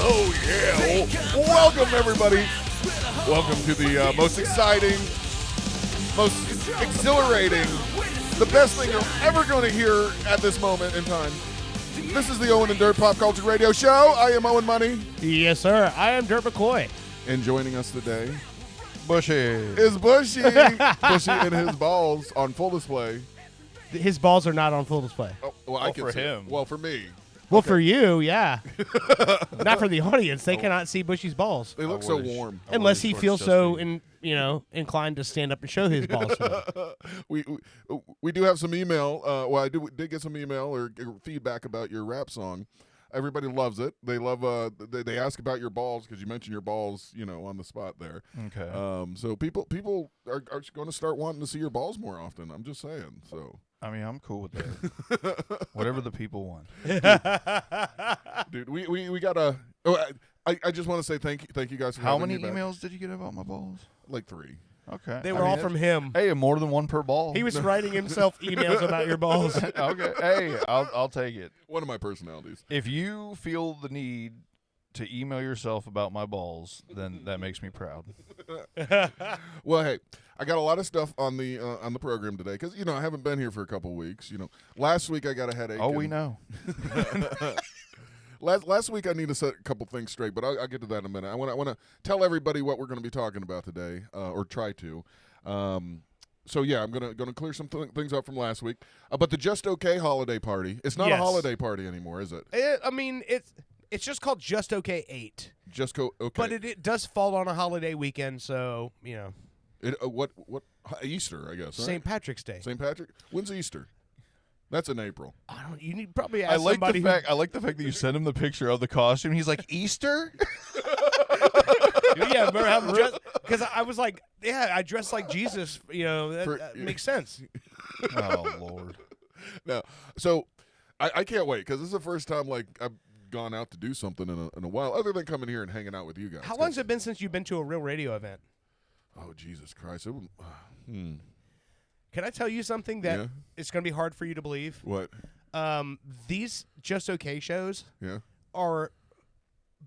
Oh, yeah. Welcome, everybody. Welcome to the most exciting, most exhilarating, the best thing you're ever going to hear at this moment in time. This is the Owen and Dirt Pop Culture Radio Show. I am Owen Money. Yes, sir. I am Dirt McCoy. And joining us today Bushy is Bushy. Bushy and his balls on full display. His balls are not on full display. Oh, well, I can for see him. It. Well, for me. Well, for you, yeah. Not for the audience. They cannot see Bushy's balls. They look so warm. Unless he feels so inclined to stand up and show his balls to me. We do have some email. Well, I did get some email or feedback about your rap song. Everybody loves it. They love. They ask about your balls because you mentioned your balls, on the spot there. Okay. So people are going to start wanting to see your balls more often. I'm just saying. So. I mean, I'm cool with that. Whatever the people want. Dude, we got a. Oh, I just want to say thank you guys for How having many me back. emails did you get about my balls? Like 3. Okay. They were all from him. Hey, more than one per ball. He was writing himself emails about your balls. Okay. Hey, I'll take it. One of my personalities. If you feel the need to email yourself about my balls, then that makes me proud. Well, hey, I got a lot of stuff on the program today because I haven't been here for a couple weeks. Last week I got a headache. Oh, we know. Last week I need to set a couple things straight, but I'll get to that in a minute. I want to tell everybody what we're going to be talking about today, or try to. So yeah, I'm gonna clear some things up from last week. But the Just Okay holiday party, it's not a holiday party anymore, is it? It's just called Just Okay 8. Just okay. But it does fall on a holiday weekend, so What Easter, I guess. Right? St. Patrick's Day. St. Patrick. When's Easter? That's in April. You need probably ask I like somebody. I like the fact that you sent him the picture of the costume. He's like, Easter? Yeah, remember how dressed? Because I was like, I dressed like Jesus. That makes sense. Oh, Lord. No, so I can't wait because this is the first time I've gone out to do something in a while, other than coming here and hanging out with you guys. How long has it been since you've been to a real radio event? Oh, Jesus Christ! Can I tell you something that it's going to be hard for you to believe? What? These Just Okay shows are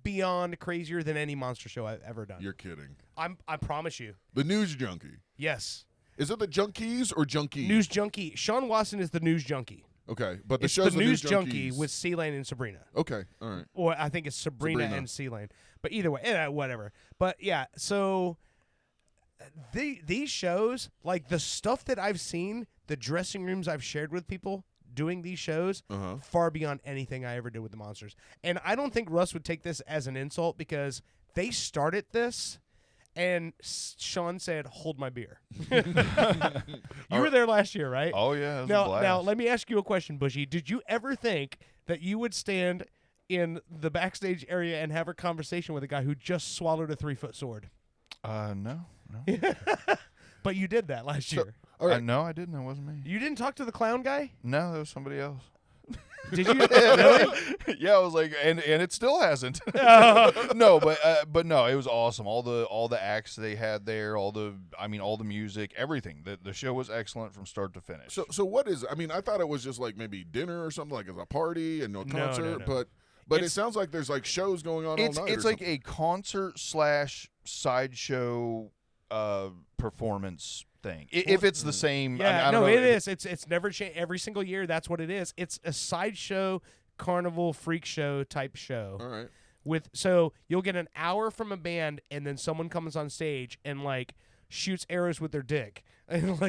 beyond crazier than any monster show I've ever done. You're kidding. I promise you. The News Junkie. Yes. Is it the Junkies or Junkie? News Junkie. Sean Watson is the News Junkie. Okay, but It's show's the News Junkie with C-Lane and Sabrina. Okay, all right. Or I think it's Sabrina. And C-Lane. But either way, whatever. But yeah, so these shows, like the stuff that I've seen, the dressing rooms I've shared with people doing these shows, far beyond anything I ever did with the Monsters. And I don't think Russ would take this as an insult because they started this. And Sean said, "Hold my beer." You were there last year, right? Oh, yeah. It was a Now, blast. let me ask you a question, Bushy. Did you ever think that you would stand in the backstage area and have a conversation with a guy who just swallowed a 3-foot sword? No. But you did that last year. All right. No, I didn't. That wasn't me. You didn't talk to the clown guy? No, that was somebody else. Did you? Really? Yeah, I was like, and it still hasn't. No, but no, it was awesome. All the acts they had there, all the music, everything. The show was excellent from start to finish. So what is? I mean, I thought it was just like maybe dinner or something, like as a party and no concert. No. But it sounds like there's like shows going on all night. It's like a concert / sideshow performance thing. If it's the same, Yeah, I don't know. it is. It's never changed. Every single year, that's what it is. It's a sideshow, carnival, freak show type show. All right. So you'll get an hour from a band, and then someone comes on stage and shoots arrows with their dick. And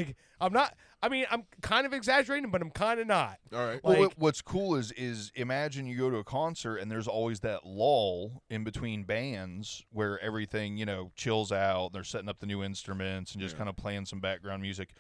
I'm kind of exaggerating, but I'm kind of not. All right. Well, what's cool is imagine you go to a concert and there's always that lull in between bands where everything chills out. They're setting up the new instruments and just kind of playing some background music.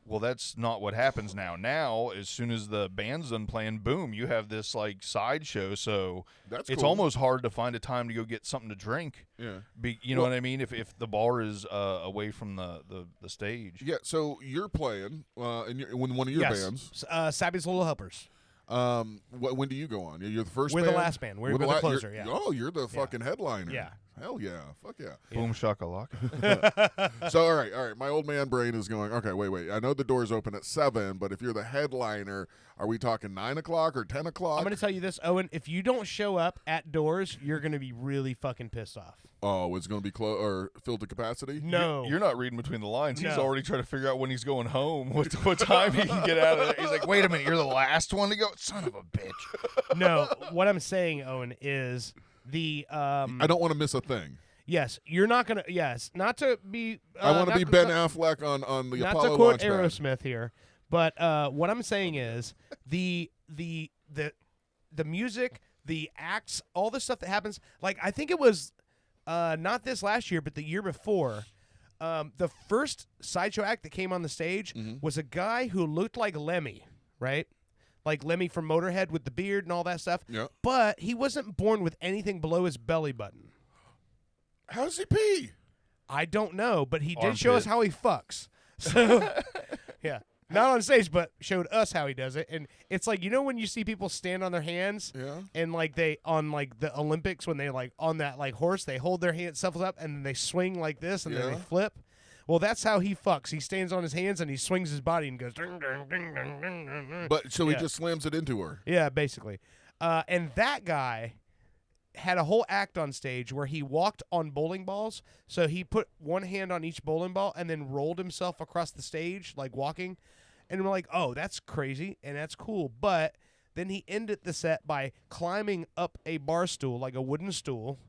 Well, that's not what happens now. Now, as soon as the band's done playing, boom, you have this like sideshow. So That's it's cool. almost hard to find a time to go get something to drink. Yeah. You know what I mean? If the bar is away from the stage. Yeah. So you're playing in one of your bands. Savvy's Little Helpers. When do you go on? You're the first. We're band? the last band. We're the closer. You're, Yeah. Oh, you're the fucking headliner. Yeah. Hell yeah. Fuck yeah. Boom shakalaka. So all right. My old man brain is going. Okay, wait. I know the doors open at 7, but if you're the headliner, are we talking 9 o'clock or 10 o'clock? I'm going to tell you this, Owen. If you don't show up at doors, you're going to be really fucking pissed off. Oh, it's going to be or filled to capacity? No. You're not reading between the lines. He's No. already trying to figure out when he's going home, what time he can get out of there. He's like, wait a minute, you're the last one to go? Son of a bitch. No. What I'm saying, Owen, is the I don't want to miss a thing. yes, you're not going to yes, not to be I want to not be Ben Affleck on the not Apollo to quote Launchpad. Aerosmith here, but what I'm saying is the music, the acts, all the stuff that happens. Like I think it was not this last year, but the year before. The first sideshow act that came on the stage was a guy who looked like Lemmy, right? Like Lemmy from Motorhead with the beard and all that stuff. Yeah. But he wasn't born with anything below his belly button. How does he pee? I don't know, but he did Armpit. show us how he fucks. So, yeah. Not on stage, but showed us how he does it. And it's like, you know when you see people stand on their hands Yeah. and like they on like the Olympics when they like on that like horse, they hold their hands up and then they swing like this and then Yeah. they flip. Well, that's how he fucks. He stands on his hands and he swings his body and goes ding, ding, ding, ding, ding, ding, ding. But so he Yeah. just slams it into her. Yeah, basically. And that guy had a whole act on stage where he walked on bowling balls. So he put one hand on each bowling ball and then rolled himself across the stage, like walking. And we're like, oh, that's crazy and that's cool. But then he ended the set by climbing up a bar stool, like a wooden stool,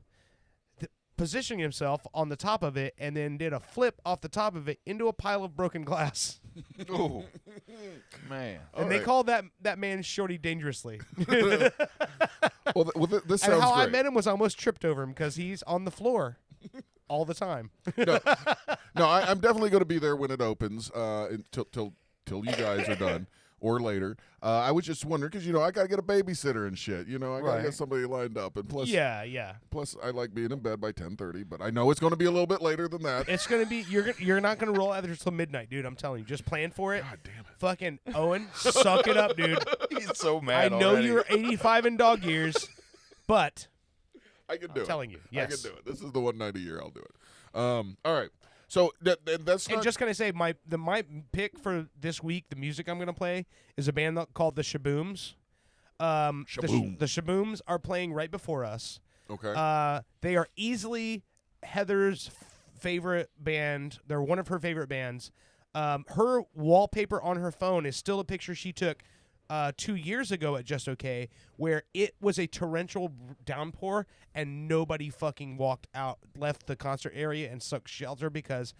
positioning himself on the top of it, and then did a flip off the top of it into a pile of broken glass. Oh, man. And they called that man Shorty Dangerously. Well, this And sounds how I great. met him was I almost tripped over him because he's on the floor all the time. No, I'm definitely going to be there when it opens till you guys are done or later. I was just wondering because I got to get a babysitter and shit. I got to Right. get somebody lined up, and plus, Yeah. plus I like being in bed by 10:30. But I know it's going to be a little bit later than that. It's gonna be you're not gonna roll out there till midnight, dude. I'm telling you, just plan for it. God damn it! Fucking Owen, suck it up, dude. He's so I mad know already. you're 85 in dog years, but I can do it. telling you, yes. I can do it. This is the one night a year I'll do it. All right. So that's And not just gonna say my pick for this week, the music I'm gonna play is a band called the Shabooms. Shaboom. The Shabooms are playing right before us. okay. They are easily Heather's favorite band. They're one of her favorite bands. Her wallpaper on her phone is still a picture she took 2 years ago at Just Okay, where it was a torrential downpour and nobody fucking left the concert area and sought shelter because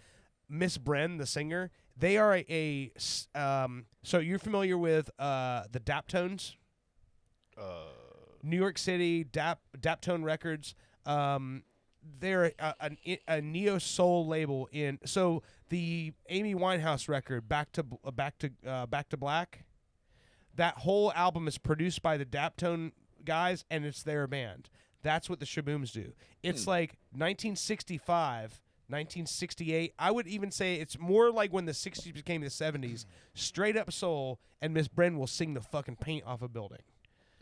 Miss Bren, the singer, they are so you're familiar with the Daptones? New York City, Daptone Records. They're a neo soul label so the Amy Winehouse record Back to Black. That whole album is produced by the Daptone guys, and it's their band. That's what the Shabooms do. It's like 1965, 1968. I would even say it's more like when the 60s became the 70s. Straight up soul, and Miss Bren will sing the fucking paint off a building.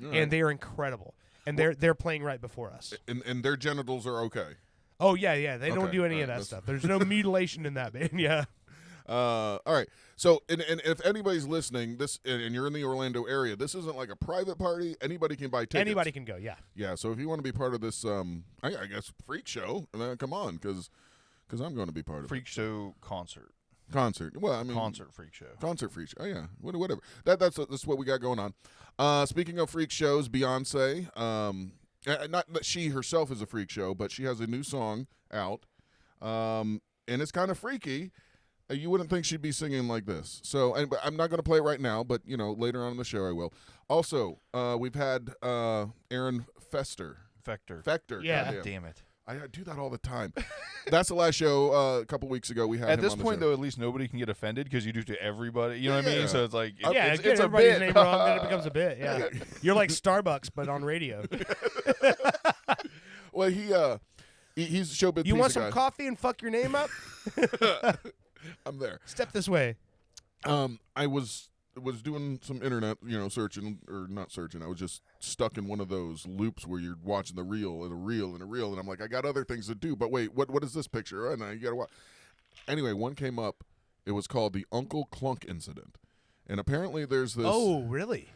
All right. And they are incredible. And they're playing right before us. and their genitals are okay. Oh, yeah. They don't Okay, do any all of right, that that's- stuff. There's no mutilation in that band, yeah. All right. So, and if anybody's listening, and you're in the Orlando area, this isn't like a private party. Anybody can buy tickets. Anybody can go, yeah. Yeah. So if you want to be part of this, I guess freak show, then come on, because I'm going to be part of Freak show concert. concert. Well, I mean, Concert freak show. Concert freak show. Oh yeah, whatever. That's what we got going on. Speaking of freak shows, Beyonce. Not that she herself is a freak show, but she has a new song out, and it's kind of freaky. You wouldn't think she'd be singing like this. So, but I'm not going to play it right now, but later on in the show I will. Also, we've had Aaron Fector. Fector. Fector. Yeah. goddamn. Damn it. I do that all the time. That's the last show a couple weeks ago we had. At him this on the point, show. though, at least nobody can get offended because you do to everybody. You know what I mean? Yeah. So it's like, Yeah, it's get a everybody's bit. name wrong, then it becomes a bit. Yeah, you're like Starbucks, but on radio. Well, he's a showbiz. You want pizza some guy. coffee and fuck your name up? I'm there. Step this way. I was doing some internet, searching or not searching. I was just stuck in one of those loops where you're watching the reel and a reel and a reel, and I'm like, I got other things to do. But wait, what is this picture? And you gotta watch. Anyway, one came up. It was called the Uncle Clunk incident, and apparently there's this. Oh, really?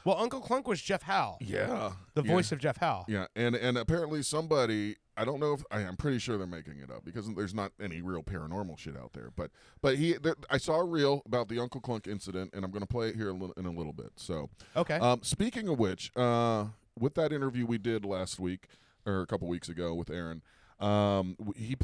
Well, Uncle Clunk was Jeff Howe. Yeah, The voice of Jeff Howe. Yeah, and apparently somebody, I don't know if I'm pretty sure they're making it up because there's not any real paranormal shit out there. But I saw a reel about the Uncle Clunk incident, and I'm going to play it here in a little bit. So Okay. Speaking of which, with that interview we did last week or a couple weeks ago with Aaron, he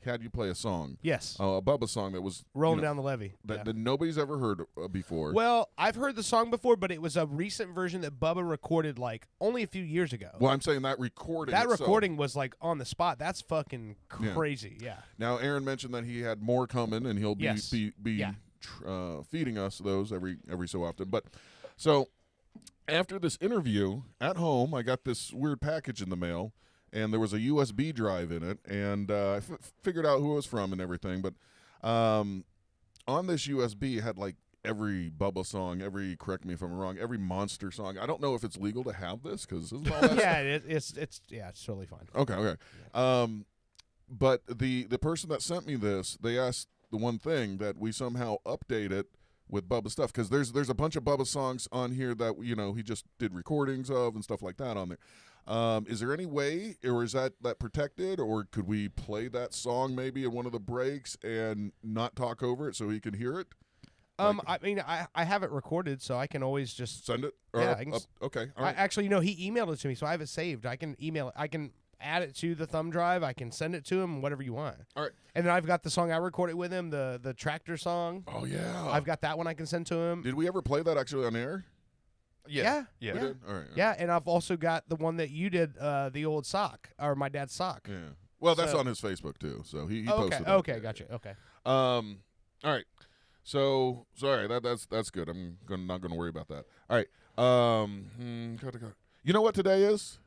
had you play a song. Yes. A Bubba song that was Rolling down the levee. that nobody's ever heard before. Well, I've heard the song before, but it was a recent version that Bubba recorded like only a few years ago. Well, I'm saying that recording. That itself. recording was like on the spot. That's fucking crazy. Yeah. Now, Aaron mentioned that he had more coming, and he'll be Yes. Yeah. feeding us those every so often. But so after this interview at home, I got this weird package in the mail, and there was a USB drive in it, and I figured out who it was from and everything. But on this USB, it had like every Bubba song, correct me if I'm wrong, every Monster song. I don't know if it's legal to have this because isn't all that Yeah, it's totally fine. Okay. Yeah. But the person that sent me this, they asked the one thing that we somehow update it with Bubba stuff because there's a bunch of Bubba songs on here that he just did recordings of and stuff like that on there. Is there any way, or is that protected, or could we play that song maybe in one of the breaks and not talk over it so he can hear it? I mean, I have it recorded, so I can always just Send it? Yeah, I can okay. All right. actually, he emailed it to me, so I have it saved. I can email it. I can add it to the thumb drive. I can send it to him, whatever you want. All right. And then I've got the song I recorded with him, the tractor song. Oh, yeah. I've got that one I can send to him. Did we ever play that actually on air? Yeah. We did? All right. Yeah, and I've also got the one that you did, the old sock, or my dad's sock. Yeah. Well, that's So- on his Facebook too. So he Okay. posted that. Okay. Gotcha. Okay. All right. So sorry, that's good. I'm not gonna worry about that. All right. You know what today is?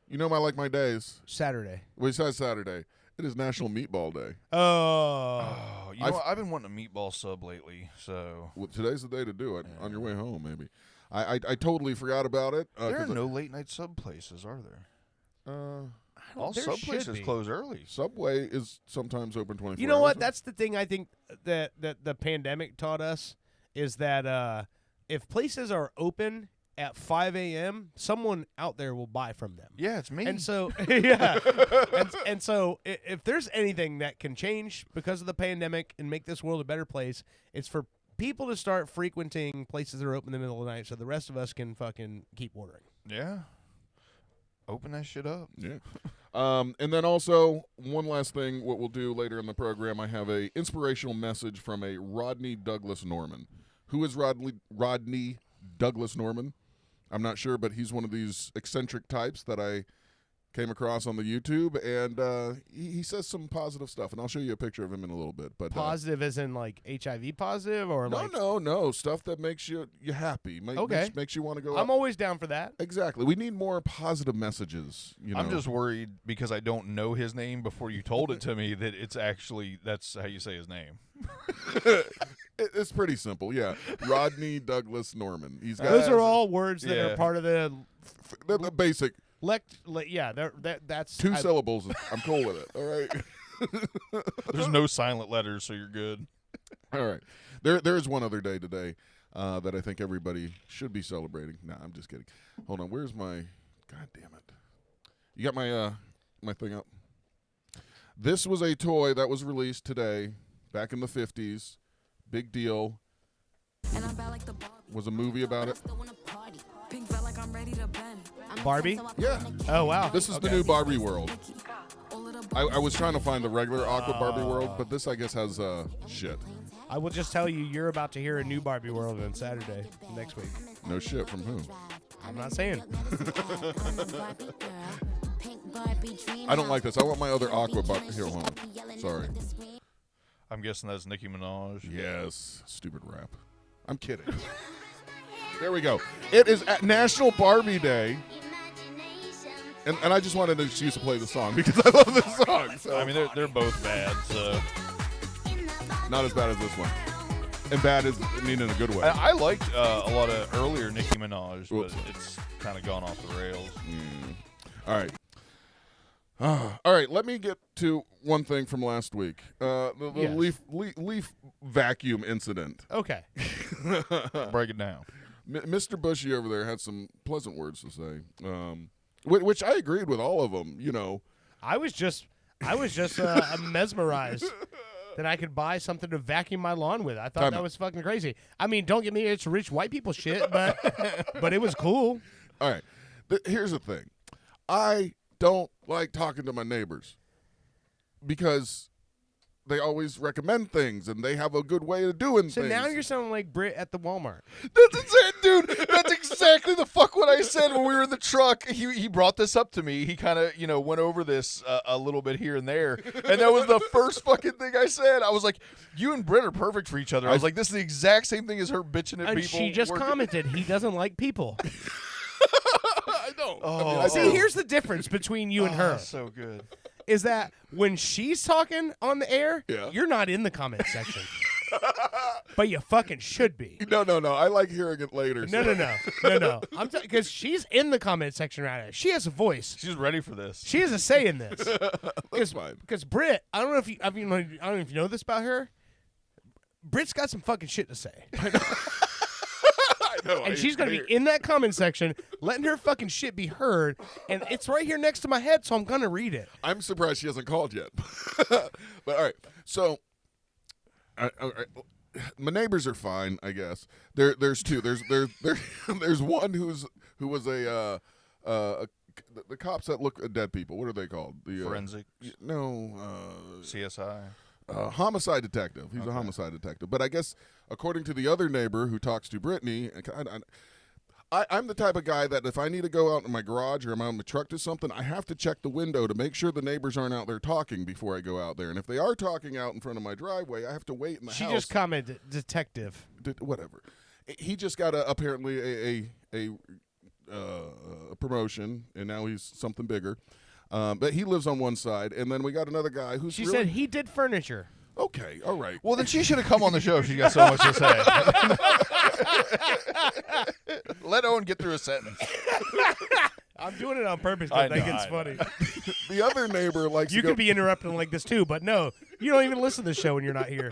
You know my days. Saturday. Well, it says Saturday. It is National Meatball Day. Oh, I've been wanting a meatball sub lately, so Well, today's the day to do it. On your way home, maybe. I totally forgot about it. there are no late night sub places, are there? All there sub should places be. close early. Subway is sometimes open 24 You know hours. what? That's the thing I think that the pandemic taught us is that if places are open at 5 a.m., someone out there will buy from them. Yeah, it's me. And so, yeah. and so if there's anything that can change because of the pandemic and make this world a better place, it's for people to start frequenting places that are open in the middle of the night so the rest of us can fucking keep ordering. Yeah. Open that shit up. Yeah. And then also, one last thing, what we'll do later in the program, I have a inspirational message from a Rodney Douglas Norman. Who is Rodney Douglas Norman? I'm not sure, but he's one of these eccentric types that I came across on the YouTube, and he says some positive stuff, and I'll show you a picture of him in a little bit. But Positive as in like HIV positive or like no, stuff that makes you happy, Okay. makes you want to go. I'm out. always down for that. Exactly. We need more positive messages. I'm just worried because I don't know his name before you told it to me that that's how you say his name. It's pretty simple, yeah. Rodney Douglas Norman. He's got Those are all words that Yeah. are part of the the basic that's two syllables. I'm cool with it. All right. There's no silent letters, so you're good. All right. There is one other day today that I think everybody should be celebrating. Nah, I'm just kidding. Hold on. Where's my? God damn it! You got my my thing up. This was a toy that was released today, back in the 50s. Big deal. Was a movie about it. Barbie? Yeah. Oh wow. This is the new Barbie world. I was trying to find the regular Aqua Barbie world, but this I guess has shit. I will just tell you, you're about to hear a new Barbie world on Saturday next week. No shit from who? I'm not saying. I don't like this. I want my other Aqua bar. Here, hold on. Sorry. I'm guessing that's Nicki Minaj. Yes. Stupid rap. I'm kidding. There we go. It is at National Barbie Day. And I just wanted an excuse to play the song because I love this song. So. I mean, they're both bad, so. Not as bad as this one. And bad is, I mean, in a good way. I liked a lot of earlier Nicki Minaj, but it's kind of gone off the rails. All right. All right, let me get to one thing from last week. The Yes. leaf vacuum incident. Okay. Break it down. Mr. Bushy over there had some pleasant words to say, which I agreed with all of them, you know. I was just mesmerized that I could buy something to vacuum my lawn with. I thought that was fucking crazy. I mean, don't get me, it's rich white people shit, but it was cool. All right, here's the thing. I don't like talking to my neighbors because they always recommend things and they have a good way of doing So things. now you're sounding like Brit at the Walmart. That's it, dude. That's exactly the fuck what I said when we were in the truck. He brought this up to me. He kind of, went over this a little bit here and there. And that was the first fucking thing I said. I was like, you and Britt are perfect for each other. I was like, this is the exact same thing as her bitching at And people. she just commented, he doesn't like people. I don't. Oh. I See, do. here's the difference between you and her. So good. Is that when she's talking on the air, Yeah. you're not in the comment section. But you fucking should be. No. I like hearing it later. No. I'm because she's in the comment section right now. She has a voice. She's ready for this. She has a say in this. That's fine. Because Britt, I don't know if you know this about her. Britt's got some fucking shit to say, I know. and she's gonna be in that comment section, letting her fucking shit be heard. And it's right here next to my head, so I'm gonna read it. I'm surprised she hasn't called yet. But all right, so my neighbors are fine, I guess. There's two. There's one who was the cops that look at dead people. What are they called? The Forensic. No. CSI. Homicide detective. He's a homicide detective. But I guess according to the other neighbor who talks to Brittany, I'm the type of guy that if I need to go out in my garage or I'm out in my truck to something, I have to check the window to make sure the neighbors aren't out there talking before I go out there. And if they are talking out in front of my driveway, I have to wait in the house. She just commented, detective. Whatever. He just got apparently a promotion, and now he's something bigger. But he lives on one side, and then we got another guy who's She really... said he did furniture. Okay, all right. Well, then she should have come on the show if she got so much to say. Let Owen get through a sentence. I'm doing it on purpose I because I think know, it's I funny. The other neighbor likes You to go... could be interrupting like this too, but no, you don't even listen to the show when you're not here.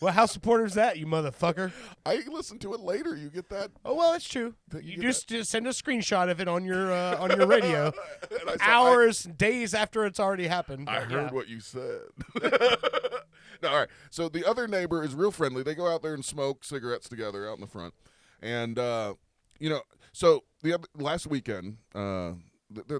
Well, how supportive is that, you motherfucker? I listen to it later. You get that? Oh well, it's true. You You get just send a screenshot of it on your radio, And I saw- hours, days after it's already happened. I But heard yeah. what you said. No, all right. So the other neighbor is real friendly. They go out there and smoke cigarettes together out in the front. And, so last weekend, the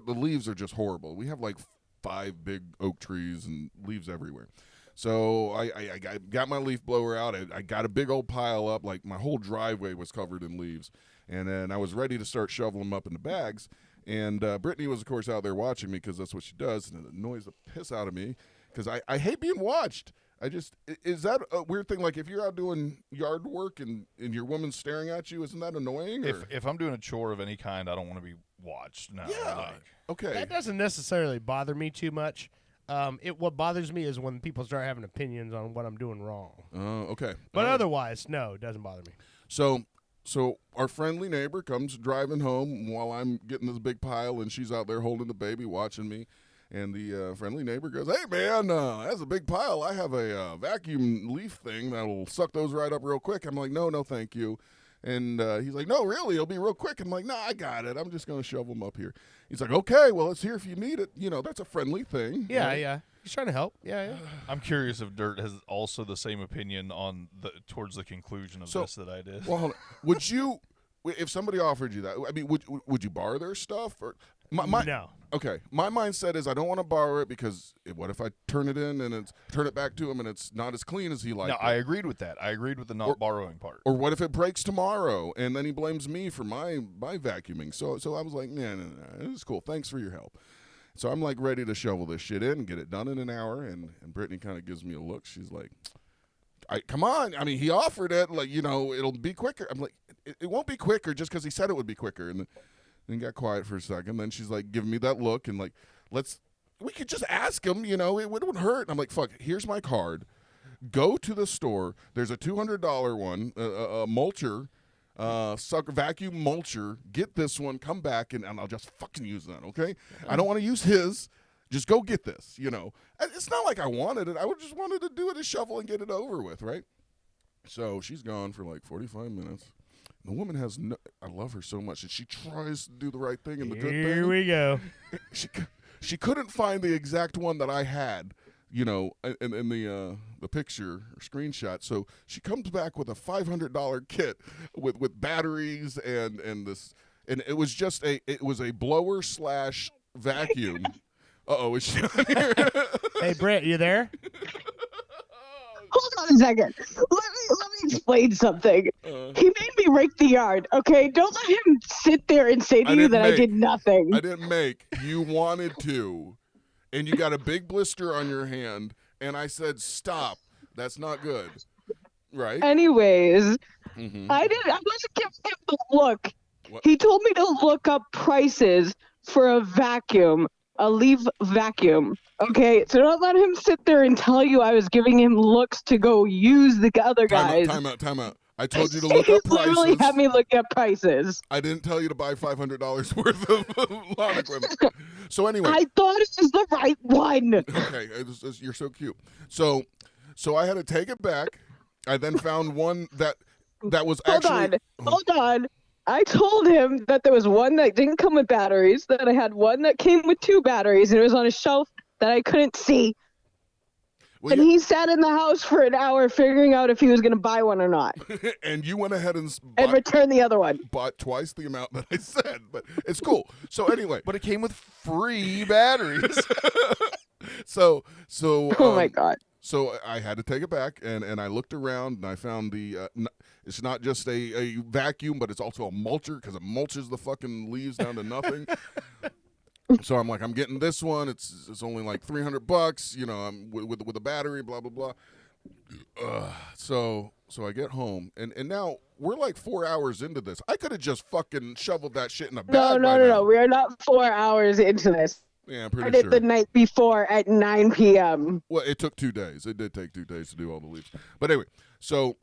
leaves are just horrible. We have like 5 big oak trees and leaves everywhere. So I got my leaf blower out. I got a big old pile up. Like my whole driveway was covered in leaves. And then I was ready to start shoveling them up into bags. And Brittany was, of course, out there watching me because that's what she does. And it annoys the piss out of me because I hate being watched. Is that a weird thing? Like if you're out doing yard work and your woman's staring at you, isn't that annoying? Or? If I'm doing a chore of any kind, I don't want to be watched. No. Yeah. Like, Okay. That doesn't necessarily bother me too much. What bothers me is when people start having opinions on what I'm doing wrong. Okay. But All right. otherwise, no, it doesn't bother me. So our friendly neighbor comes driving home while I'm getting this big pile, and she's out there holding the baby, watching me. And the friendly neighbor goes, "Hey, man, that's a big pile. I have a vacuum leaf thing that'll suck those right up real quick." I'm like, no, thank you. And he's like, "No, really, it'll be real quick." I'm like, "No, I got it. I'm just going to shovel them up here." He's like, "Okay, well, it's here if you need it." That's a friendly thing. Yeah, right? yeah. He's trying to help. Yeah. I'm curious if Dirt has also the same opinion on towards the conclusion of this that I did. Well, hold on. Would you, if somebody offered you that, I mean, would you borrow their stuff? Or No. Okay, my mindset is I don't want to borrow it because what if I turn it in and turn it back to him and it's not as clean as he liked No, it? I agreed with that. I agreed with the not borrowing part. Or what if it breaks tomorrow and then he blames me for my vacuuming? So I was like, no, it's cool. Thanks for your help. So I'm like ready to shovel this shit in and get it done in an hour. And Brittany kind of gives me a look. She's like, come on. I mean, he offered it. Like, it'll be quicker. I'm like, it won't be quicker just because he said it would be quicker. And then got quiet for a second. Then she's like giving me that look and like, we could just ask him, it wouldn't hurt. And I'm like, fuck, here's my card. Go to the store. There's a $200 one, a mulcher, sucker vacuum mulcher. Get this one. Come back and I'll just fucking use that. Okay. I don't want to use his. Just go get this. It's not like I wanted it. I just wanted to do it a shovel and get it over with. Right. So she's gone for like 45 minutes. The woman has I love her so much, and she tries to do the right thing and the good thing. Here we go. She couldn't find the exact one that I had, in the picture or screenshot. So she comes back with a $500 kit with batteries and this, and it was just a blower / vacuum. Is she on here? Hey, Britt, you there? Hold on a second. Let me explain something. He made me rake the yard, okay? Don't let him sit there and say to you that I did nothing. I didn't make. You wanted to. And you got a big blister on your hand. And I said, stop. That's not good. Right? Anyways, Mm-hmm. I wasn't giving him the look. What? He told me to look up prices for a vacuum, a leaf vacuum. Okay, so don't let him sit there and tell you I was giving him looks to go use the other guys. Time out. I told you to look up prices. He literally had me look up prices. I didn't tell you to buy $500 worth of lawn equipment. So anyway. I thought it was the right one. Okay, you're so cute. So I had to take it back. I then found one that was actually... Hold on. I told him that there was one that didn't come with batteries, that I had one that came with 2 batteries, and it was on a shelf that I couldn't see. Well, and he sat in the house for an hour figuring out if he was going to buy one or not. And you went ahead and return the other one. Bought twice the amount that I said, but it's cool. So anyway. But it came with free batteries. So oh my God. So I had to take it back, and I looked around, and I found it's not just a vacuum, but it's also a mulcher, because it mulches the fucking leaves down to nothing. So I'm like, I'm getting this one. It's only like $300, I'm with a battery, blah blah blah. So I get home, and now we're like 4 hours into this. I could have just fucking shoveled that shit in a bag. No. We are not 4 hours into this. Yeah, I'm pretty I did sure. the night before at 9 p.m. Well, it took 2 days. It did take 2 days to do all the leaves. But anyway, so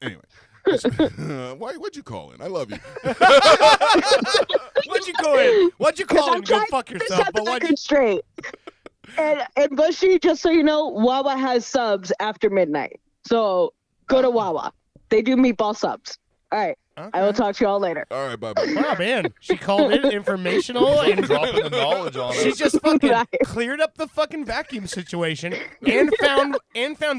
anyway. What'd you call in? I love you. What'd you call in? What'd you call in? Go fuck yourself. But what? Straight. And Bushy, just so you know, Wawa has subs after midnight. So go to Wawa. They do meatball subs. All right. Okay. I will talk to you all later. All right, bye-bye. Wow, man. She called in informational and dropping the knowledge on us. She just fucking cleared up the fucking vacuum situation and found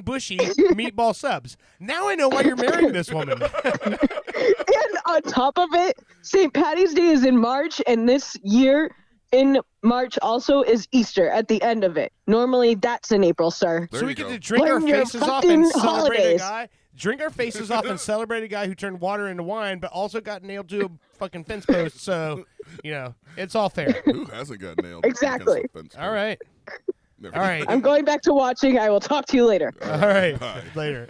Bushy meatball subs. Now I know why you're marrying this woman. And on top of it, St. Patty's Day is in March, and this year in March also is Easter at the end of it. Normally that's in April, sir. So we get to drink our faces off and celebrate a guy. Drink our faces off and celebrate a guy who turned water into wine, but also got nailed to a fucking fence post. So, it's all fair. Who hasn't got nailed? Exactly. All right. All right. I'm going back to watching. I will talk to you later. All right. Bye. Later.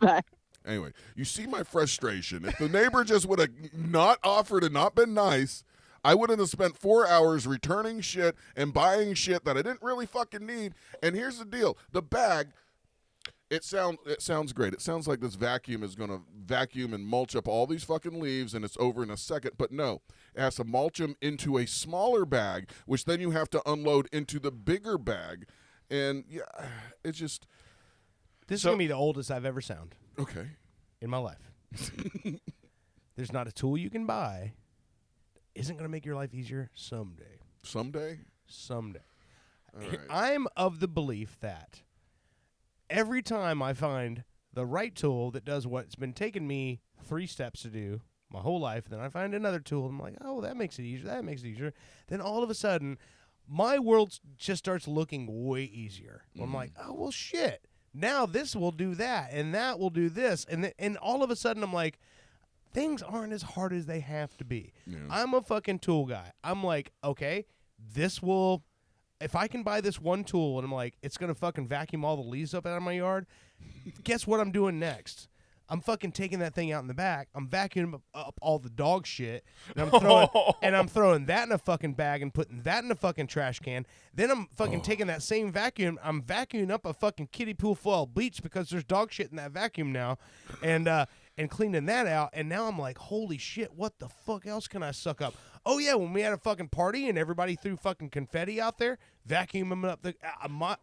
Bye. Anyway, you see my frustration. If the neighbor just would have not offered and not been nice, I wouldn't have spent 4 hours returning shit and buying shit that I didn't really fucking need. And here's the deal. The bag... It sounds great. It sounds like this vacuum is going to vacuum and mulch up all these fucking leaves, and it's over in a second. But no, it has to mulch them into a smaller bag, which then you have to unload into the bigger bag. And, yeah, it's just... This is going to be the oldest I've ever sound. Okay. In my life. There's not a tool you can buy that isn't going to make your life easier someday. Someday? Someday. All right. I'm of the belief that... every time I find the right tool that does what's been taking me 3 steps to do my whole life, then I find another tool, and I'm like, oh, that makes it easier, that makes it easier. Then all of a sudden, my world just starts looking way easier. I'm like, oh, well, shit. Now this will do that, and that will do this. And all of a sudden, I'm like, things aren't as hard as they have to be. Yeah. I'm a fucking tool guy. I'm like, okay, this will, if I can buy this one tool and I'm like, it's going to fucking vacuum all the leaves up out of my yard, guess what I'm doing next? I'm fucking taking that thing out in the back. I'm vacuuming up all the dog shit, and I'm throwing that in a fucking bag and putting that in a fucking trash can. Then I'm fucking taking that same vacuum. I'm vacuuming up a fucking kiddie pool full of bleach because there's dog shit in that vacuum now, and cleaning that out. And now I'm like, holy shit, what the fuck else can I suck up? Oh yeah, when we had a fucking party and everybody threw fucking confetti out there, vacuuming up the.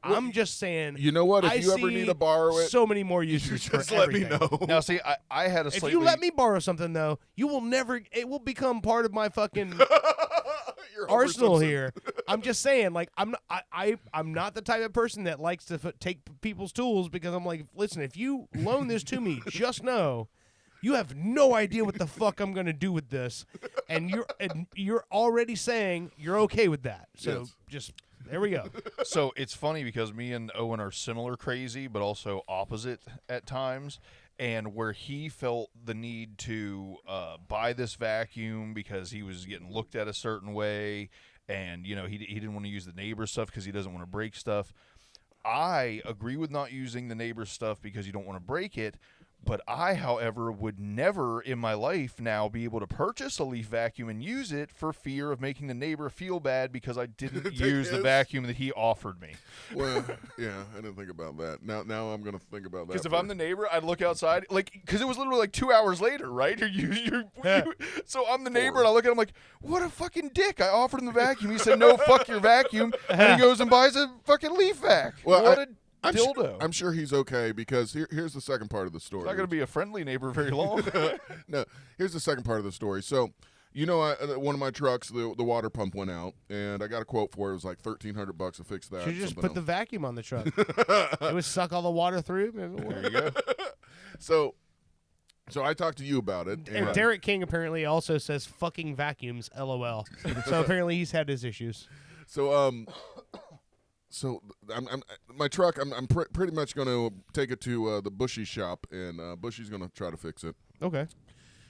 I'm just saying. You know what? If I you ever see need to borrow it, so many more uses. just for let me everything. know. Now, see, I had a If slightly... you let me borrow something, though, you will never. It will become part of my fucking You're Homer arsenal Simpson. here. I'm just saying, like, I'm not the type of person that likes to take people's tools because I'm like, listen, if you loan this to me, just know you have no idea what the fuck I'm gonna do with this, and you're already saying you're okay with that. So Yes. just there we go. So it's funny because me and Owen are similar crazy, but also opposite at times. And where he felt the need to buy this vacuum because he was getting looked at a certain way, and he didn't want to use the neighbor's stuff because he doesn't want to break stuff. I agree with not using the neighbor's stuff because you don't want to break it. But I, however, would never in my life now be able to purchase a leaf vacuum and use it for fear of making the neighbor feel bad because I didn't use the his. vacuum that he offered me. Well, yeah, I didn't think about that. Now I'm gonna think about that. Because if I'm the neighbor, I'd look outside, because it was literally like 2 hours later, right? So I'm the neighbor, and I look at him like, what a fucking dick. I offered him the vacuum. He said, no, fuck your vacuum. And he goes and buys a fucking leaf vac. Well, What I'm dildo. I'm sure he's okay because here's the second part of the story. Not going to be a friendly neighbor very long. No, here's the second part of the story. So, one of my trucks, the water pump went out, and I got a quote for it. It was like $1,300 to fix that. Should just something put the else. vacuum on the truck. It would suck all the water through. There you go. So I talked to you about it. And Derek King apparently also says fucking vacuums, LOL. So apparently he's had his issues. So my truck. I'm pretty much going to take it to the Bushy shop, and Bushy's going to try to fix it. Okay.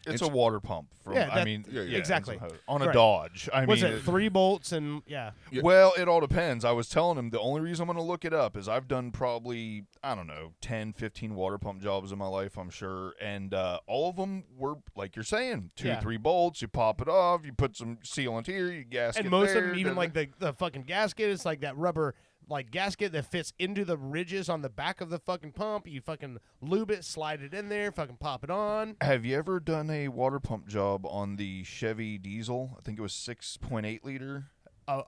It's a water pump. Yeah, yeah, exactly. On a Right. Dodge. Was it 3 bolts and yeah? Yeah. Well, it all depends. I was telling him the only reason I'm going to look it up is I've done probably, 10, 15 water pump jobs in my life, I'm sure. And all of them were, like you're saying, 2, 3 bolts. You pop it off. You put some sealant here. You gasket And most there, of them, even da- like the fucking gasket, is like that rubber like gasket that fits into the ridges on the back of the fucking pump. You fucking lube it, slide it in there, fucking pop it on. Have you ever done a water pump job on the Chevy diesel? I think it was 6.8 liter.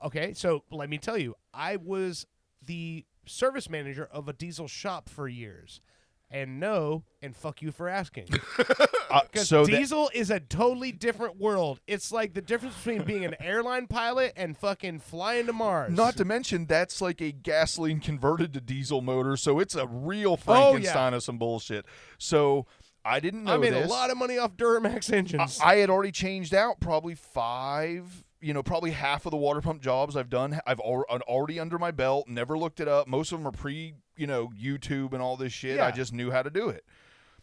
Okay, so let me tell you, I was the service manager of a diesel shop for years. And no, and fuck you for asking. Because diesel is a totally different world. It's like the difference between being an airline pilot and fucking flying to Mars. Not to mention, that's like a gasoline converted to diesel motor, so it's a real Frankenstein of some bullshit. So I didn't know I made this. a lot of money off Duramax engines. I had already changed out probably 5, probably half of the water pump jobs I've done. I've already under my belt, never looked it up. Most of them are YouTube and all this shit. Yeah. I just knew how to do it.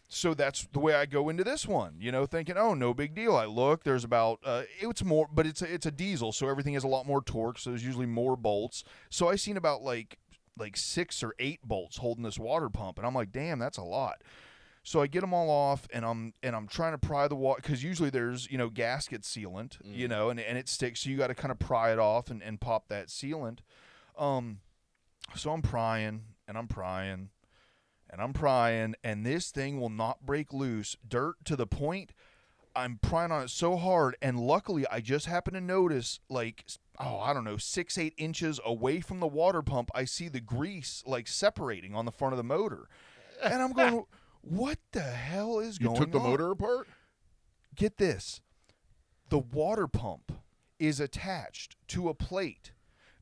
So that's the way I go into this one, thinking, oh, no big deal. I look, there's about, it's more, but it's a diesel, so everything has a lot more torque, so there's usually more bolts. So I seen about like 6 or 8 bolts holding this water pump, and I'm like, damn, that's a lot. So I get them all off, and I'm trying to pry the water, because usually there's, gasket sealant, and it sticks, so you got to kind of pry it off and pop that sealant. So I'm prying, and I'm prying, and I'm prying, and this thing will not break loose. Dirt to the point I'm prying on it so hard, and luckily I just happen to notice, 6-8 inches away from the water pump, I see the grease separating on the front of the motor, and I'm going, what the hell is going on? You took the motor apart? Get this, the water pump is attached to a plate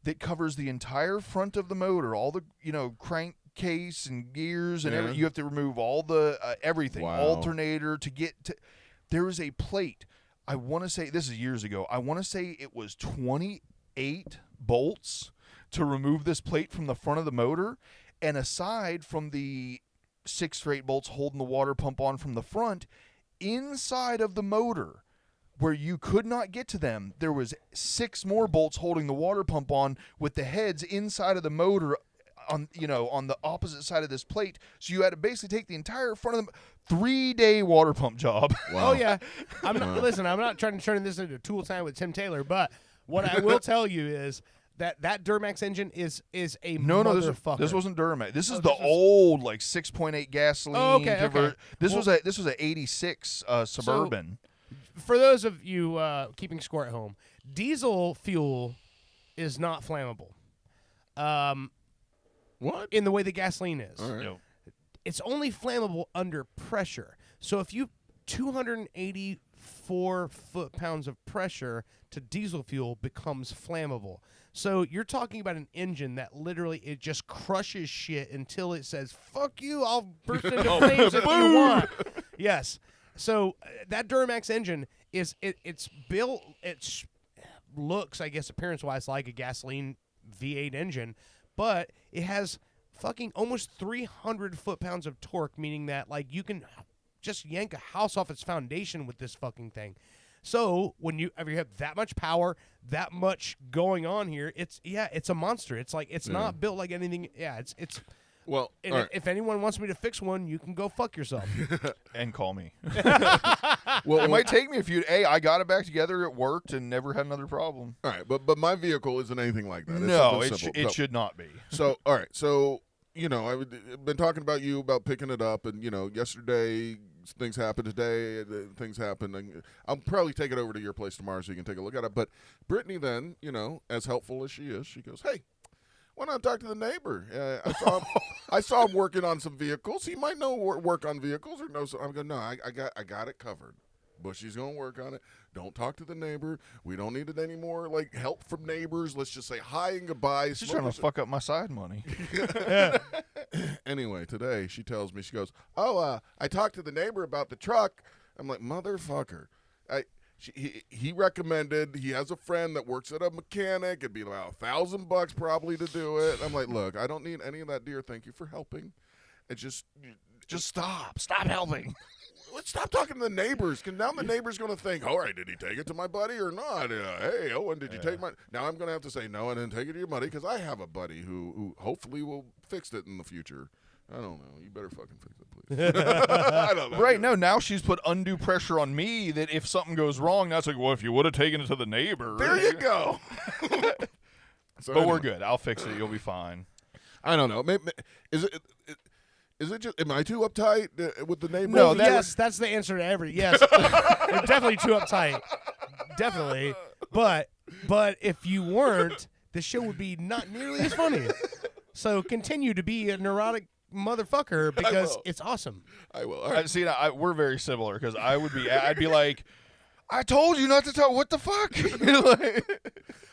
that covers the entire front of the motor, all the crankcase and gears and everything. You have to remove all the everything, alternator to get to. There is a plate. I want to say, this is years ago, I want to say it was 28 bolts to remove this plate from the front of the motor, and aside from the 6 or 8 bolts holding the water pump on from the front, inside of the motor, where you could not get to them, there was 6 more bolts holding the water pump on, with the heads inside of the motor on the opposite side of this plate. So you had to basically take the entire front of the 3-day water pump job. Wow. Oh yeah, I'm not. Listen, I'm not trying to turn this into Tool Time with Tim Taylor, but what I will tell you is that Duramax engine is a motherfucker. This wasn't Duramax. This is old like 6.8 gasoline. Oh, okay. This was a 86 Suburban. So, for those of you keeping score at home, diesel fuel is not flammable. What? In the way the gasoline is. All right. No. It's only flammable under pressure. So if you 284 foot-pounds of pressure to diesel fuel becomes flammable. So you're talking about an engine that literally it just crushes shit until it says, fuck you, I'll burst into flames if you want. Yes. So that Duramax engine it's built, it looks, I guess, appearance-wise like a gasoline V8 engine, but it has fucking almost 300 foot-pounds of torque, meaning that like you can just yank a house off its foundation with this fucking thing. So when you have that much power, that much going on here, it's a monster. It's like it's not built like anything. Yeah, it's. Well, if anyone wants me to fix one, you can go fuck yourself. And call me. well, It might take me a few. Hey, I got it back together. It worked and never had another problem. all right, but my vehicle isn't anything like that. It's No, something it simple. should not be. So, all right. So, I've been talking about you about picking it up, and, yesterday things happened, today things happened. And I'll probably take it over to your place tomorrow so you can take a look at it. But Brittany then, as helpful as she is, she goes, hey, why not talk to the neighbor? I saw him working on some vehicles. He might know work on vehicles or know. So I'm going, no, I got it covered. Bushy's going to work on it. Don't talk to the neighbor. We don't need it anymore. Like help from neighbors. Let's just say hi and goodbye. She's trying to fuck up my side money. Anyway, today she tells me, she goes, I talked to the neighbor about the truck. I'm like, motherfucker. He recommended, he has a friend that works at a mechanic. It'd be about $1,000 probably to do it. I'm like, look, I don't need any of that, dear. Thank you for helping. And just stop helping. Let's stop talking to the neighbors, because now the neighbor's going to think, all right, did he take it to my buddy or not? Hey, Owen, did you take my... Now I'm going to have to say, no, I didn't take it to your buddy, because I have a buddy who hopefully will fix it in the future. I don't know. You better fucking fix it, please. I don't know. Right, no, now she's put undue pressure on me that if something goes wrong, that's like, well, if you would have taken it to the neighbor. There you go. So But anyway. we're good. I'll fix it. You'll be fine. I don't know. Is it just, am I too uptight with the neighbor? No, Yes, that's the answer to every. Yes, you're definitely too uptight. Definitely, but if you weren't, the show would be not nearly as funny. So continue to be a neurotic motherfucker because it's awesome. I will. All right. See, we're very similar because I'd be like, I told you not to tell. What the fuck?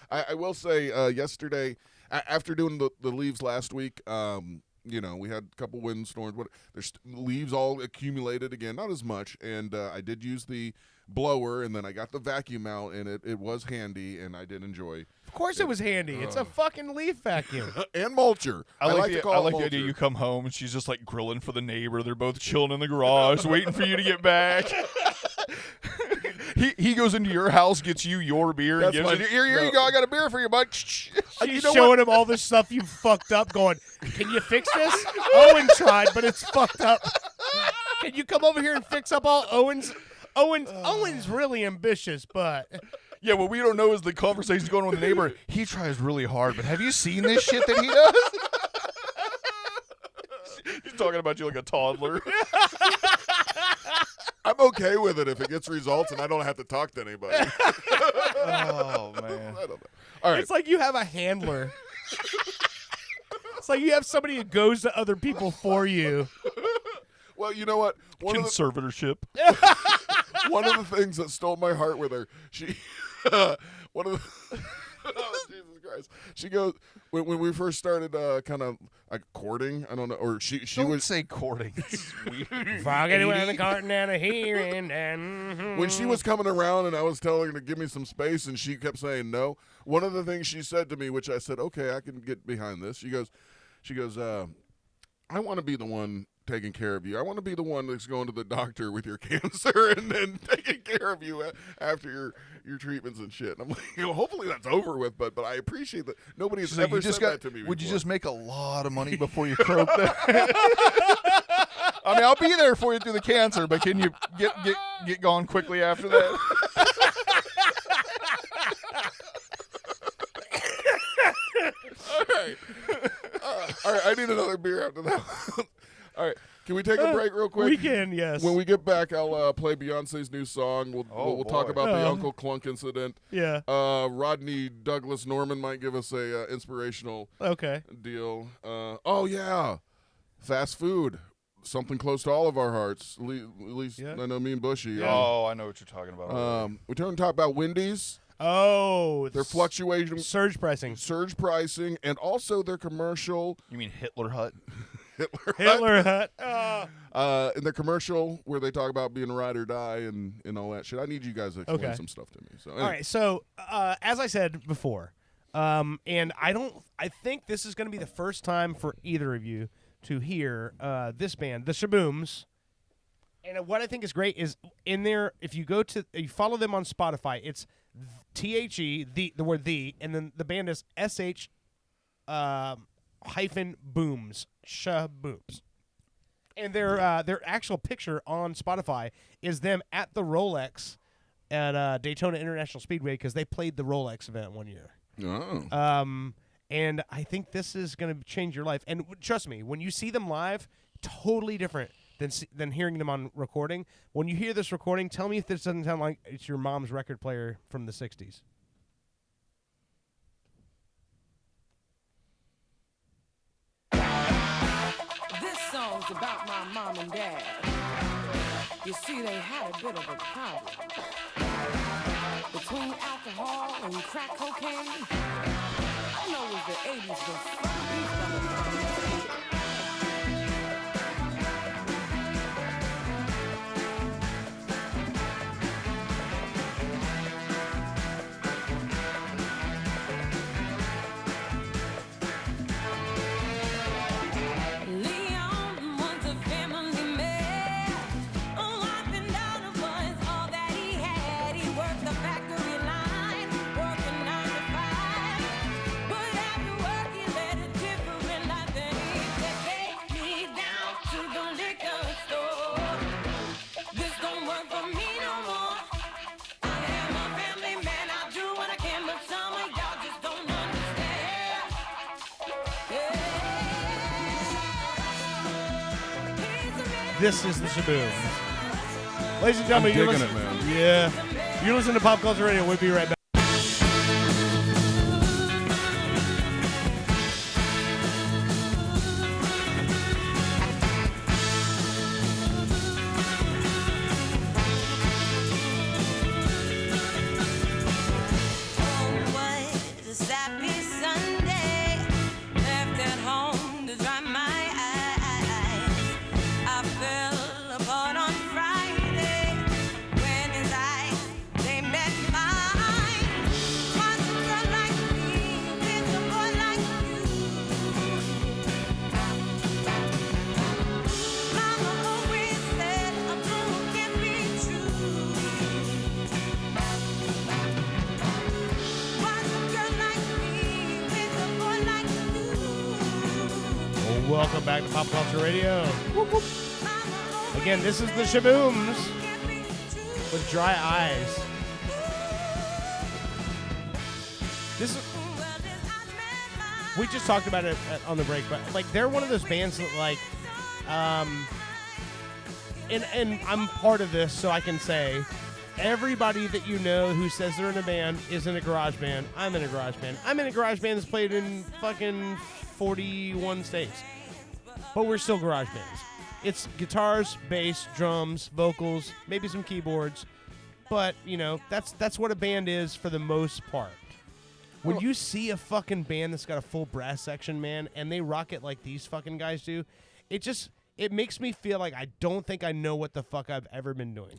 I will say yesterday, after doing the leaves last week, we had a couple windstorms. There's leaves all accumulated again, not as much. And I did use the blower, and then I got the vacuum out, and it was handy, and I did enjoy. Of course it was handy. It's a fucking leaf vacuum. And mulcher. I like to the call it idea mulcher. you come home and she's just like grilling for the neighbor. They're both chilling in the garage, waiting for you to get back. He goes into your house, gets you your beer, and gives it. Here you go. I got a beer for you, bud. She's showing him all the stuff you fucked up, going, can you fix this? Owen tried, but it's fucked up. Can you come over here and fix up all Owen's really ambitious, but... Yeah, what we don't know is the conversation's going on with the neighbor. He tries really hard, but have you seen this shit that he does? He's talking about you like a toddler. I'm okay with it if it gets results and I don't have to talk to anybody. Oh, man. I don't know. All right. It's like you have a handler. It's like you have somebody who goes to other people for you. Well, you know what? Conservatorship. One of the things that stole my heart with her, one of the, oh, Jesus Christ. She goes, when we first started kind of like courting, I don't know, or she Don't would say courting. It's weird. Fucking with the carton and a here and then. when she was coming around and I was telling her to give me some space and she kept saying no. One of the things she said to me, which I said, okay, I can get behind this. She goes, I want to be the one taking care of you. I want to be the one that's going to the doctor with your cancer and then taking care of you after your treatments and shit. And I'm like, hopefully that's over with, but I appreciate that nobody has ever said that to me before. Would you just make a lot of money before you croak that? I mean, I'll be there for you through the cancer, but can you get gone quickly after that? All right, I need another beer after that. All right, can we take a break real quick? We can, yes. When we get back, I'll play Beyonce's new song. We'll talk about the Uncle Clunk incident. Yeah. Rodney Douglas Norman might give us a inspirational deal. Oh yeah, fast food. Something close to all of our hearts. At least I know me and Bushy. Yeah. Oh, I know what you're talking about. We turn to talk about Wendy's. Oh, Their fluctuation, surge pricing, and also their commercial. You mean Hitler Hut? Hitler Hut. In their commercial where they talk about being ride or die and all that shit. I need you guys to explain some stuff to me. So, anyway. All right. So, as I said before, and I think this is going to be the first time for either of you to hear this band, the Shabooms. And what I think is great is in there, if you you follow them on Spotify, it's THE, the word the, and then the band is SH hyphen booms, Shabooms. And their actual picture on Spotify is them at the Rolex at Daytona International Speedway because they played the Rolex event one year. Oh. And I think this is going to change your life. And trust me, when you see them live, totally different than hearing them on recording. When you hear this recording, tell me if this doesn't sound like it's your mom's record player from the 60s. This song's about my mom and dad. You see, they had a bit of a problem. Between alcohol and crack cocaine, I know it was the 80s, but these fellas. This is the Shabooms. Ladies and gentlemen, I'm digging it, man. Yeah. You're listening to Pop Culture Radio. We'll be right back. Welcome back to Pop Culture Radio. Whoop, whoop. Again, this is the Shabooms with Dry Eyes. This is, we just talked about it on the break, but like they're one of those bands that like, and I'm part of this, so I can say everybody that you know who says they're in a band is in a garage band. I'm in a garage band. I'm in a garage band that's played in fucking 41 states. But we're still garage bands. It's guitars, bass, drums, vocals, maybe some keyboards. But, you know, that's what a band is for the most part. When you see a fucking band that's got a full brass section, man, and they rock it like these fucking guys do, it makes me feel like I don't think I know what the fuck I've ever been doing.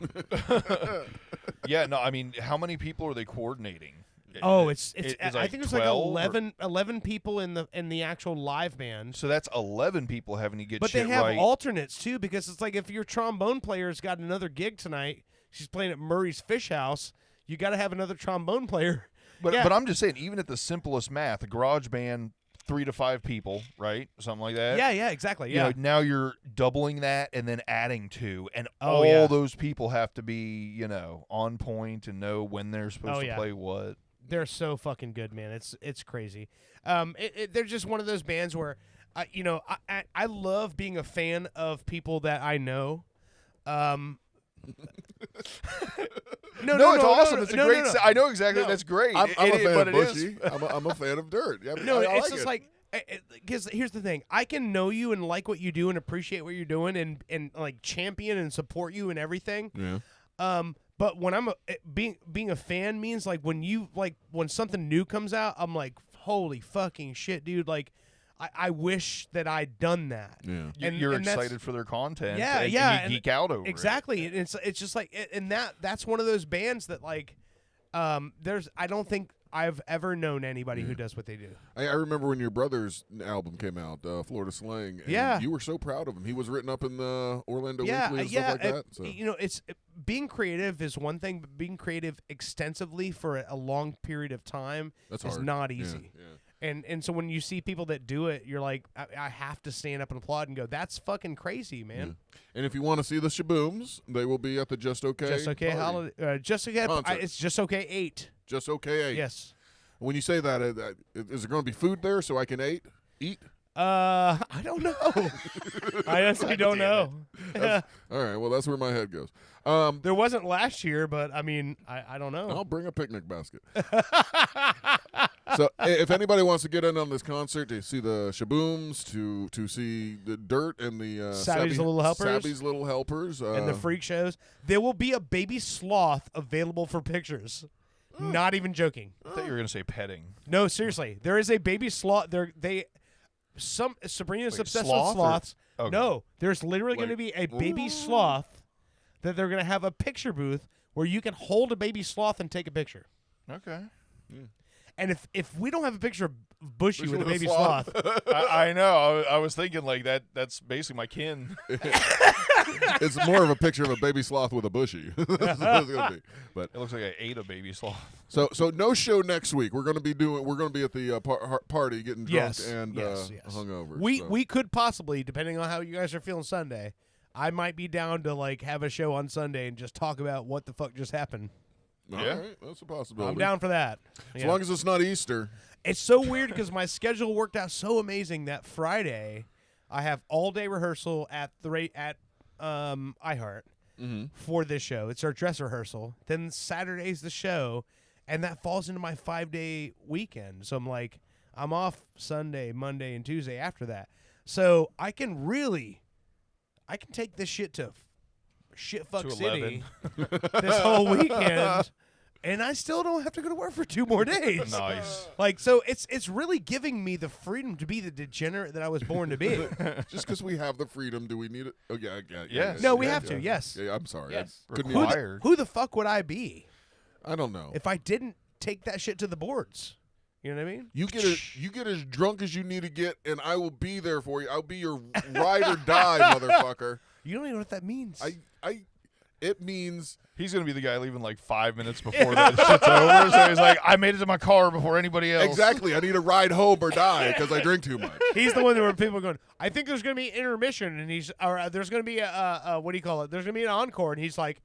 Yeah, no, I mean, how many people are they coordinating? Oh, it's I like think it's like 12 or- 11 people in the actual live band. So that's 11 people having to get But shit they have right. alternates too, because it's like if your trombone player's got another gig tonight, she's playing at Murray's Fish House, you got to have another trombone player. But Yeah. but I'm just saying, even at the simplest math, a garage band, 3 to 5 people, right? Something like that. Yeah, exactly. You Yeah. know, now you're doubling that and then adding 2, and Oh, all yeah. those people have to be, on point and know when they're supposed Oh, to yeah. play what. They're so fucking good, man. It's crazy. They're just one of those bands where, I love being a fan of people that I know. No, it's awesome. It's a great. no. I know exactly. No. That's great. I'm a fan but of it is. Bushy. I'm a fan of Dirt. Yeah, No, I it's like just it. like, because here's the thing. I can know you and like what you do and appreciate what you're doing and like champion and support you and everything. Yeah. But when being a fan means like when something new comes out, I'm like, holy fucking shit, dude! Like, I wish that I'd done that. Yeah. You're and that's- excited for their content. Yeah, and, yeah, And you geek out over it. Exactly. And it's just like, and that's one of those bands that like, I don't think I've ever known anybody who does what they do. I remember when your brother's album came out, Florida Slang. And Yeah. You were so proud of him. He was written up in the Orlando Yeah, Weekly and yeah. stuff like that. So. It's being creative is one thing, but being creative extensively for a long period of time That's is hard. not Yeah, easy. yeah. And so when you see people that do it, you're like, I have to stand up and applaud and go, that's fucking crazy, man. And if you want to see the Shabooms, they will be at the Just Okay. Just okay, party. holiday. Just okay. Concert. It's just okay. 8. Just Okay 8. Yes. When you say that, is there going to be food there so I can eat? I don't know. I honestly don't know. All right. Well, that's where my head goes. There wasn't last year, but I mean, I don't know. I'll bring a picnic basket. So, if anybody wants to get in on this concert to see the Shabooms, to see the Dirt and the Savvy's Little Helpers. Savvy's Little Helpers, And the freak shows, there will be a baby sloth available for pictures. Not even joking. I thought you were going to say petting. No, seriously, there is a baby sloth. Sabrina's Wait, obsessed sloth with or- sloths. Okay. No, there's literally going to Like- be a baby sloth that they're going to have a picture booth where you can hold a baby sloth and take a picture. Okay. And if we don't have a picture of Bushy with a with a baby sloth. sloth, I know. I was thinking like that. That's basically my kin. It's more of a picture of a baby sloth with a bushy. That's what it's gonna be. But It looks like I ate a baby sloth. so no show next week. We're gonna be at the party getting drunk yes, and yes. hungover. We so. we could possibly, depending on how you guys are feeling Sunday, I might be down to like have a show on Sunday and just talk about what the fuck just happened. All Yeah. right, that's a possibility. I'm down for that. as Yeah. long as it's not Easter. It's so weird because my schedule worked out so amazing that Friday I have all day rehearsal at iHeart for this show. It's our dress rehearsal. Then Saturday's the show, and that falls into my 5-day weekend. So I'm like, I'm off Sunday, Monday, and Tuesday after that. So I can take this shit to shitfuck To city this whole weekend. And I still don't have to go to work for 2 more days. Nice. Like, so it's really giving me the freedom to be the degenerate that I was born to be. Just because we have the freedom, do we need it? Oh yeah. Yes. No, we yeah, have yeah. to, yes. Yeah, I'm sorry. Yes. I couldn't Required. Who the fuck would I be I don't know. if I didn't take that shit to the boards? You know what I mean? You get as drunk as you need to get, and I will be there for you. I'll be your ride or die, motherfucker. You don't even know what that means. It means He's going to be the guy leaving like 5 minutes before that shit's over. So he's like, I made it to my car before anybody else. exactly. I need a ride home or die because I drink too much. He's the one where people are going, I think there's going to be intermission, and there's going to be a what do you call it? There's going to be an encore, and he's like,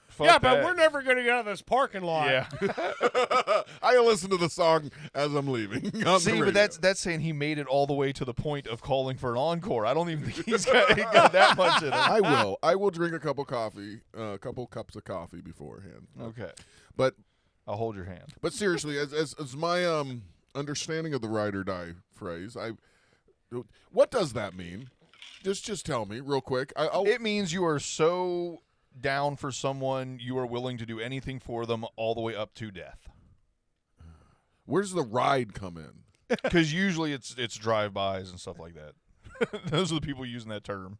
Fuck yeah, but that. we're never going to get out of this parking lot. Yeah. I listen to the song as I'm leaving. on the See, radio. but that's saying he made it all the way to the point of calling for an encore. I don't even think he got that much in him. I will drink a couple cups of coffee beforehand. Okay. But I'll hold your hand. But seriously, as my understanding of the ride or die phrase, what does that mean? Just tell me real quick. It means you are so down for someone, you are willing to do anything for them all the way up to death. Where does the ride come in? Because usually it's drive-bys and stuff like that. Those are the people using that term.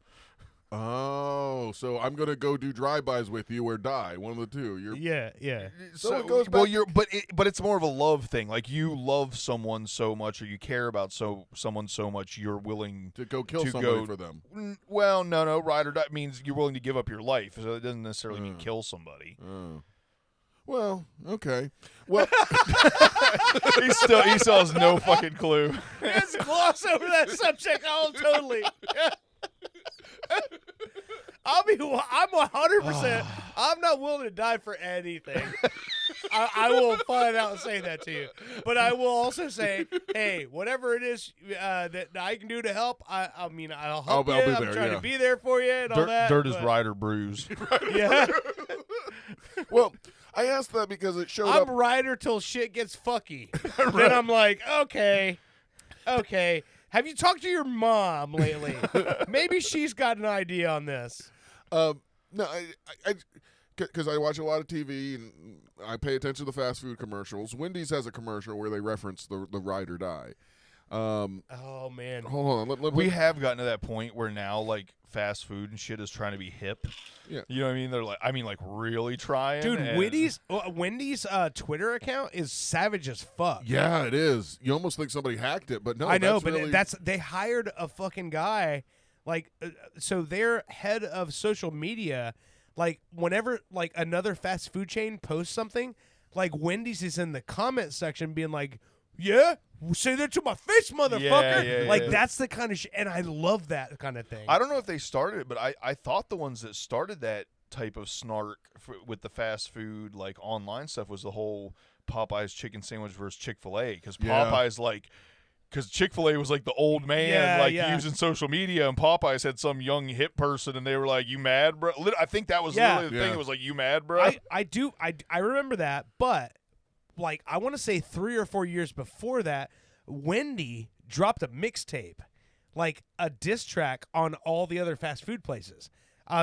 Oh, so I'm gonna go do drive-bys with you or die. One of the two. You're Yeah. So it goes back but it's more of a love thing. Like you love someone so much, or you care about someone so much, you're willing to go kill to somebody go- for them. Well, no, ride or die means you're willing to give up your life. So it doesn't necessarily mean kill somebody. Oh. Well, okay. Well, he still has no fucking clue. Let's gloss over that subject. Oh, totally. I'm 100%. I'm not willing to die for anything. I will flat out say that to you. But I will also say, hey, whatever it is that I can do to help, I'll help you. I'll be I'm there, trying yeah. to be there for you and all that. Dirt is but- ride or bruise. Yeah. well, I asked that because it showed I'm up. rider till shit gets fucky. Then I'm like, okay. Have you talked to your mom lately? Maybe she's got an idea on this. No, because I watch a lot of TV and I pay attention to the fast food commercials. Wendy's has a commercial where they reference the ride or die. Oh man. Hold on, We have gotten to that point where now, like, fast food and shit is trying to be hip. Yeah. You know what I mean? They're like, really trying. Dude, and- Wendy's Twitter account is savage as fuck. Yeah, it is. You almost think somebody hacked it, but no. I know, that's but really, they hired a fucking guy, like, so their head of social media, like, whenever like another fast food chain posts something, like Wendy's is in the comment section being like, yeah, say that to my face, motherfucker. Yeah, like yeah. that's the kind of shit, and I love that kind of thing. I don't know if they started it, but I thought the ones that started that type of snark with the fast food, like, online stuff was the whole Popeye's chicken sandwich versus Chick-fil-A. Because Popeye's because Chick-fil-A was like the old man, using social media, and Popeyes had some young hip person, and they were like, "You mad, bro?" I think that was literally the thing. It was like, "You mad, bro?" I remember that, but like I want to say 3 or 4 years before that, Wendy dropped a mixtape, like a diss track on all the other fast food places.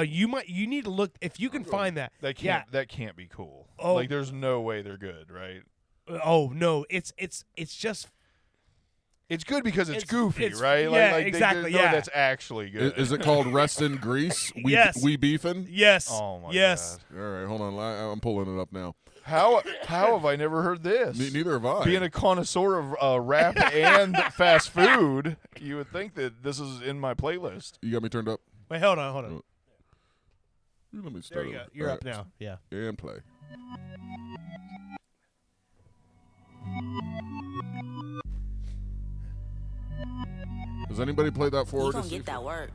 You need to look if you can find that. That can't be cool. Oh. Like, there's no way they're good, right? Oh no, it's just It's good because it's goofy, it's- right? yeah, like exactly, They know yeah. that's actually good. Is it called Rest in Grease? Yes. We beefing? yes. Oh my yes. god! All right, hold on. I'm pulling it up now. How have I never heard this? Neither have I. Being a connoisseur of rap and fast food, you would think that this is in my playlist. You got me turned up? Wait, hold on. Let me There start you go. it. You're All up right, now. Yeah. And play. Does anybody play that You forward? gon' get that work.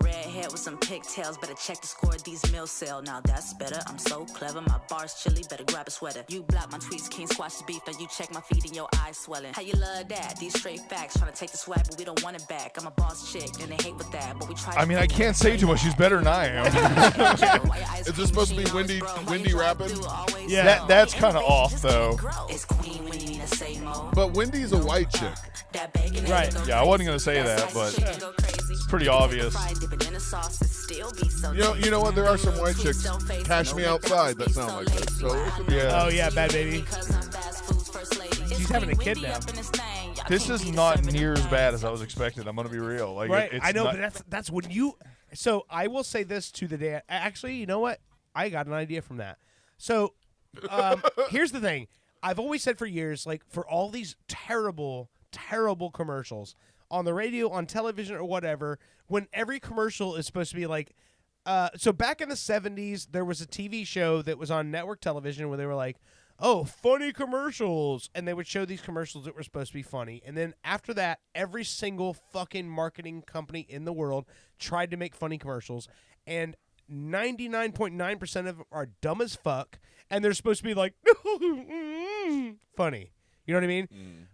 Red hair with some pigtails, better check the score of these meal sale. Now that's better, I'm so clever, my bar's chilly, better grab a sweater. You block my tweets, can't squash the beef, now you check my feet and your eyes swelling. How you love that? These straight facts, trying to take the swag, but we don't want it back. I'm a boss chick, and they hate with that, but we try. I mean, I can't say too much. She's better than I am. Is this supposed to be Wendy rapping? Yeah. That's kind of off, though. It's Queen when you need to say more. But Wendy's a white chick. That bacon Right. go Yeah, I wasn't crazy. gonna say that, That but spicy chicken go crazy. it's pretty obvious. Fry, dip it in the sauce, and still be so You know what? There are some tasty. white chicks. Don't face Cash no me outside that McDonald's, sound be like that. so So lazy. Yeah. Oh yeah, bad baby. Because I'm fast food's first lady. It's She's having a Queen kid Wendy now. up in this thing. Y'all This can't is beat not us up in near the as bad thing. as I was expecting. I'm gonna be real. Like, Right. it's I know, not- but that's when you. So I will say this to the day. Actually, you know what? I got an idea from that. So here's the thing. I've always said for years, like for all these terrible commercials on the radio, on television, or whatever, when every commercial is supposed to be like. So back in the 70s, there was a TV show that was on network television where they were like, oh, funny commercials. And they would show these commercials that were supposed to be funny. And then after that, every single fucking marketing company in the world tried to make funny commercials. And 99.9% of them are dumb as fuck. And they're supposed to be like, funny. You know what I mean?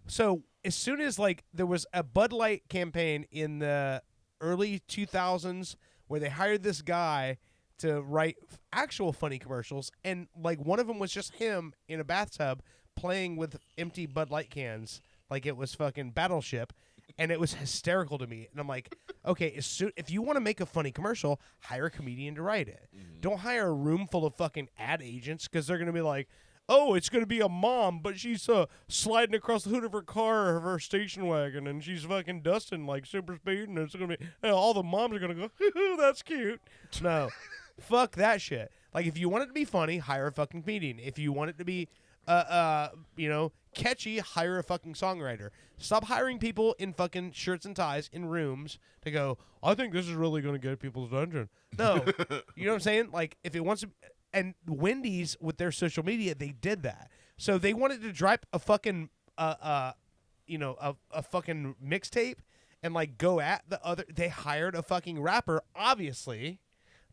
So as soon as like there was a Bud Light campaign in the early 2000s where they hired this guy to write actual funny commercials, and like one of them was just him in a bathtub playing with empty Bud Light cans like it was fucking Battleship, and it was hysterical to me. And I'm like, okay, if you want to make a funny commercial, hire a comedian to write it. Don't hire a room full of fucking ad agents because they're gonna be like, oh, it's going to be a mom, but she's sliding across the hood of her car of her station wagon, and she's fucking dusting like super speed, and it's going to be all the moms are going to go, that's cute. No, fuck that shit. Like, if you want it to be funny, hire a fucking comedian. If you want it to be, catchy, hire a fucking songwriter. Stop hiring people in fucking shirts and ties in rooms to go, I think this is really going to get people's attention. No. You know what I'm saying? Like, if it wants to... And Wendy's, with their social media, they did that. So they wanted to drop a fucking, a fucking mixtape and, like, go at the other... They hired a fucking rapper, obviously,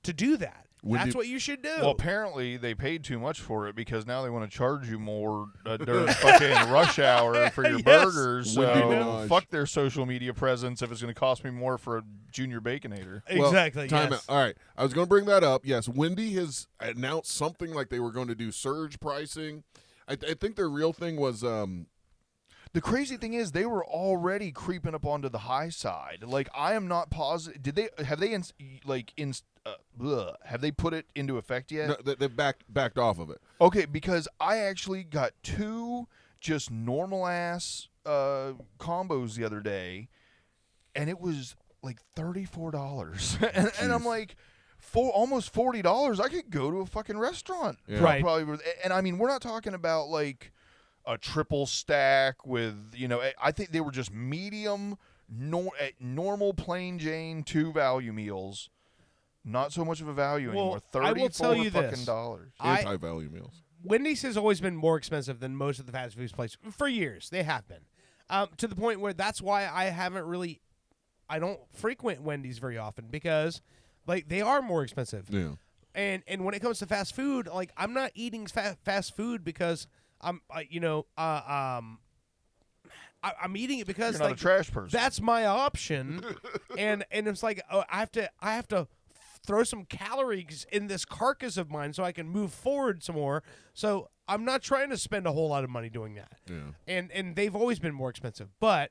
to do that. That's what you should do. Well, apparently they paid too much for it because now they want to charge you more during fucking rush hour for your burgers. So fuck their social media presence if it's going to cost me more for a junior Baconator. Exactly. Time yes. out. All right. I was going to bring that up. Yes, Wendy has announced something like they were going to do surge pricing. I think their real thing was the crazy thing is they were already creeping up onto the high side. Like, I am not positive. Have they put it into effect yet? No, they've backed off of it. Okay, because I actually got 2 just normal ass combos the other day, and it was like $34, and I'm like, for almost $40, I could go to a fucking restaurant. Yeah. Right. Probably, and I mean, we're not talking about like a triple stack with, I think they were just medium, normal plain Jane 2 value meals. Not so much of a value anymore. I will tell you fucking this. dollars. Anti-value meals. Wendy's has always been more expensive than most of the fast food places for years. They have been, to the point where that's why I don't frequent Wendy's very often because, like, they are more expensive. Yeah. And when it comes to fast food, like, I'm not eating fast food because I'm eating it because You're not a trash person. That's my option, and it's like, oh, I have to throw some calories in this carcass of mine so I can move forward some more. So I'm not trying to spend a whole lot of money doing that. Yeah. And they've always been more expensive, but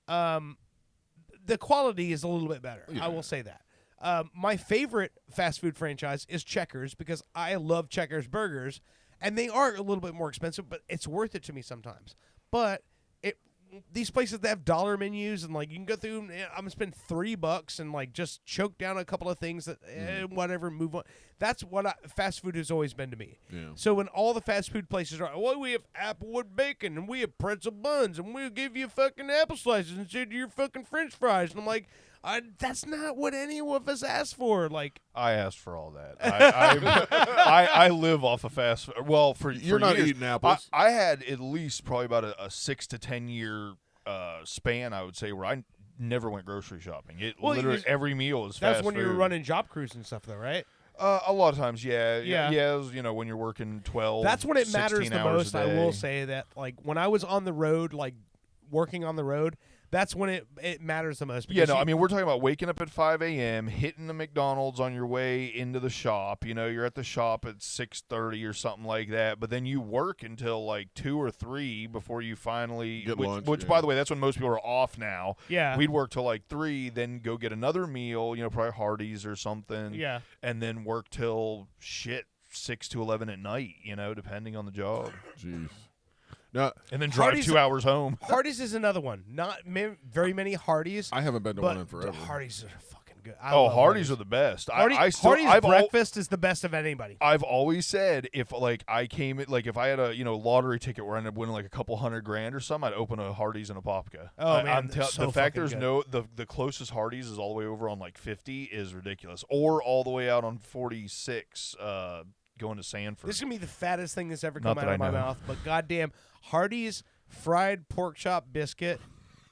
the quality is a little bit better. Yeah. I will say that. My favorite fast food franchise is Checkers because I love Checkers burgers, and they are a little bit more expensive, but it's worth it to me sometimes. But these places that have dollar menus and, like, you can go through and I'm gonna spend $3 and, like, just choke down a couple of things that whatever, move on. That's what fast food has always been to me. Yeah. So when all the fast food places are, well, we have applewood bacon and we have pretzel buns and we'll give you fucking apple slices instead of your fucking French fries, and I'm like, that's not what any of us asked for. Like, I asked for all that. I live off of fast food. Well, You're not years, eating apples. I had at least probably about a 6 to 10 year span, I would say, where I never went grocery shopping. Literally every meal is fast food. That's when you were running job crews and stuff, though, right? A lot of times, yeah. Yeah. Yeah, when you're working 12, That's when it matters 16 the hours most. a I day. will say that, like, when I was on the road, like, working on the road, that's when it matters the most. Yeah, no, I mean, we're talking about waking up at 5 a.m., hitting the McDonald's on your way into the shop. You're at the shop at 6:30 or something like that, but then you work until, like, 2 or 3 before you finally Get which, lunch, which yeah. by the way, that's when most people are off now. Yeah. We'd work till, like, 3, then go get another meal, probably Hardee's or something. Yeah. And then work till, 6 to 11 at night, depending on the job. Jeez. No, And then drive Hardee's- 2 hours home. Hardee's is another one. Not very many Hardee's. I haven't been to but one in forever. Hardee's are fucking good. I Oh, love Hardee's are the best. Hardee's I've breakfast is the best of anybody. I've always said if I had a lottery ticket where I ended up winning like a couple $100,000 or something, I'd open a Hardee's in Apopka. Oh, man, they're so the fact fucking there's the closest Hardee's is all the way over on like 50 is ridiculous, or all the way out on 46 going to Sanford. This is gonna be the fattest thing that's ever Not come that out of I my know. mouth. But goddamn, Hardee's fried pork chop biscuit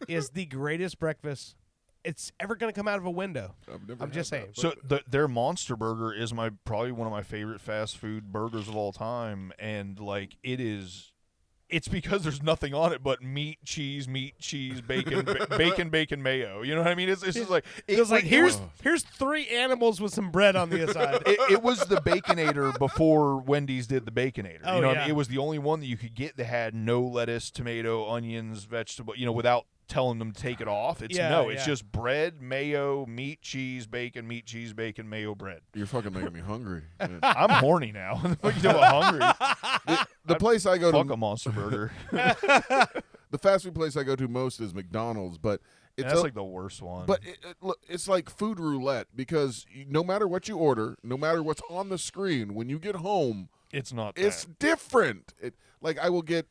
is the greatest breakfast it's ever gonna come out of a window. I'm just saying. So their Monster Burger is probably one of my favorite fast food burgers of all time, and like it's because there's nothing on it but meat, cheese, bacon, bacon, mayo. You know what I mean? It's just like It's like here's 3 animals with some bread on the side. it was the Baconator before Wendy's did the Baconator. Oh, what I yeah. mean? It was the only one that you could get that had no lettuce, tomato, onions, vegetable, without telling them to take it off. It's it's just bread, mayo, meat, cheese, bacon, meat, cheese, bacon, mayo, bread. You're fucking making me hungry. I'm horny now. What you talking about hungry? The place I go Fuck to, a Monster Burger. the fast food place I go to most is McDonald's, but it's That's like the worst one. But look, it's like food roulette because no matter what you order, no matter what's on the screen, when you get home, it's not. It's different. Like I will get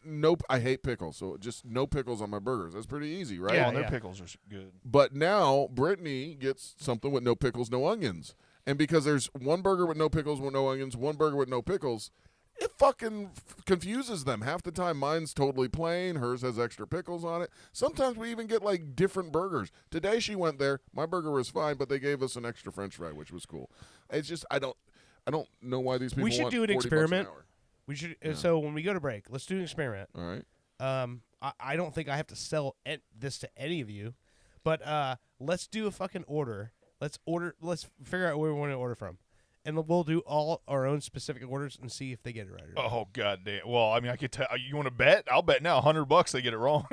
I hate pickles, so just no pickles on my burgers. That's pretty easy, right? Yeah, their pickles are good. But now Brittany gets something with no pickles, no onions, and because there's one burger with no pickles, with no onions, one burger with no pickles. It fucking confuses them. Half the time, mine's totally plain. Hers has extra pickles on it. Sometimes we even get, like, different burgers. Today, she went there. My burger was fine, but they gave us an extra French fry, which was cool. It's just, I don't know why these people We should want do an $40 experiment. an hour. We should. So when we go to break, let's do an experiment. All right. I don't think I have to sell this to any of you, but let's do a fucking order. Let's figure out where we want to order from. And we'll do all our own specific orders and see if they get it right or not. Oh goddamn! Well, I mean, I could tell. You want to bet? I'll bet now $100 they get it wrong.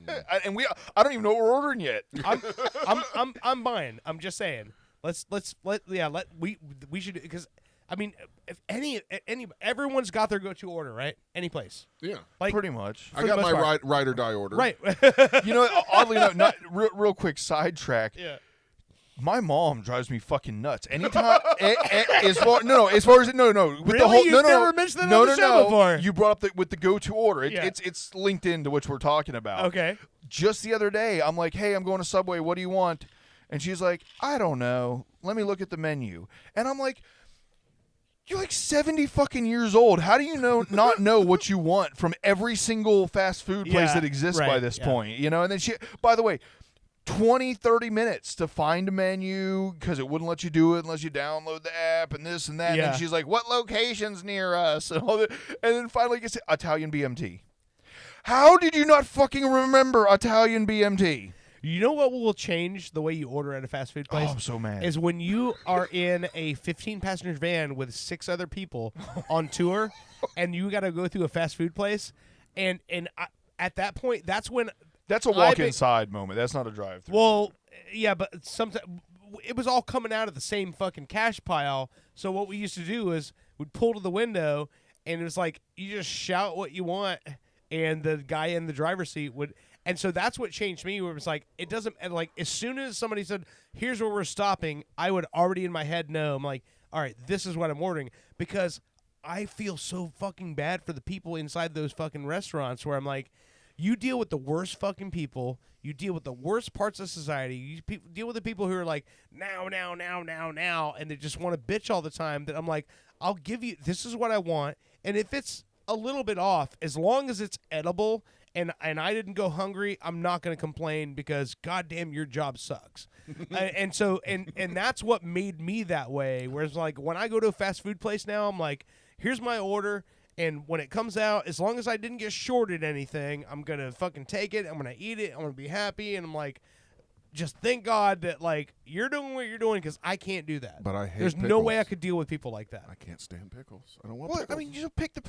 I don't even know what we're ordering yet. I'm buying. I'm just saying. We should, because I mean, if any everyone's got their go-to order, right? Any place. Yeah. Like pretty much. I got my ride or die order. Right. You know, oddly enough, not real quick sidetrack. Yeah. My mom drives me fucking nuts. Anytime, as far as with Really? the whole You've never mentioned that on the show before. You brought up with the go-to order. Yeah. It's linked into which we're talking about. Okay. Just the other day, I'm like, hey, I'm going to Subway. What do you want? And she's like, I don't know. Let me look at the menu. And I'm like, you're like 70 fucking years old. How do you not know what you want from every single fast food place that exists by this point? You know. And then by the way, 20, 30 minutes to find a menu because it wouldn't let you do it unless you download the app and this and that. Yeah. And then she's like, what location's near us? And then finally gets Italian BMT. How did you not fucking remember Italian BMT? You know what will change the way you order at a fast food place? Oh, I'm so mad. Is when you are in a 15-passenger van with 6 other people on tour and you got to go through a fast food place. And at that point, that's when... That's a walk inside moment. That's not a drive-through. Well, yeah, but sometimes it was all coming out of the same fucking cash pile. So what we used to do is we'd pull to the window, and it was like you just shout what you want, and the guy in the driver's seat would. And so that's what changed me. Where it was like it doesn't like as soon as somebody said, "Here's where we're stopping," I would already in my head know. I'm like, all right, this is what I'm ordering because I feel so fucking bad for the people inside those fucking restaurants where I'm like. You deal with the worst fucking people. You deal with the worst parts of society. You deal with the people who are like, now, and they just want to bitch all the time. That I'm like, I'll give you, this is what I want. And if it's a little bit off, as long as it's edible and I didn't go hungry, I'm not going to complain because, goddamn, your job sucks. and that's what made me that way. Whereas, like, when I go to a fast food place now, I'm like, here's my order. And when it comes out, as long as I didn't get shorted anything, I'm going to fucking take it. I'm going to eat it. I'm going to be happy. And I'm like, just thank God that, like, you're doing what you're doing because I can't do that. But I hate There's no way I could deal with people like that. I can't stand pickles. I don't want What? pickles. I mean, you just pick the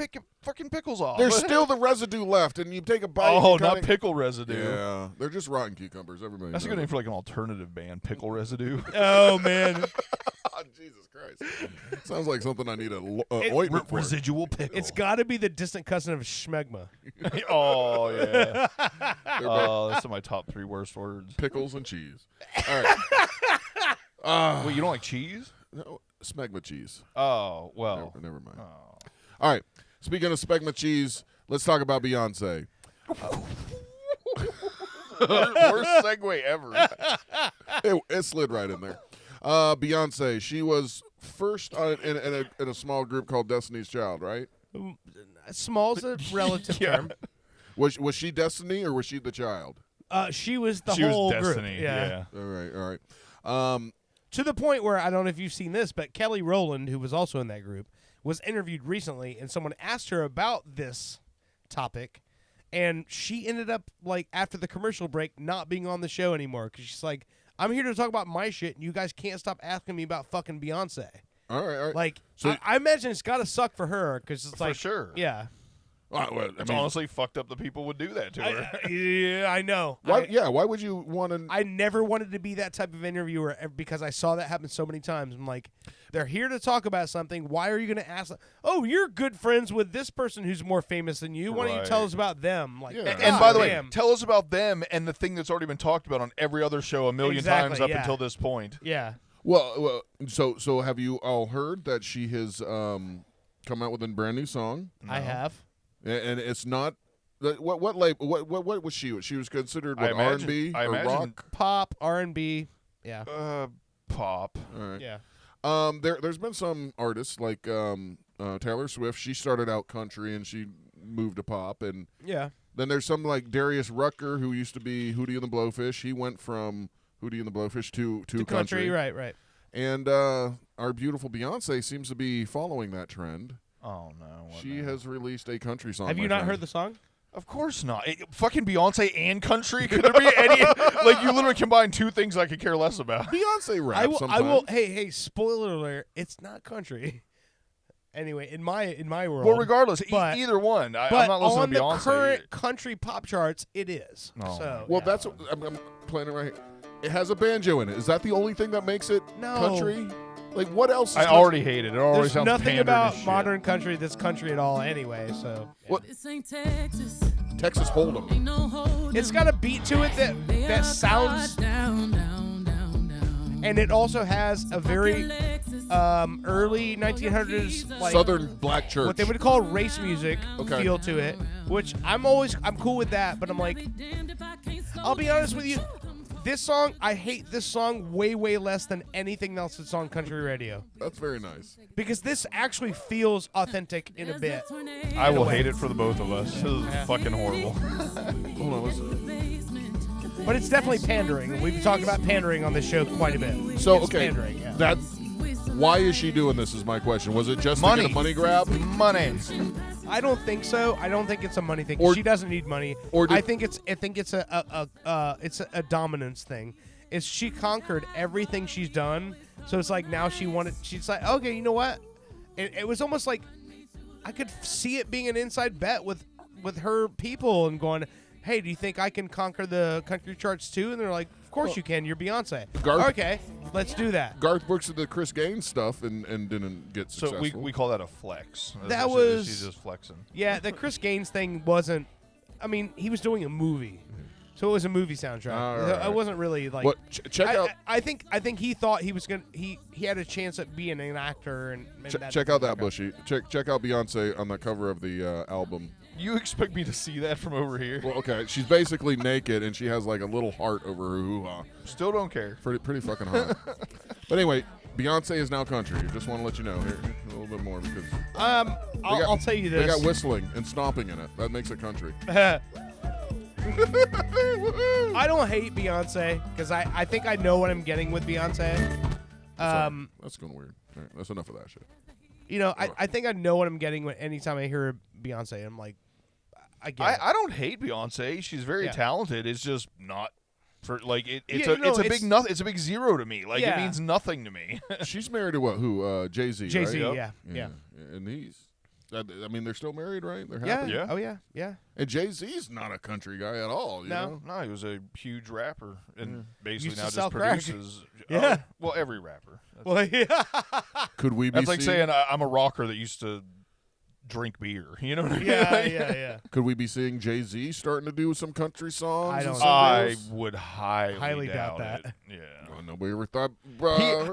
fucking pickles off. There's still the residue left, and you take a bite. Oh, and not kinda, pickle residue. Yeah, they're just rotten cucumbers. Everybody. That's a knows good name it. for like an alternative band, pickle residue. Oh, man. Oh, Jesus Christ. Sounds like something I need an ointment for. Residual pickle. It's got to be the distant cousin of schmegma. Oh, yeah. Oh, that's my top 3 worst words. Pickles and cheese. All right. Wait, you don't like cheese? No, smegma cheese. Oh, well. Never mind. Oh. All right. Speaking of smegma cheese, let's talk about Beyonce. Worst segue ever. It slid right in there. Beyonce, she was first in a small group called Destiny's Child, right? Small's a relative term. Was she Destiny or was she the child? She was the She whole was Destiny. group. Yeah. All right. To the point where, I don't know if you've seen this, but Kelly Rowland, who was also in that group, was interviewed recently, and someone asked her about this topic, and she ended up, like, after the commercial break, not being on the show anymore, because she's like, I'm here to talk about my shit, and you guys can't stop asking me about fucking Beyonce. All right. Like, So I imagine it's got to suck for her, because it's For like... sure. Yeah. It's honestly fucked up that people would do that to her. Yeah, I know. Why? Why would you want to? I never wanted to be that type of interviewer because I saw that happen so many times. I'm like, they're here to talk about something. Why are you going to ask them? Oh, you're good friends with this person who's more famous than you. Why don't you tell us about them? Like, and by the way, tell us about them and the thing that's already been talked about on every other show a million times up until this point. Yeah. Well, so have you all heard that she has come out with a brand new song? No. I have. And it's not what was she? She was considered R&B or rock, pop, R&B. Yeah. Pop. All right. Yeah. There's been some artists like Taylor Swift. She started out country and she moved to pop, and then there's some like Darius Rucker who used to be Hootie and the Blowfish. He went from Hootie and the Blowfish to country. Right. And our beautiful Beyonce seems to be following that trend. Oh, no. She has released a country song. Have you not heard the song? Of course not. Fucking Beyonce and country? Could there be any? Like, you literally combine two things I could care less about. Beyonce raps sometimes. I will. Hey, spoiler alert. It's not country. Anyway, in my world. Well, regardless, either one. I'm not listening to Beyonce. On the current country pop charts, it is. Oh. So, well, that's what I'm playing it right here. It has a banjo in it. Is that the only thing that makes it country? Like, what else? I already hate it. It already There's sounds nothing pandering about as shit. modern country that's country at all anyway, so. What? This ain't Texas. Texas Hold'em. Ain't no hold It's got a beat to it that sounds, down. and it also has a very early 1900s like Southern black church. what they would call race music feel to it, which I'm cool with that, but I'm like, I'll be honest with you, this song, I hate this song way less than anything else that's on country radio. That's very nice. Because this actually feels authentic in a bit. I will hate it for the both of us. This is fucking horrible. Hold on, listen. But it's definitely pandering. We've talked about pandering on this show quite a bit. So, It's okay, pandering, yeah. that. Why is she doing this is my question. Was it just to get a money grab? Money. I don't think so. I don't think it's a money thing. She doesn't need money. I think it's a dominance thing. It's she conquered everything she's done. So it's like now she's like, okay, you know what? It was almost like I could see it being an inside bet with her people and going, hey, do you think I can conquer the country charts too? And they're like, of course you can. You're Beyonce. Okay, let's do that. Garth Brooks did the Chris Gaines stuff and didn't get successful. So we call that a flex. She's just flexing. Yeah, the Chris Gaines thing wasn't. I mean, he was doing a movie, so it was a movie soundtrack. Right. It wasn't really like. Check out. I think he thought he was gonna. He had a chance at being an actor and. Check out that Bushy. Check out Beyonce on the cover of the album. You expect me to see that from over here? Well, okay. She's basically naked and she has like a little heart over her hoo-ha. Still don't care. Pretty fucking hot. But anyway, Beyonce is now country. Just want to let you know here a little bit more because I'll tell you this. They got whistling and stomping in it. That makes it country. I don't hate Beyonce because I think I know what I'm getting with Beyonce. That's going weird. All right, that's enough of that shit. You know, I think I know what I'm getting anytime I hear Beyonce. I'm like, I get it. I don't hate Beyonce. She's very talented. It's just not for like it's a big zero to me. Like it means nothing to me. She's married to what? Who? Jay-Z. Jay-Z. Right? Yeah. And he's. I mean, they're still married, right? They're Yeah. happy. Yeah. Oh yeah. And Jay-Z's not a country guy at all. You know? No, he was a huge rapper and basically Used to now sell just crack. produces. Yeah. Well, every rapper. Well, yeah. Could we be? That's like saying I'm a rocker that used to drink beer. You know what I mean? Yeah. Could we be seeing Jay-Z starting to do some country songs? I don't know. I would highly doubt it. that. Yeah. Well, nobody ever thought.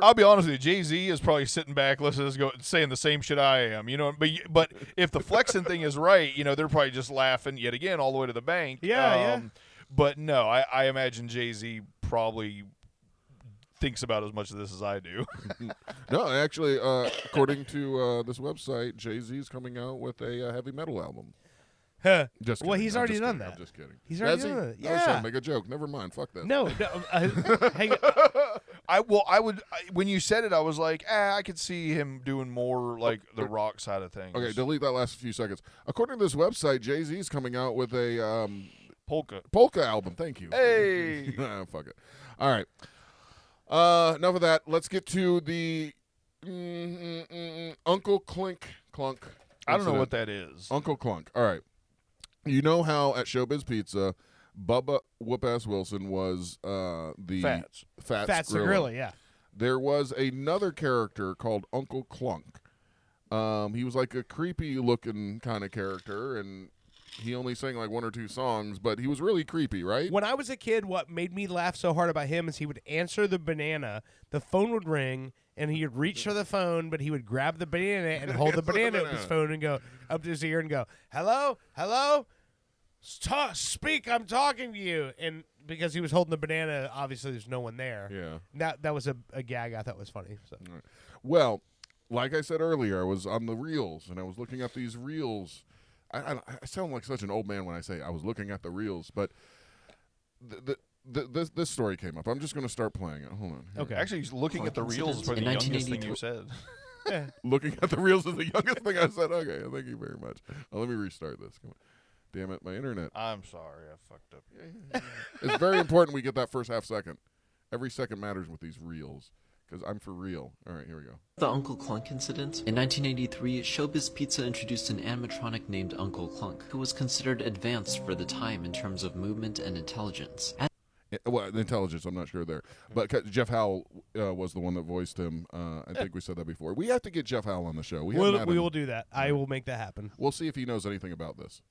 I'll be honest with you. Jay-Z is probably sitting back, listening to this, saying the same shit I am. You know, but if the flexing thing is right, you know, they're probably just laughing yet again all the way to the bank. Yeah. But no, I imagine Jay-Z probably thinks about as much of this as I do. No, actually, according to this website, Jay-Z's coming out with a heavy metal album. Huh. Just Well, kidding. he's I'm already just done kidding. that. I'm just kidding. He's already Has he? done that. I was Yeah. trying to make a joke. Never mind. Fuck that. No. Hang on. When you said it, I was like, I could see him doing more like the rock side of things. Okay, delete that last few seconds. According to this website, Jay-Z's coming out with a polka album. Thank you. Hey. Fuck it. All right. Enough of that. Let's get to the Uncle Clunk. I don't know incident. what that is. Uncle Clunk. All right. You know how at Showbiz Pizza, Bubba Whoop-Ass Wilson was the Fats the gorilla, yeah. There was another character called Uncle Clunk. He was like a creepy-looking kind of character, and he only sang like 1 or 2 songs, but he was really creepy, right? When I was a kid, what made me laugh so hard about him is he would answer the banana, the phone would ring, and he would reach for the phone, but he would grab the banana and hold the banana up his phone and go up to his ear and go, "Hello, hello, speak, I'm talking to you." And because he was holding the banana, obviously there's no one there. Yeah. That was a gag I thought was funny. So. Right. Well, like I said earlier, I was on the reels, and I was looking at these reels. I sound like such an old man when I say I was looking at the reels, but this story came up. I'm just going to start playing it. Hold on. Here. Okay. Actually, looking at the reels is the youngest thing you said. Looking at the reels is the youngest thing I said. Okay, thank you very much. Let me restart this. Come on. Damn it, my internet. I'm sorry, I fucked up. It's very important we get that first half second. Every second matters with these reels, because I'm for real. All right, here we go. The Uncle Clunk incident. In 1983, Showbiz Pizza introduced an animatronic named Uncle Clunk, who was considered advanced for the time in terms of movement and intelligence. Well, the intelligence, I'm not sure there. But Jeff Howell was the one that voiced him. I think we said that before. We have to get Jeff Howell on the show. We will do that. I will make that happen. We'll see if he knows anything about this.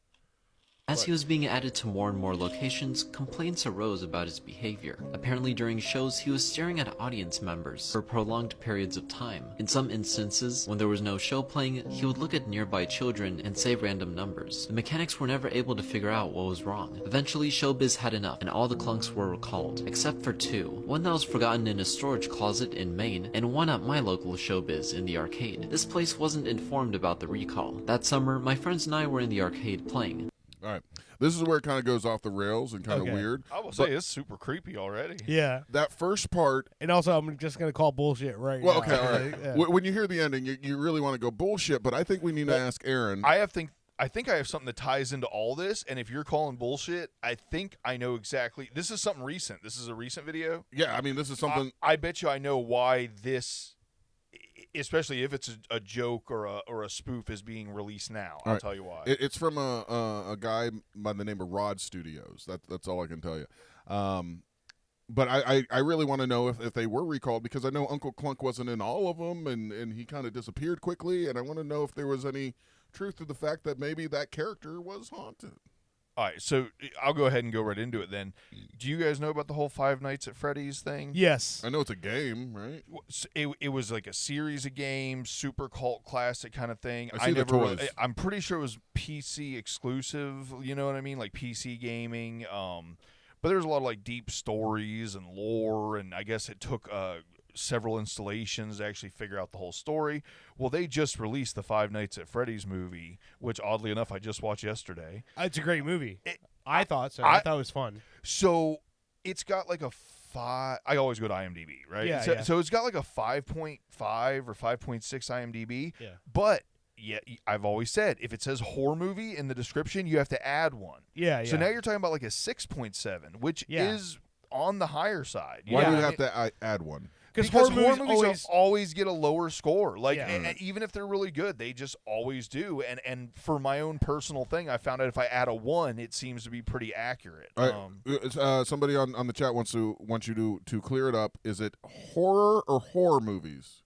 As he was being added to more and more locations, complaints arose about his behavior. Apparently during shows, he was staring at audience members for prolonged periods of time. In some instances, when there was no show playing, he would look at nearby children and say random numbers. The mechanics were never able to figure out what was wrong. Eventually, Showbiz had enough, and all the Clunks were recalled, except for 2. One that was forgotten in a storage closet in Maine, and one at my local Showbiz in the arcade. This place wasn't informed about the recall. That summer, my friends and I were in the arcade playing. All right. This is where it kind of goes off the rails and kind of weird. I will say it's super creepy already. Yeah. That first part. And also, I'm just going to call bullshit right now. Well, okay, all right. Yeah. When you hear the ending, you really want to go bullshit, but I think we need to ask Aaron. I think I have something that ties into all this, and if you're calling bullshit, I think I know exactly. This is something recent. This is a recent video. Yeah, I mean, this is something. I bet you I know why this, especially if it's a joke or a spoof, is being released now. I'll tell you why. It's from a guy by the name of Rod Studios. That's all I can tell you. But I really want to know if they were recalled, because I know Uncle Clunk wasn't in all of them, and he kind of disappeared quickly, and I want to know if there was any truth to the fact that maybe that character was haunted. All right, so I'll go ahead and go right into it then. Do you guys know about the whole Five Nights at Freddy's thing? Yes. I know it's a game, right? It was like a series of games, super cult classic kind of thing. I see the toys. I'm pretty sure it was PC exclusive, you know what I mean? Like PC gaming. But there's a lot of like deep stories and lore, and I guess it took several installations to actually figure out the whole story. Well, they just released the Five Nights at Freddy's movie, which oddly enough I just watched yesterday. It's a great movie. I thought so. I thought it was fun. So it's got like a 5. I always go to IMDb, right? Yeah, So it's got like a 5.5 or 5.6 IMDb. Yeah. But yeah, I've always said if it says horror movie in the description, you have to add one. Yeah. So now you're talking about like a 6.7, which is on the higher side. Why do you have to add one? Because horror movies always get a lower score. Like, Yeah. even if they're really good, they just always do. And for my own personal thing, I found out if I add a 1, it seems to be pretty accurate. All right. Somebody on the chat wants you to clear it up. Is it horror or horror movies?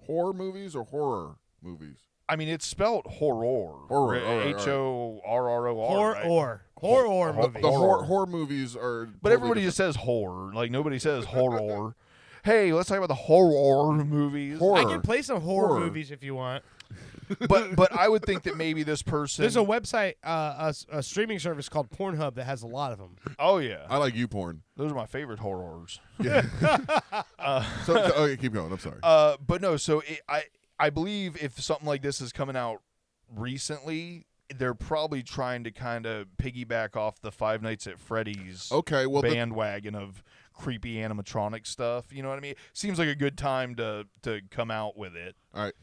Horror movies or horror movies? I mean, it's spelled horror. Horror. Horror. Horror movie. The horror movies are. But everybody just says horror. Like, nobody says horror. Hey, let's talk about the horror movies. I can play some horror movies if you want. But I would think that maybe this person. There's a website, a streaming service called Pornhub that has a lot of them. Oh yeah, I like YouPorn. Those are my favorite horrors. Yeah. Okay, keep going. I'm sorry. But no. So I believe if something like this is coming out recently, they're probably trying to kind of piggyback off the Five Nights at Freddy's bandwagon of creepy animatronic stuff. You know what I mean? Seems like a good time to come out with it. All right.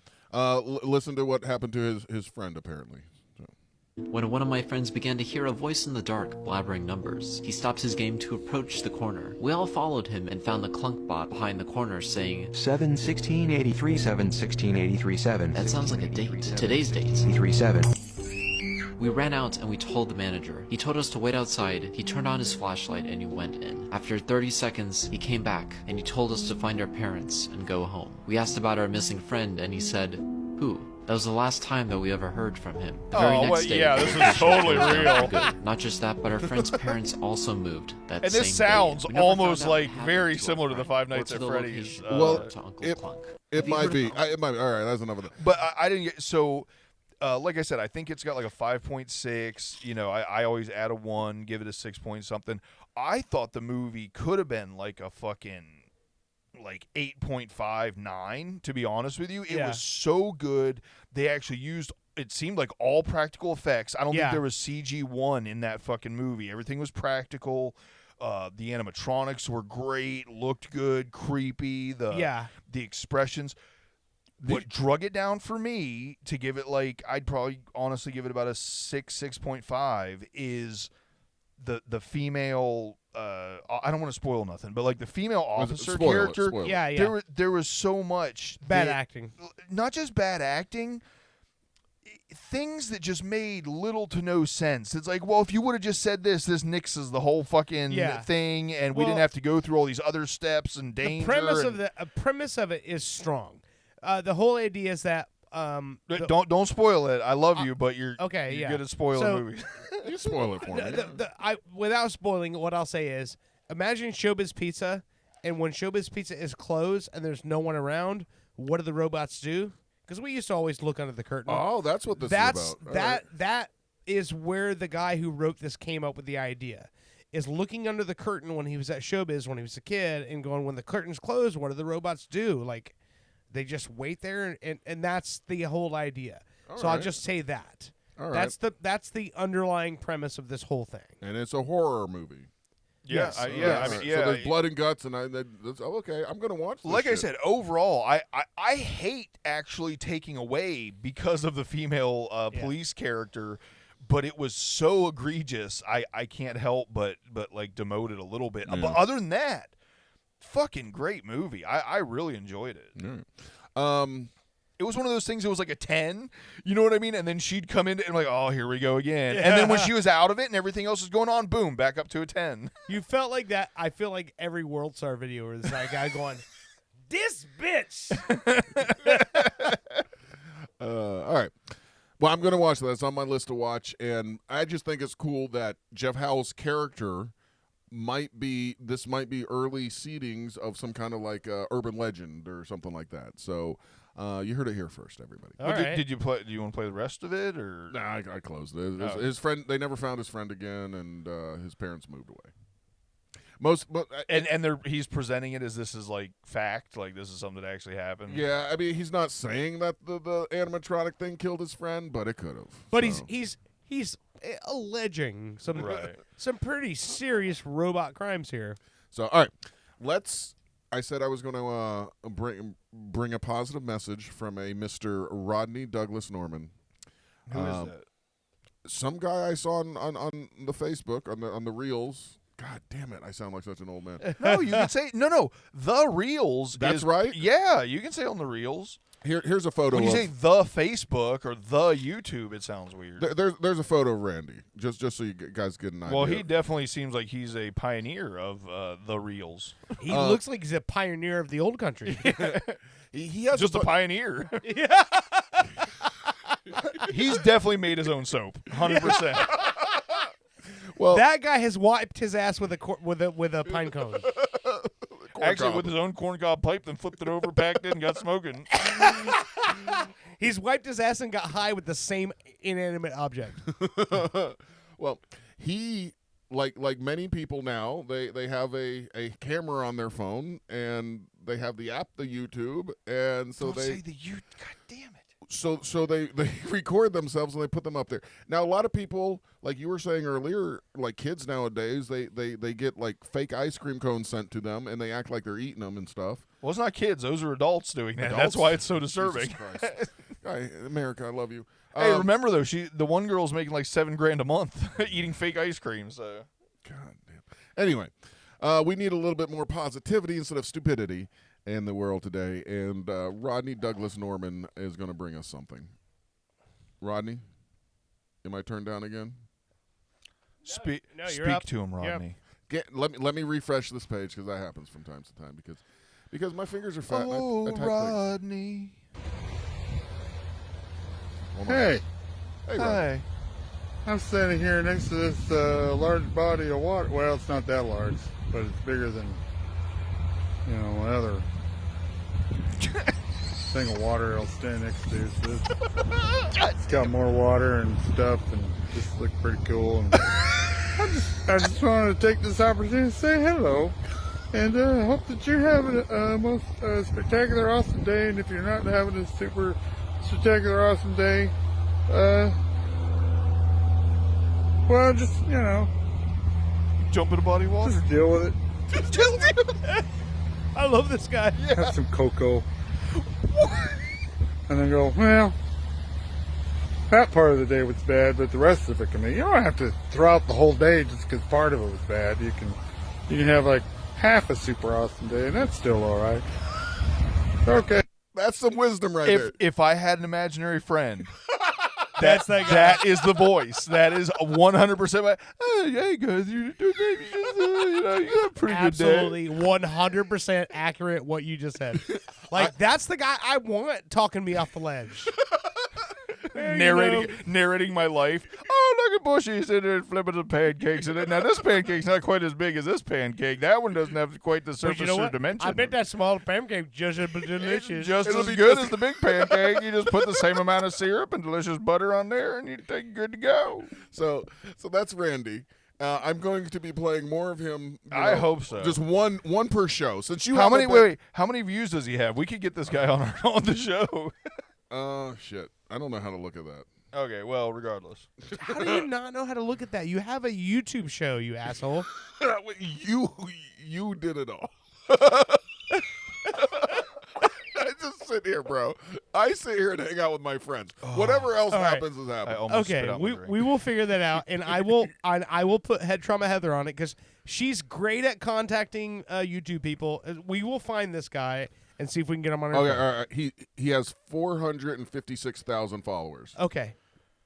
Listen to what happened to his friend, apparently. So. When one of my friends began to hear a voice in the dark blabbering numbers, he stopped his game to approach the corner. We all followed him and found the clunk bot behind the corner saying 7/16/83 7/16/83 7. That sounds like a date. Today's date. 7. We ran out and we told the manager. He told us to wait outside, he turned on his flashlight and he went in. After 30 seconds, he came back and he told us to find our parents and go home. We asked about our missing friend and he said, "Who?" That was the last time that we ever heard from him. The very next day, yeah, this is totally real. good. Not just that, but our friend's parents also moved that And same this sounds day. We never almost found out like what happened very to our similar to the friend Five or Nights to at the Freddy's. location Well, to Uncle it- Clunk. It might be. It might be. All right, that's enough of that. But I didn't get so. Like I said, I think it's got like a 5.6. You know, I always add a 1, give it a 6 point something. I thought the movie could have been like a fucking like 8.59. To be honest with you, it was so good. They actually used. It seemed like all practical effects. I don't think there was CG1 in that fucking movie. Everything was practical. The animatronics were great, looked good, creepy. The expressions. What drug it down for me to give it like I'd probably honestly give it about a 6.5 is the female. I don't want to spoil nothing, but like the female officer character. Spoil it. There was so much Bad acting. Not just bad acting. Things that just made little to no sense. It's like, well, if you would have just said this nixes the whole fucking thing, and we didn't have to go through all these other steps and danger. The premise of it is strong. The whole idea is that don't spoil it. I love you, but you're good at spoiling movies. You spoil it for me. Without spoiling, what I'll say is, imagine Showbiz Pizza, and when Showbiz Pizza is closed and there's no one around, what do the robots do? Because we used to always look under the curtain. Oh, that's what this is about. That is where the guy who wrote this came up with the idea. Is looking under the curtain when he was at Showbiz when he was a kid and going, when the curtain's closed, what do the robots do? Like, they just wait there, and that's the whole idea. I'll just say that. All right. That's the underlying premise of this whole thing. And it's a horror movie. Yes. I mean, So there's blood and guts, and okay, I'm gonna watch this Like I shit. said, overall, I hate actually taking away because of the female police character, but it was so egregious. I can't help but like demote it a little bit. Yeah. But other than that, fucking great movie. I really enjoyed it. Yeah. It was one of those things. It was like a 10, you know what I mean? And then she'd come in and like, oh, here we go again. And then when she was out of it and everything else was going on, boom, back up to a 10. You felt like that. I feel like every World Star video where there's that guy going, "This bitch." All right. Well, I'm gonna watch that. It's on my list to watch, and I just think it's cool that Jeff Howell's character might be early seedings of some kind of like urban legend or something like that. So you heard it here first, everybody. All right. Did you play? Do you want to play the rest of it, or Nah, I closed it. His friend, they never found his friend again, and his parents moved away. he's presenting it as this is like fact, like this is something that actually happened. Yeah, I mean, he's not saying that the animatronic thing killed his friend, but it could have. But so. he's alleging some Right. some pretty serious robot crimes here. So, all right, I said I was going to bring a positive message from a Mr. Rodney Douglas Norman. Who is that? Some guy I saw on the Facebook on the reels. God damn it! I sound like such an old man. No, you can say no. The reels. That's is, right? Yeah, you can say on the reels. Here's a photo. When you of, say the Facebook or the YouTube, it sounds weird. there's a photo of Randy. Just so you guys get an idea. Well, he definitely seems like he's a pioneer of the reels. He looks like he's a pioneer of the old country. he has Just a pioneer. He's definitely made his own soap. 100%. Well, that guy has wiped his ass with a pine cone. Actually, with his own corncob pipe, then flipped it over, packed it, and got smoking. He's wiped his ass and got high with the same inanimate object. Well, he like many people now, they have a camera on their phone, and they have the app, the YouTube, and so Don't they say the God damn it. So they record themselves and they put them up there. Now a lot of people, like you were saying earlier, like kids nowadays, they get like fake ice cream cones sent to them and they act like they're eating them and stuff. Well, it's not kids; those are adults doing that. Adults? That's why it's so disturbing. Jesus Christ. America, I love you. Hey, remember though, the one girl's making like $7,000 a month eating fake ice cream. So, God damn. Anyway, we need a little bit more positivity instead of stupidity in the world today, and Rodney Douglas Norman is going to bring us something. Rodney, am I turned down again? Speak you're up. to him, Rodney. Let me refresh this page because that happens from time to time because my fingers are fat. Oh, and I type Rodney. things. Hey, Hey, Rodney. Hi. I'm standing here next to this large body of water. Well, it's not that large, but it's bigger than, another thing of water I'll stand next to. So it's got more water and stuff, and just look pretty cool. And I just wanted to take this opportunity to say hello, and hope that you're having a most spectacular, awesome day. And if you're not having a super spectacular, awesome day, well, just, Jump in a body of water. just deal with it. I love this guy. Have some cocoa. And then go, well, that part of the day was bad, but the rest of it can be. You don't have to throw out the whole day just because part of it was bad. You can have like half a super awesome day, and that's still all right. Okay. That's some wisdom right there. If I had an imaginary friend, That's that guy. that is the voice. That is 100%. Hey guys, you're doing great. You got a pretty Absolutely 100% accurate what you just said. Like, that's the guy I want talking me off the ledge. good day. Narrating my life. Oh, look at Bushy sitting there flipping the pancakes in it. Now this pancake's not quite as big as this pancake. That one doesn't have quite the But surface you know or what? dimension. I bet that small pancake just as delicious. Just It'll as be good just- as the big pancake. You just put the same amount of syrup and delicious butter on there, and you're good to go. So that's Randy. I'm going to be playing more of him. I hope so. Just one per show. Since you How have many? a Wait, how many views does he have? We could get this guy on the show. Oh shit! I don't know how to look at that. Okay, well, regardless. How do you not know how to look at that? You have a YouTube show, you asshole. You did it all. I just sit here, bro. I sit here and hang out with my friends. Whatever else All right. happens is I happening. almost Okay, spit out my we drink. will figure that out, and I will put Head Trauma Heather on it because she's great at contacting YouTube people. We will find this guy and see if we can get him on our Okay, show. all right. He has 456,000 followers. Okay.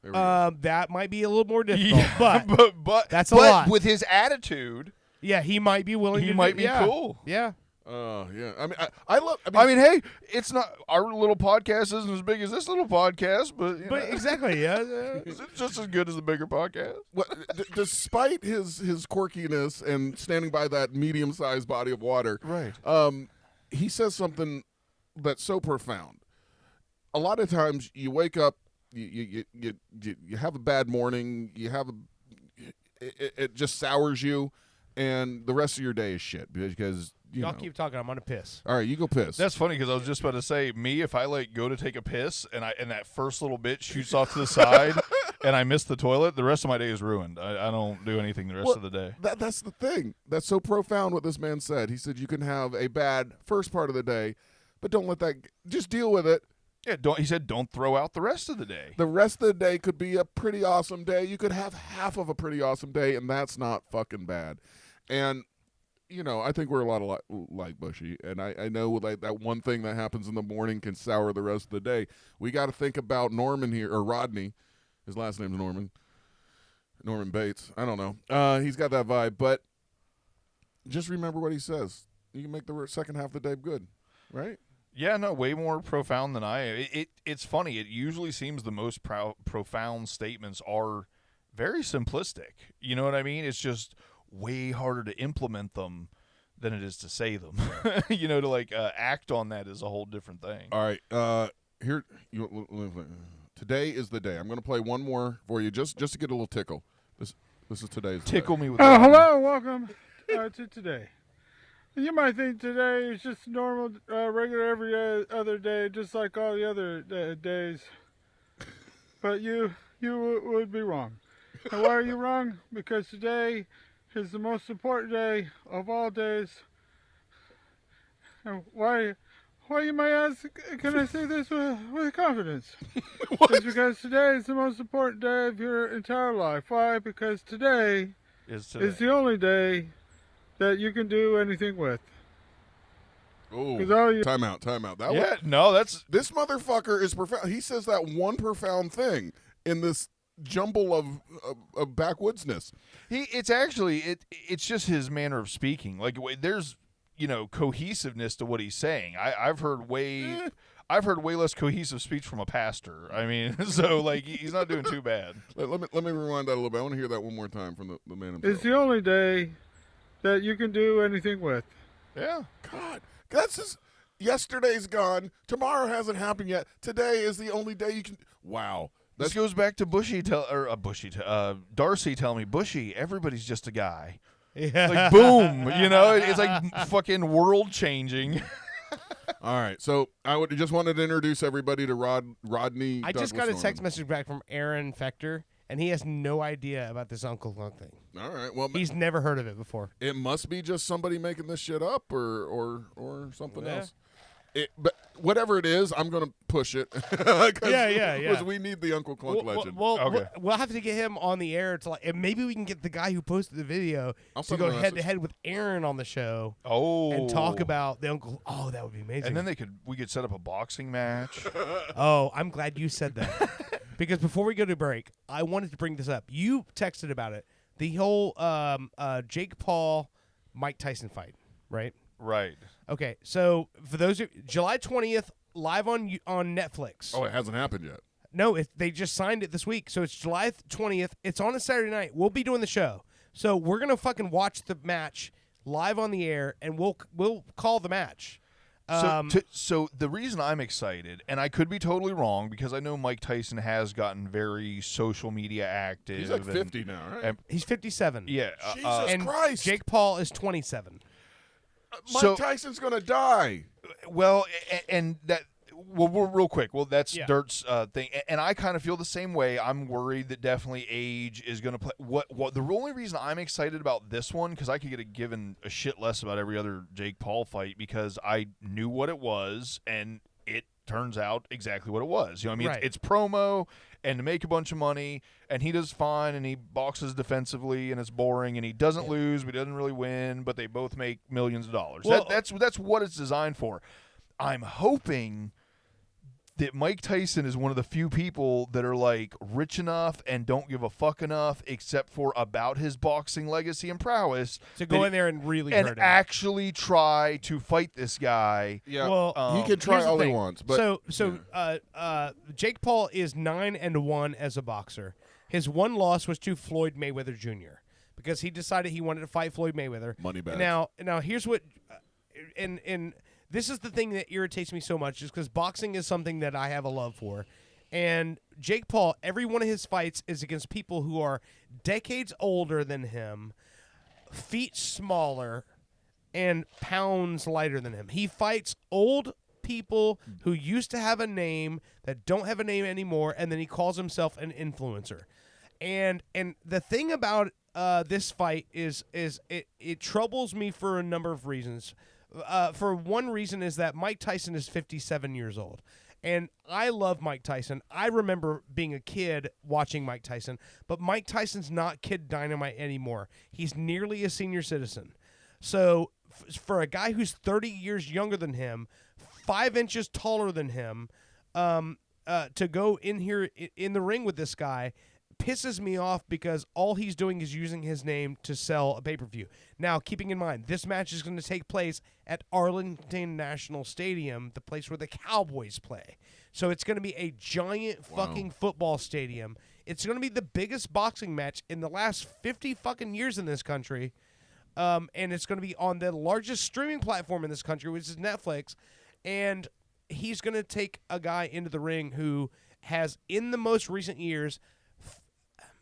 There we go. That might be a little more difficult, but but that's a lot. With his attitude, yeah, he might be willing. he to might do, be yeah. cool. Yeah. Oh yeah. I mean, I love. I mean, hey, it's not our little podcast isn't as big as this little podcast, but, you But know, exactly, yeah. it's just as good as the bigger podcast. despite his quirkiness and standing by that medium-sized body of water, Right. He says something that's so profound. A lot of times, you wake up, you have a bad morning, it just sours you, and the rest of your day is shit because Y'all keep talking. I'm gonna piss. All right, you go piss. That's funny because I was just about to say, if I like go to take a piss and that first little bit shoots off to the side and I miss the toilet, the rest of my day is ruined. I don't do anything the rest of the day. That's the thing. That's so profound what this man said. He said you can have a bad first part of the day, but don't let that. Just deal with it. Yeah, he said don't throw out the rest of the day. The rest of the day could be a pretty awesome day. You could have half of a pretty awesome day, and that's not fucking bad. And I think we're a lot like Bushy, and I know like that one thing that happens in the morning can sour the rest of the day. We got to think about Norman here, or Rodney. His last name's Norman. Norman Bates. I don't know. He's got that vibe, but just remember what he says. You can make the second half of the day good, right? Yeah, no, way more profound than I am. It's funny. It usually seems the most profound statements are very simplistic. You know what I mean? It's just way harder to implement them than it is to say them. To act on that is a whole different thing. All right. Today is the day. I'm going to play one more for you just to get a little tickle. This is today's Tickle day. me with Hello, welcome to today. You might think today is just normal, regular every other day, just like all the other days. But you would be wrong. And why are you wrong? Because today is the most important day of all days. And why Why, you might ask, can I say this with confidence? It's because today is the most important day of your entire life. Why? Because today is the only day that you can do anything with. Oh, time out. This motherfucker is profound. He says that one profound thing in this jumble of backwoodsness. It's just his manner of speaking. Like, there's cohesiveness to what he's saying. I've heard way less cohesive speech from a pastor. I mean, so like he's not doing too bad. Let me rewind that a little bit. I want to hear that one more time from the man himself. It's the only day that you can do anything with. Yeah. God. That's just, yesterday's gone. Tomorrow hasn't happened yet. Today is the only day you can. Wow. This goes back to Darcy telling me, Bushy, everybody's just a guy. Yeah. Like, boom. It's like fucking world changing. All right. So I just wanted to introduce everybody to Rodney. I just got a text message back from Aaron Fector, and he has no idea about this Uncle Clunk thing. All right. Well, he's never heard of it before. It must be just somebody making this shit up or something else. But whatever it is, I'm going to push it. Because we need the Uncle Clunk legend. We'll have to get him on the air to and maybe we can get the guy who posted the video to go head to head with Aaron on the show. And talk about the Uncle. Oh, that would be amazing. And then we could set up a boxing match. Oh, I'm glad you said that. Because before we go to break, I wanted to bring this up. You texted about it. The whole Jake Paul, Mike Tyson fight, right? Right. Okay, so for those July 20th, live on Netflix. Oh, it hasn't happened yet. No, they just signed it this week, so it's July 20th. It's on a Saturday night. We'll be doing the show, so we're gonna fucking watch the match live on the air, and we'll call the match. So the reason I'm excited, and I could be totally wrong because I know Mike Tyson has gotten very social media active. He's like 50 now, right? He's 57. Yeah. Jesus Christ. Jake Paul is 27. Mike Tyson's going to die. Well, and that... Well, real quick. Well, that's Dirt's thing, and I kind of feel the same way. I'm worried that definitely age is going to play. What the only reason I'm excited about this one, because I could get given a shit less about every other Jake Paul fight because I knew what it was, and it turns out exactly what it was. You know what I mean? Right. It's promo and to make a bunch of money, and he does fine, and he boxes defensively, and it's boring, and he doesn't lose, but he doesn't really win, but they both make millions of dollars. Well, That's what it's designed for. I'm hoping that Mike Tyson is one of the few people that are like rich enough and don't give a fuck enough except for about his boxing legacy and prowess to go in there and really hurt him. Actually try to fight this guy. Yeah, well, he can try all he wants. But Jake Paul is 9-1 as a boxer. His one loss was to Floyd Mayweather Jr. because he decided he wanted to fight Floyd Mayweather. Money back. Now here's what, and this is the thing that irritates me so much is because boxing is something that I have a love for. And Jake Paul, every one of his fights is against people who are decades older than him, feet smaller, and pounds lighter than him. He fights old people who used to have a name that don't have a name anymore, and then he calls himself an influencer. And the thing about this fight is it troubles me for a number of reasons. For one reason is that Mike Tyson is 57 years old. And I love Mike Tyson. I remember being a kid watching Mike Tyson. But Mike Tyson's not Kid Dynamite anymore. He's nearly a senior citizen. So for a guy who's 30 years younger than him, 5 inches taller than him, to go in here in the ring with this guy pisses me off because all he's doing is using his name to sell a pay-per-view. Now, keeping in mind, this match is going to take place at Arlington National Stadium, the place where the Cowboys play. So it's going to be a giant fucking football stadium. It's going to be the biggest boxing match in the last 50 fucking years in this country. And it's going to be on the largest streaming platform in this country, which is Netflix. And he's going to take a guy into the ring who has, in the most recent years,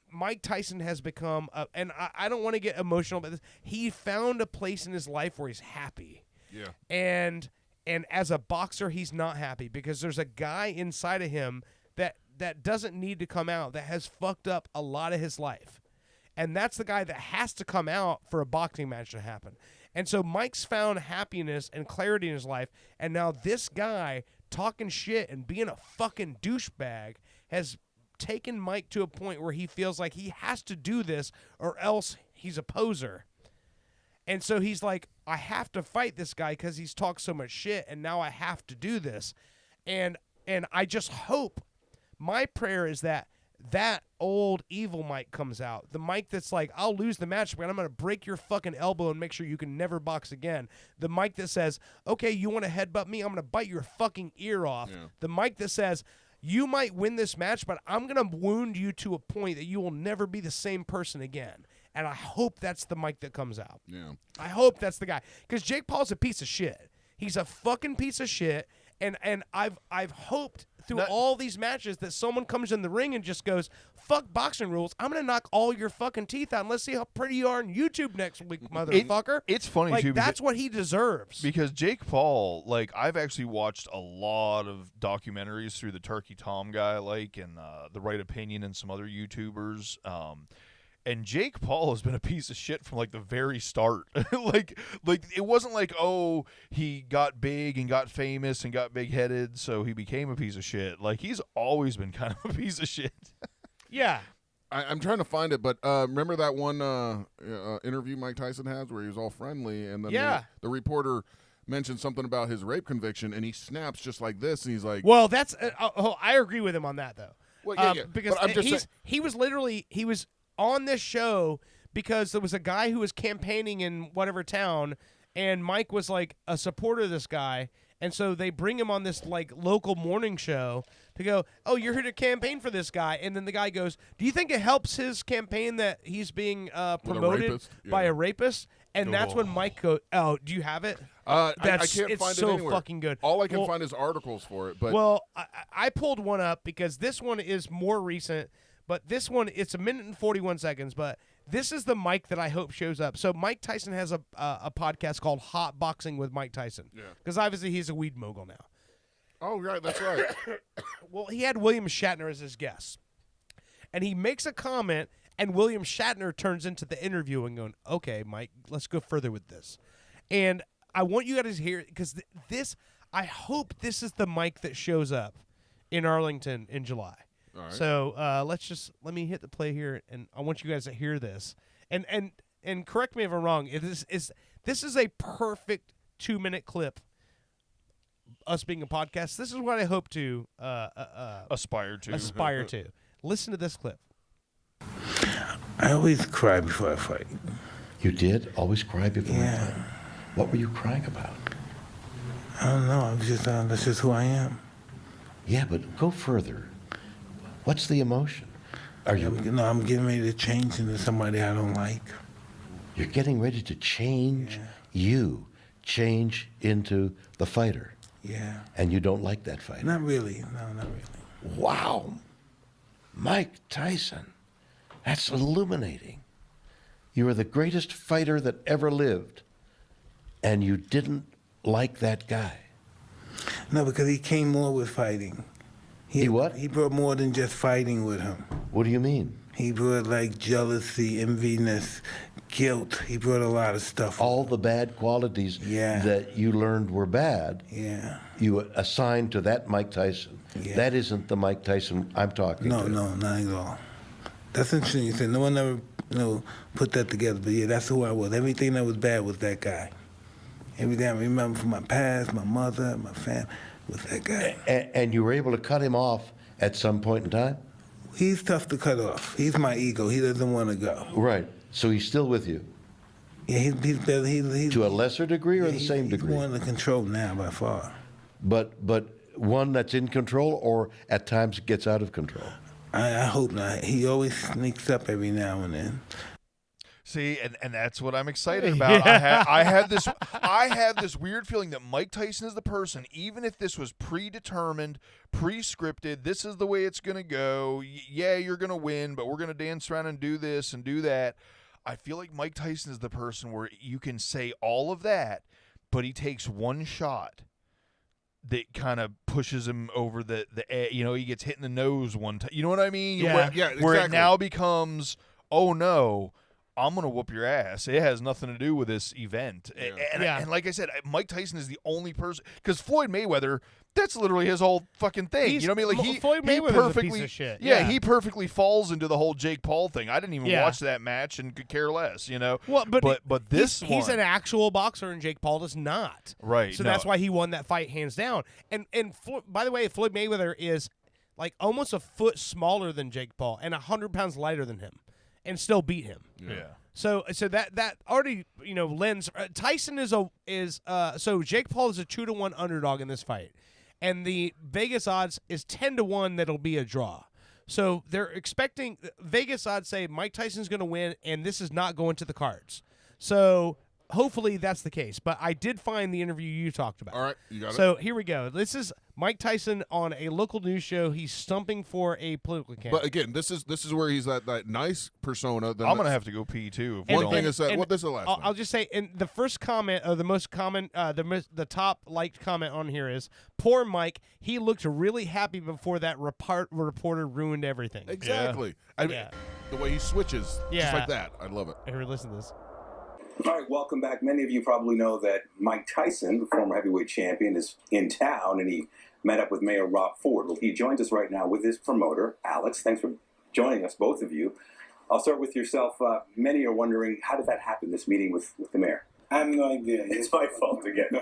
Mike Tyson has become, and I don't want to get emotional about this, he found a place in his life where he's happy. Yeah. And as a boxer, he's not happy because there's a guy inside of him that doesn't need to come out, that has fucked up a lot of his life. And that's the guy that has to come out for a boxing match to happen. And so Mike's found happiness and clarity in his life, and now this guy talking shit and being a fucking douchebag has taken Mike to a point where he feels like he has to do this or else he's a poser. And so he's like, I have to fight this guy because he's talked so much shit, and now I have to do this. And I just hope, my prayer is that old evil Mike comes out. The Mike that's like, I'll lose the match, but I'm going to break your fucking elbow and make sure you can never box again. The Mike that says, okay, you want to headbutt me? I'm going to bite your fucking ear off. Yeah. The Mike that says, you might win this match, but I'm going to wound you to a point that you will never be the same person again. And I hope that's the Mike that comes out. Yeah. I hope that's the guy. Because Jake Paul's a piece of shit. He's a fucking piece of shit. And I've hoped through all these matches that someone comes in the ring and just goes, fuck boxing rules. I'm going to knock all your fucking teeth out and let's see how pretty you are on YouTube next week, motherfucker. It's funny, too. That's what he deserves. Because Jake Paul, like, I've actually watched a lot of documentaries through the Turkey Tom guy, and The Right Opinion and some other YouTubers. And Jake Paul has been a piece of shit from, like, the very start. like it wasn't like, oh, he got big and got famous and got big-headed, so he became a piece of shit. Like, he's always been kind of a piece of shit. Yeah. I'm trying to find it, but remember that one interview Mike Tyson has where he was all friendly, and then the reporter mentioned something about his rape conviction, and he snaps just like this, and he's like... Well, that's... I agree with him on that, though. Well, yeah. Because but I'm just he was on this show because there was a guy who was campaigning in whatever town, and Mike was like a supporter of this guy, and so they bring him on this like local morning show to go, oh, you're here to campaign for this guy, and then the guy goes, do you think it helps his campaign that he's being promoted by a rapist? And that's when Mike goes, oh, do you have it? I can't find it so anywhere. Fucking good. All I can find is articles for it. But well, I pulled one up because this one is more recent. But this one, it's 1 minute and 41 seconds, but this is the Mike that I hope shows up. So Mike Tyson has a podcast called Hot Boxing with Mike Tyson. Yeah. Because obviously he's a weed mogul now. Oh, right, that's right. Well, he had William Shatner as his guest. And he makes a comment, and William Shatner turns into the interview and going, okay, Mike, let's go further with this. And I want you guys to hear, because I hope this is the Mike that shows up in Arlington in July. All right. So let me hit the play here, and I want you guys to hear this. And correct me if I'm wrong. This is a perfect 2-minute clip. Us being a podcast, this is what I hope to aspire to. Listen to this clip. I always cry before I fight. You did? Always cry before you fight? What were you crying about? I don't know. I'm just that's just who I am. Yeah, but go further. What's the emotion? Are you? No, I'm getting ready to change into somebody I don't like. You're getting ready to change. You change into the fighter. Yeah. And you don't like that fighter. Not really. No, not really. Wow, Mike Tyson, that's illuminating. You are the greatest fighter that ever lived, and you didn't like that guy. No, because he came more with fighting. He what? He brought more than just fighting with him. What do you mean? He brought like jealousy, enviness, guilt. He brought a lot of stuff. All the bad qualities that you learned were bad, you assigned to that Mike Tyson. Yeah. That isn't the Mike Tyson I'm talking to. No, not at all. That's interesting you said. No one ever put that together. But yeah, that's who I was. Everything that was bad was that guy. Everything I remember from my past, my mother, my family, was that guy. And you were able to cut him off at some point in time? He's tough to cut off. He's my ego. He doesn't want to go. Right. So he's still with you? Yeah, he's better. He's to a lesser degree or the same degree? He's more in control now by far. But one that's in control or at times gets out of control? I hope not. He always sneaks up every now and then. See, and that's what I'm excited about. Yeah. I had this weird feeling that Mike Tyson is the person, even if this was predetermined, pre-scripted, this is the way it's going to go. Yeah, you're going to win, but we're going to dance around and do this and do that. I feel like Mike Tyson is the person where you can say all of that, but he takes one shot that kind of pushes him over the he gets hit in the nose one time. You know what I mean? Yeah, where it now becomes, oh no, I'm going to whoop your ass. It has nothing to do with this event. And like I said, Mike Tyson is the only person, because Floyd Mayweather, that's literally his whole fucking thing. You know what I mean? Like Floyd Mayweather's perfectly, a piece of shit. Yeah, he perfectly falls into the whole Jake Paul thing. I didn't even watch that match and could care less, you know? Well, but this he's an actual boxer, and Jake Paul does not. Right. So that's why he won that fight hands down. And by the way, Floyd Mayweather is like almost a foot smaller than Jake Paul and 100 pounds lighter than him, and still beat him. Yeah. So that already lends. Tyson so Jake Paul is a 2-1 underdog in this fight, and the Vegas odds is 10-1 that'll be a draw. So they're expecting Vegas odds say Mike Tyson's going to win, and this is not going to the cards. So hopefully that's the case. But I did find the interview you talked about. All right, you got it. So here we go. This is Mike Tyson on a local news show. He's stumping for a political candidate. But again, this is where he's that nice persona. I'm going to have to go pee too. One thing is that this is the last I'll just say, in the first comment, or the most common, the top liked comment on here is, "Poor Mike. He looked really happy before that reporter ruined everything." Exactly. The way he switches, just like that. I love it. Here, listen to this. All right, welcome back. Many of you probably know that Mike Tyson, the former heavyweight champion, is in town, and he met up with Mayor Rob Ford. Well, he joins us right now with his promoter, Alex. Thanks for joining us, both of you. I'll start with yourself. Many are wondering, how did that happen, this meeting with the mayor? I have no idea. It's my fault again.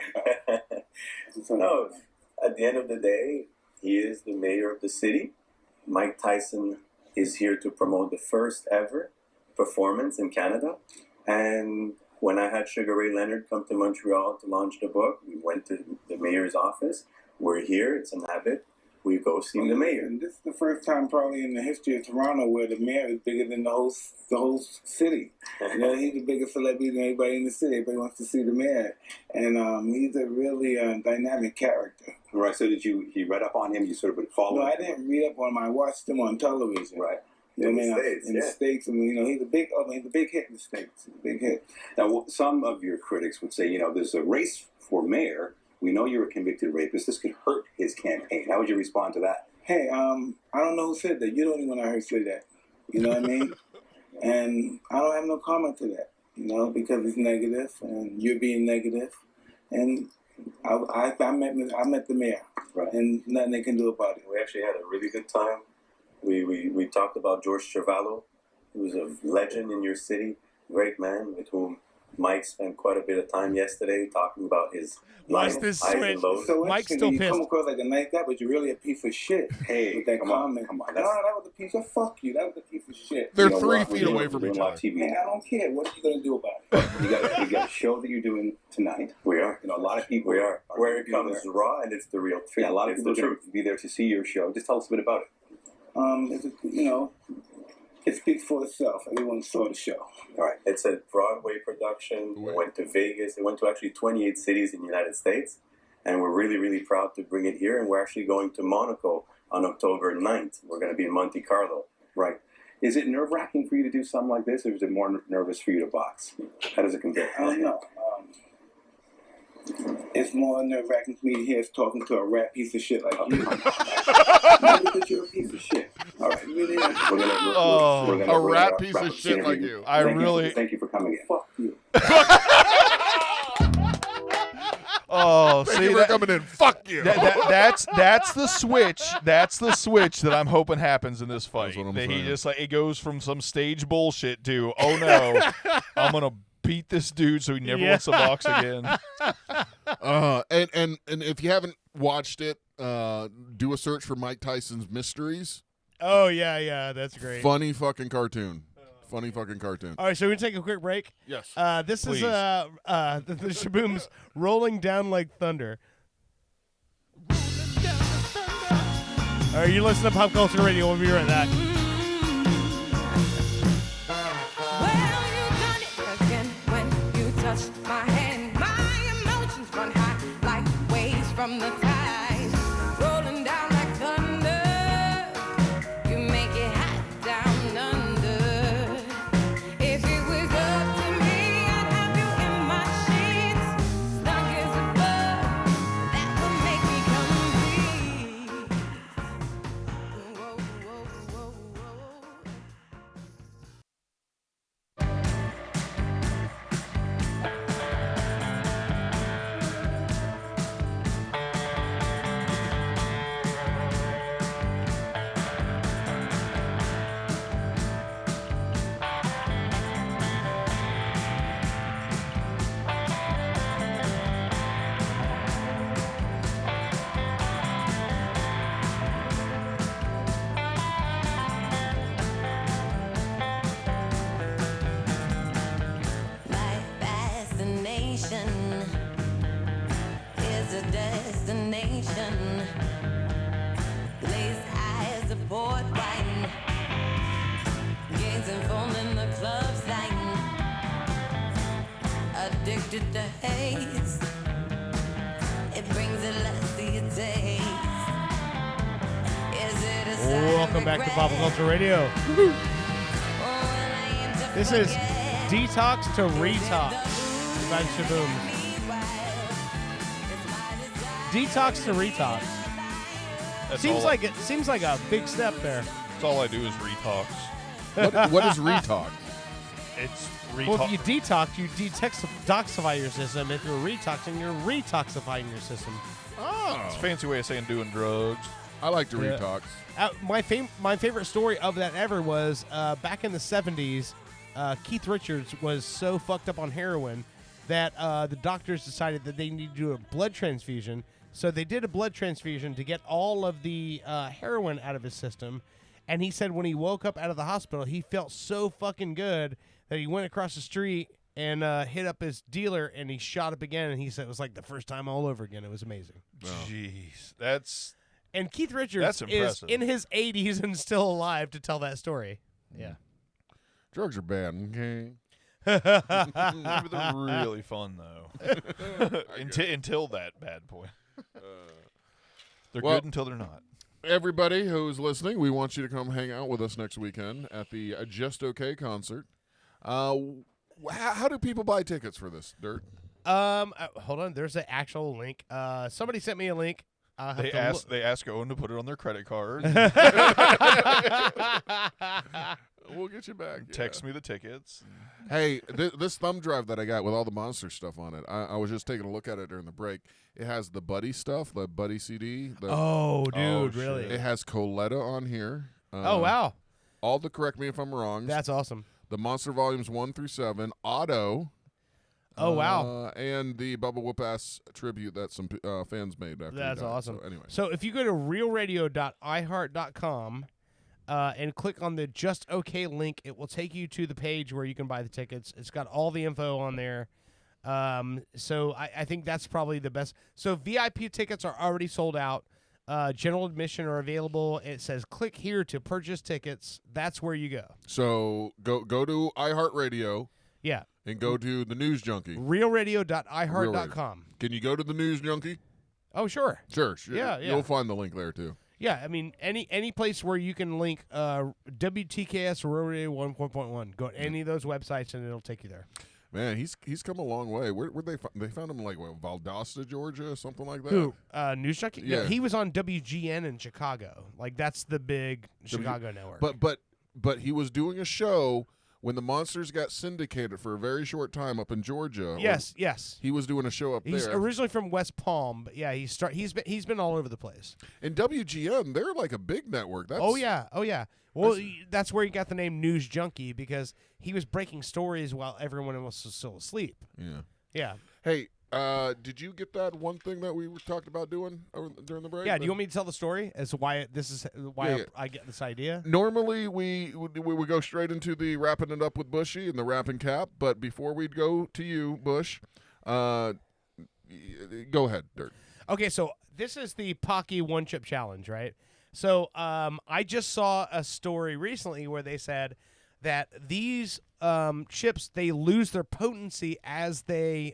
No, at the end of the day, he is the mayor of the city. Mike Tyson is here to promote the first ever performance in Canada. And when I had Sugar Ray Leonard come to Montreal to launch the book, we went to the mayor's office. We're here. It's an habit. We go see the mayor. And this is the first time probably in the history of Toronto where the mayor is bigger than the whole city. He's the biggest celebrity than anybody in the city. Everybody wants to see the mayor. And he's a really dynamic character. Right. So you read up on him? You sort of would follow him? No, I didn't read up on him. I watched him on television. Right. In the States, he's a big hit in the States. He's a big hit. Now, some of your critics would say, there's a race for mayor. We know you're a convicted rapist. This could hurt his campaign. How would you respond to that? Hey, I don't know who said that. You're the only one I heard say that. You know what I mean? And I don't have no comment to that. Because it's negative, and you're being negative. And I met the mayor, right? And nothing they can do about it. We actually had a really good time. We talked about George Cervallo, who's a legend in your city, great man with whom Mike spent quite a bit of time yesterday talking about his life, highs and lows. So Mike's still you pissed. come across like a nice guy, but you're really a piece of shit. Hey, with that comment. Come on. No, that was a piece of fuck you. That was a piece of shit. They're 3 feet away from each other. Man, I don't care. What are you going to do about it? You got a show that you're doing tonight. We are. A lot of people are. Where it comes raw, and it's the real truth. Yeah, a lot of people are going to be there to see your show. Just tell us a bit about it. It speaks for itself. Everyone saw the show. All right. It's a Broadway production. It went to Vegas. It went to actually 28 cities in the United States. And we're really, really proud to bring it here. And we're actually going to Monaco on October 9th. We're going to be in Monte Carlo. Right. Is it nerve-wracking for you to do something like this, or is it more nervous for you to box? How does it compare? I don't know. It's more nerve-wracking for me to hear us talking to a rat piece of shit like you. Because you're a piece of shit. All right. Really? A rat piece of shit like you. Thank you for coming in. Fuck you. Oh, Thank see, you for coming in. Fuck you. That's the switch. That's the switch that I'm hoping happens in this fight. That he just it goes from some stage bullshit to, oh no, I'm gonna beat this dude so he never wants to box again. And if you haven't watched it, do a search for Mike Tyson's Mysteries. Oh yeah, that's great. Funny fucking cartoon. Funny fucking cartoon. All right, so we take a quick break. Yes. This Please. is the Shaboom's Rolling Down Like Thunder. All right, you listen to Pop Culture Radio. We'll be right back. My hand, my emotions run high like waves from the tide, rolling down like thunder. You make it hot down under. If it was up to me, I'd have you in my sheets, snug as a bug. That would make me complete. Whoa, whoa, whoa, whoa. nation is a destination. Glazed eyes of port wine, gazing foam in the club's line. Addicted to haze, it brings a lusty taste. Is it a sign of Welcome back to regret? Pop Culture Radio. This is Detox to Retox by Shaboom. Detox to Retox. Seems like a big step there. That's all I do is retox. What is retox? It's Well, if you detox, you detoxify your system. If you're retoxing, you're retoxifying your system. Oh. It's a fancy way of saying doing drugs. I like to retox. My favorite story of that ever was back in the 70s, Keith Richards was so fucked up on heroin that the doctors decided that they needed to do a blood transfusion. So they did a blood transfusion to get all of the heroin out of his system. And he said when he woke up out of the hospital, he felt so fucking good that he went across the street and hit up his dealer, and he shot up again. And he said it was like the first time all over again. It was amazing. Jeez, that's... And Keith Richards is in his 80s and still alive to tell that story. Yeah. Drugs are bad, okay? Maybe they're really fun, though. until that bad point. They're good until they're not. Everybody who's listening, we want you to come hang out with us next weekend at the Just Okay concert. How do people buy tickets for this, Dirt? Hold on. There's an actual link. Somebody sent me a link. They ask Owen to put it on their credit card. We'll get you back. Text me the tickets. Hey, this thumb drive that I got with all the Monster stuff on it, I was just taking a look at it during the break. It has the Buddy stuff, the Buddy CD. Dude, really? It has Coletta on here. Oh, wow. All the Correct Me If I'm Wrong. That's awesome. The Monster Volumes 1 through 7. Otto. Oh, wow. And the Bubba Whoop-Ass tribute that some fans made after That's he died. awesome. So, anyway. So if you go to realradio.iheart.com and click on the Just Okay link, it will take you to the page where you can buy the tickets. It's got all the info on there. So I think that's probably the best. So VIP tickets are already sold out. General admission are available. It says click here to purchase tickets. That's where you go. So go to iHeartRadio. Yeah. And go to the News Junkie. realradio.iheart.com. Can you go to the News Junkie? Oh, sure. Sure. Yeah. You'll find the link there, too. Yeah, I mean, any place where you can link WTKS or Real Radio 1.1. Go to any of those websites, and it'll take you there. Man, he's come a long way. Where'd they found him, like, what, Valdosta, Georgia, something like that? Who? News Junkie? Yeah. No, he was on WGN in Chicago. Like, that's the big Chicago network. But he was doing a show when the Monsters got syndicated for a very short time up in Georgia. Yes. He was doing a show up He's there. originally from West Palm, but yeah, he's been all over the place. And WGN, they're like a big network. Oh yeah. Well, that's where he got the name News Junkie, because he was breaking stories while everyone was still asleep. Yeah. Yeah. Hey, did you get that one thing that we talked about doing during the break? Yeah. Do you want me to tell the story as to why Yeah. I get this idea? Normally, we would go straight into the wrapping it up with Bushy and the wrapping cap, but before we'd go to you, Bush, go ahead, Dirt. Okay, so this is the Paqui One-Chip challenge, right? So I just saw a story recently where they said that these chips, they lose their potency as they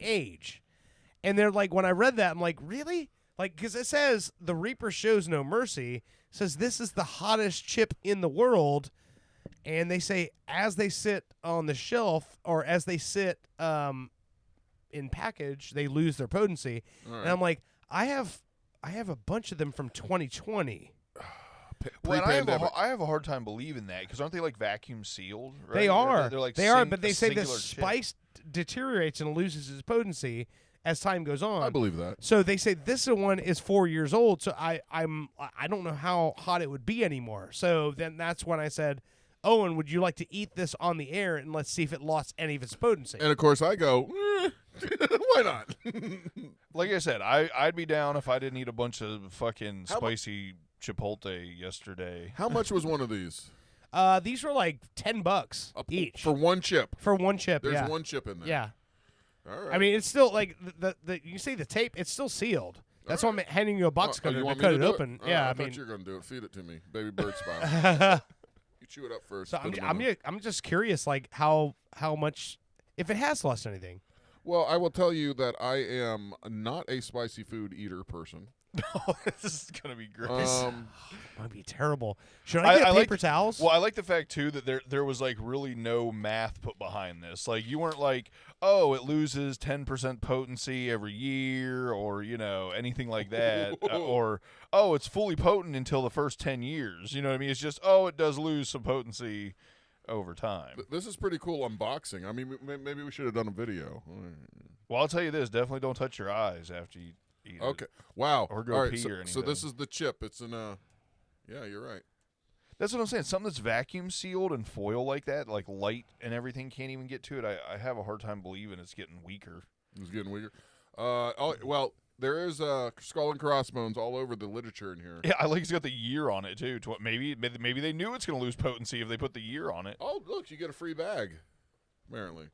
age. And they're like, when I read that, I'm like, really? Like, because it says the Reaper shows no mercy. It says this is the hottest chip in the world. And they say as they sit on the shelf or as they sit in package, they lose their potency. Right. And I'm like, I have a bunch of them from 2020. Well, I have a hard time believing that, because aren't they like vacuum sealed? Right? They are. They're like but they say the spice deteriorates and loses its potency as time goes on. I believe that. So they say this one is 4 years old. So I don't know how hot it would be anymore. So then that's when I said, Owen, would you like to eat this on the air and let's see if it lost any of its potency? And of course I go, why not? Like I said, I'd be down if I didn't eat a bunch of fucking spicy Chipotle yesterday. How much was one of these? These were like $10 each for one chip. For one chip, There's yeah. one chip in there. Yeah. All right. I mean, it's still like the you see the tape. It's still sealed. That's why I'm handing you a box cutter you to want me cut to it do open. Yeah, I I mean, thought you were going to do it. Feed it to me, baby bird style. You chew it up first. so put it in the- I'm just curious, like how much, if it has lost anything. Well, I will tell you that I am not a spicy food eater person. Oh, this is gonna be great. Might be terrible. Should I get paper towels? Well, I like the fact too that there was like really no math put behind this. Like you weren't like, oh, it loses 10% potency every year, or anything like that, or oh, it's fully potent until the first 10 years. You know what I mean? It's just it does lose some potency over time. This is pretty cool unboxing. I mean, maybe we should have done a video. Well, I'll tell you this: definitely don't touch your eyes after you eat it. Okay. Wow. Or go All right, pee so, or anything. so this is the chip. It's in a. Yeah, you're right. That's what I'm saying. Something that's vacuum sealed and foil like that, like light and everything, can't even get to it. I have a hard time believing it's getting weaker. It's getting weaker. Well, there is skull and crossbones all over the literature in here. Yeah, I like it's got the year on it too. Maybe they knew it's going to lose potency if they put the year on it. Oh, look, you get a free bag. Apparently.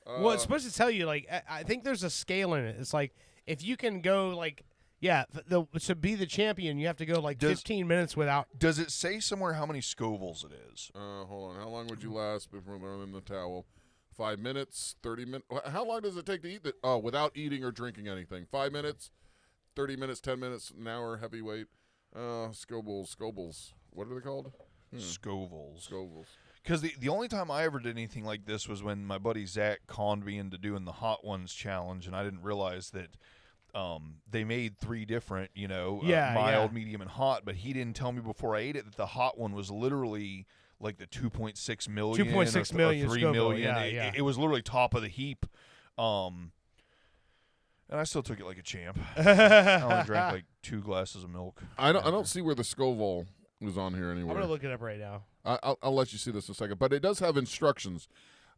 Well, it's supposed to tell you, like, I think there's a scale in it. It's like, if you can go, like, to be the champion, you have to go, like, 15 minutes without. Does it say somewhere how many Scovilles it is? Hold on. How long would you last before throwing the towel? 5 minutes, 30 minutes. How long does it take to eat that? Oh, without eating or drinking anything. 5 minutes, 30 minutes, 10 minutes, an hour, heavyweight. Scovilles. What are they called? Scovilles. Scovilles. Because the only time I ever did anything like this was when my buddy Zach conned me into doing the Hot Ones challenge, and I didn't realize that they made 3 different, mild, medium, and hot, but he didn't tell me before I ate it that the hot one was literally like the 2.6 million, 2.6 million, 3 Scoville, million. It was literally top of the heap. And I still took it like a champ. I only drank like 2 glasses of milk. I don't see where the Scoville is on here anywhere. I'm going to look it up right now. I'll let you see this in a second, but it does have instructions.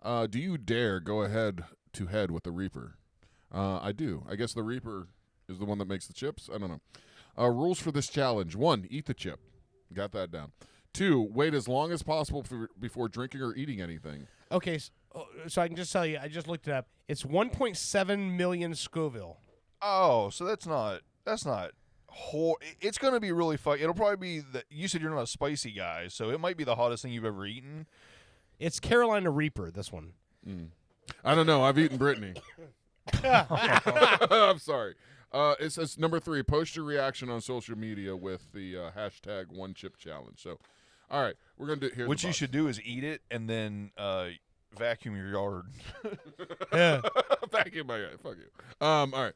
Do you dare go head to head with the Reaper? I do. I guess the Reaper is the one that makes the chips. I don't know. Rules for this challenge: 1, eat the chip. Got that down. 2, wait as long as possible before drinking or eating anything. Okay, so I can just tell you, I just looked it up. It's 1.7 million Scoville. Oh, so that's not. It's going to be really fun. It'll probably be you said you're not a spicy guy, so it might be the hottest thing you've ever eaten. It's Carolina Reaper, this one. I don't know. I've eaten Brittany. I'm sorry. It says number 3, post your reaction on social media with the hashtag One-Chip Challenge. So, all right, we're going to do it here. What you should do is eat it and then vacuum your yard. Yeah. Vacuum my yard. Fuck you. All right.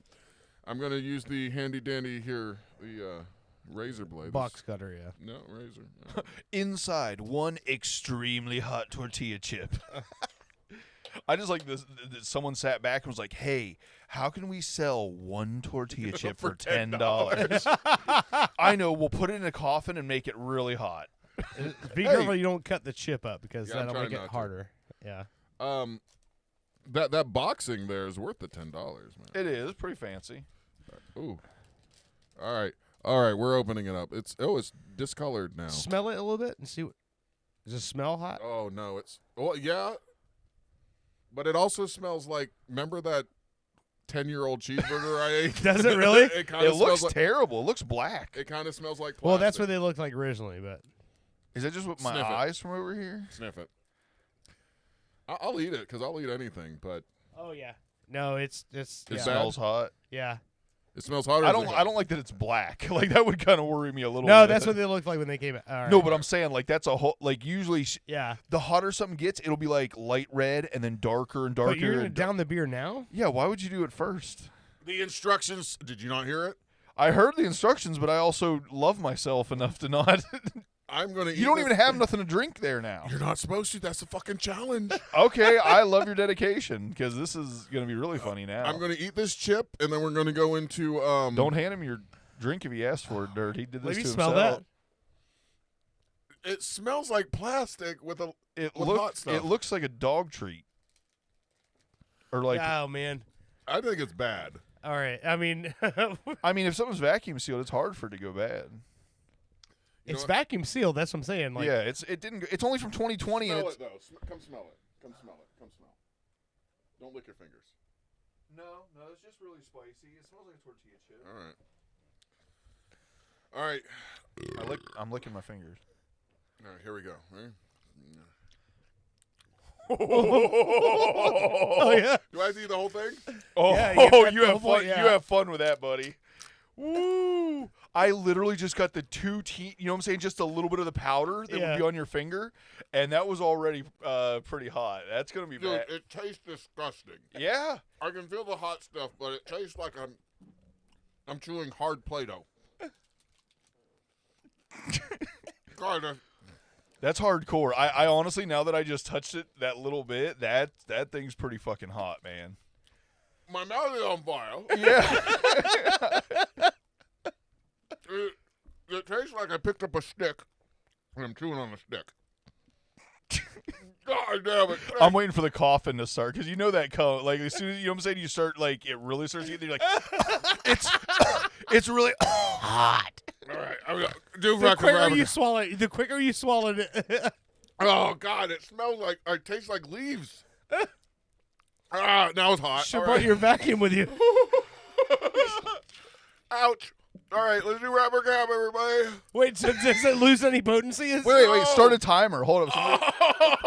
I'm going to use the handy-dandy here, the razor blade. Box cutter, yeah. No, razor. No. Inside, 1 extremely hot tortilla chip. I just like this. Someone sat back and was like, "Hey, how can we sell 1 tortilla chip for $10? I know. We'll put it in a coffin and make it really hot. Be careful you don't cut the chip up because Yeah, I'm that'll make trying it not harder. Yeah. That boxing there is worth the $10, man. It is pretty fancy. Ooh. All right. We're opening it up. It's discolored now. Smell it a little bit and see what. Does it smell hot? Oh no, yeah. But it also smells like, remember that 10-year-old cheeseburger I ate? Does it really? It looks terrible. It looks black. It kind of smells like plastic. Well, that's what they looked like originally, but. Is that just what my eyes from over here? Sniff it. I'll eat it because I'll eat anything, but. Oh yeah. No, it smells hot. Yeah. It smells hotter. I don't like that it's black. Like that would kind of worry me a little. No, bit. that's what they looked like when they came out. All right. No, but I'm saying like that's a whole like usually. Yeah. The hotter something gets, it'll be like light red and then darker and darker. But you're gonna down the beer now? Yeah. Why would you do it first? The instructions. Did you not hear it? I heard the instructions, but I also love myself enough to not. I'm gonna. You don't even have nothing to drink there now. You're not supposed to. That's a fucking challenge. Okay, I love your dedication because this is gonna be really funny now. I'm gonna eat this chip, and then we're gonna go into. Don't hand him your drink if he asks for it, Dirt. He did this Maybe to smell himself. that. It smells like plastic with hot stuff. It looks like a dog treat, or like. Oh man. I think it's bad. All right. I mean. If something's vacuum sealed, it's hard for it to go bad. It's vacuum sealed. That's what I'm saying. Like, yeah, it's only from 2020. Smell and it though. Come smell it. Come smell it. Come smell. Don't lick your fingers. No, it's just really spicy. It smells like a tortilla chip. All right. I'm licking my fingers. All right, here we go. Ready? Oh yeah. Do I see the whole thing? Oh, yeah, you have fun. yeah. You have fun with that, buddy. Woo! I literally just got the 2 teeth. You know what I'm saying? Just a little bit of the powder that would be on your finger, and that was already pretty hot. That's gonna be Dude, bad. it tastes disgusting. Yeah. I can feel the hot stuff, but it tastes like I'm chewing hard Play-Doh. God, That's hardcore. I honestly, now that I just touched it that little bit, that thing's pretty fucking hot, man. my mouth is on fire. Yeah. It tastes like I picked up a stick and I'm chewing on a stick. God damn it. I'm waiting for the coughing to start because you know that like as soon as you know what I'm saying, you start like it really starts getting you're like it's really hot. All right, the quicker you swallow it. Oh God, it smells like it tastes like leaves. Now it's hot. Should brought your vacuum with you. Ouch. All right, let's do rapper cap, everybody. Wait, so does it lose any potency? Wait, start a timer. Hold up.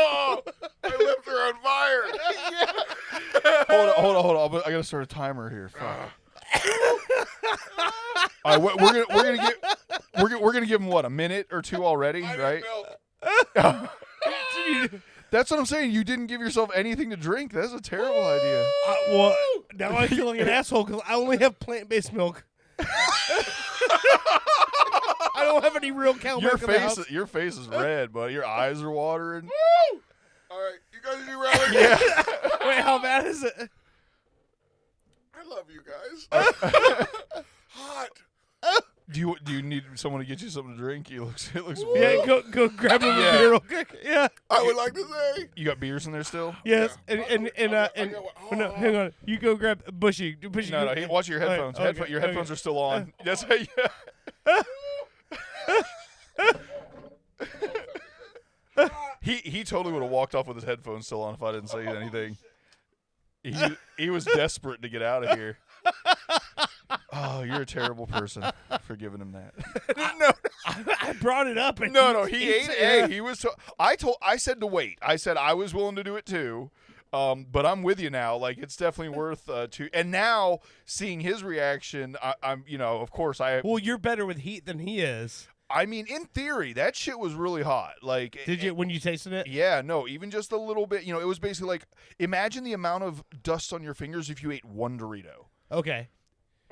Oh, my lips are on fire. Hold on. I gotta start a timer here. Fuck. All right, we're gonna give him what, a minute or two already, right? That's what I'm saying. You didn't give yourself anything to drink. That's a terrible idea. Well, now I'm feeling an asshole because I only have plant-based milk. I don't have any real cow milk in the house. Your face is red, but your eyes are watering. Woo! All right, you guys do rapper cap. Yeah. Wait, how bad is it? I love you guys. Hot. Do you need someone to get you something to drink? It looks. Yeah, go grab him a beer real quick. Yeah. I would like to say. You got beers in there still? Yes, Yeah. no, hang on. You go grab Bushy. No. Watch your headphones. Okay, Your headphones are still on. That's how you. He totally would have walked off with his headphones still on if I didn't say anything. He was desperate to get out of here. Oh, you're a terrible person for giving him that. No, I brought it up. And No, he ate it. Hey, he was. I said to wait. I said I was willing to do it too. But I'm with you now. Like it's definitely worth to. And now seeing his reaction, I'm of course I. Well, you're better with heat than he is. I mean, in theory, that shit was really hot. Like, did you when you tasted it? Yeah, no, even just a little bit. It was basically like imagine the amount of dust on your fingers if you ate one Dorito. Okay.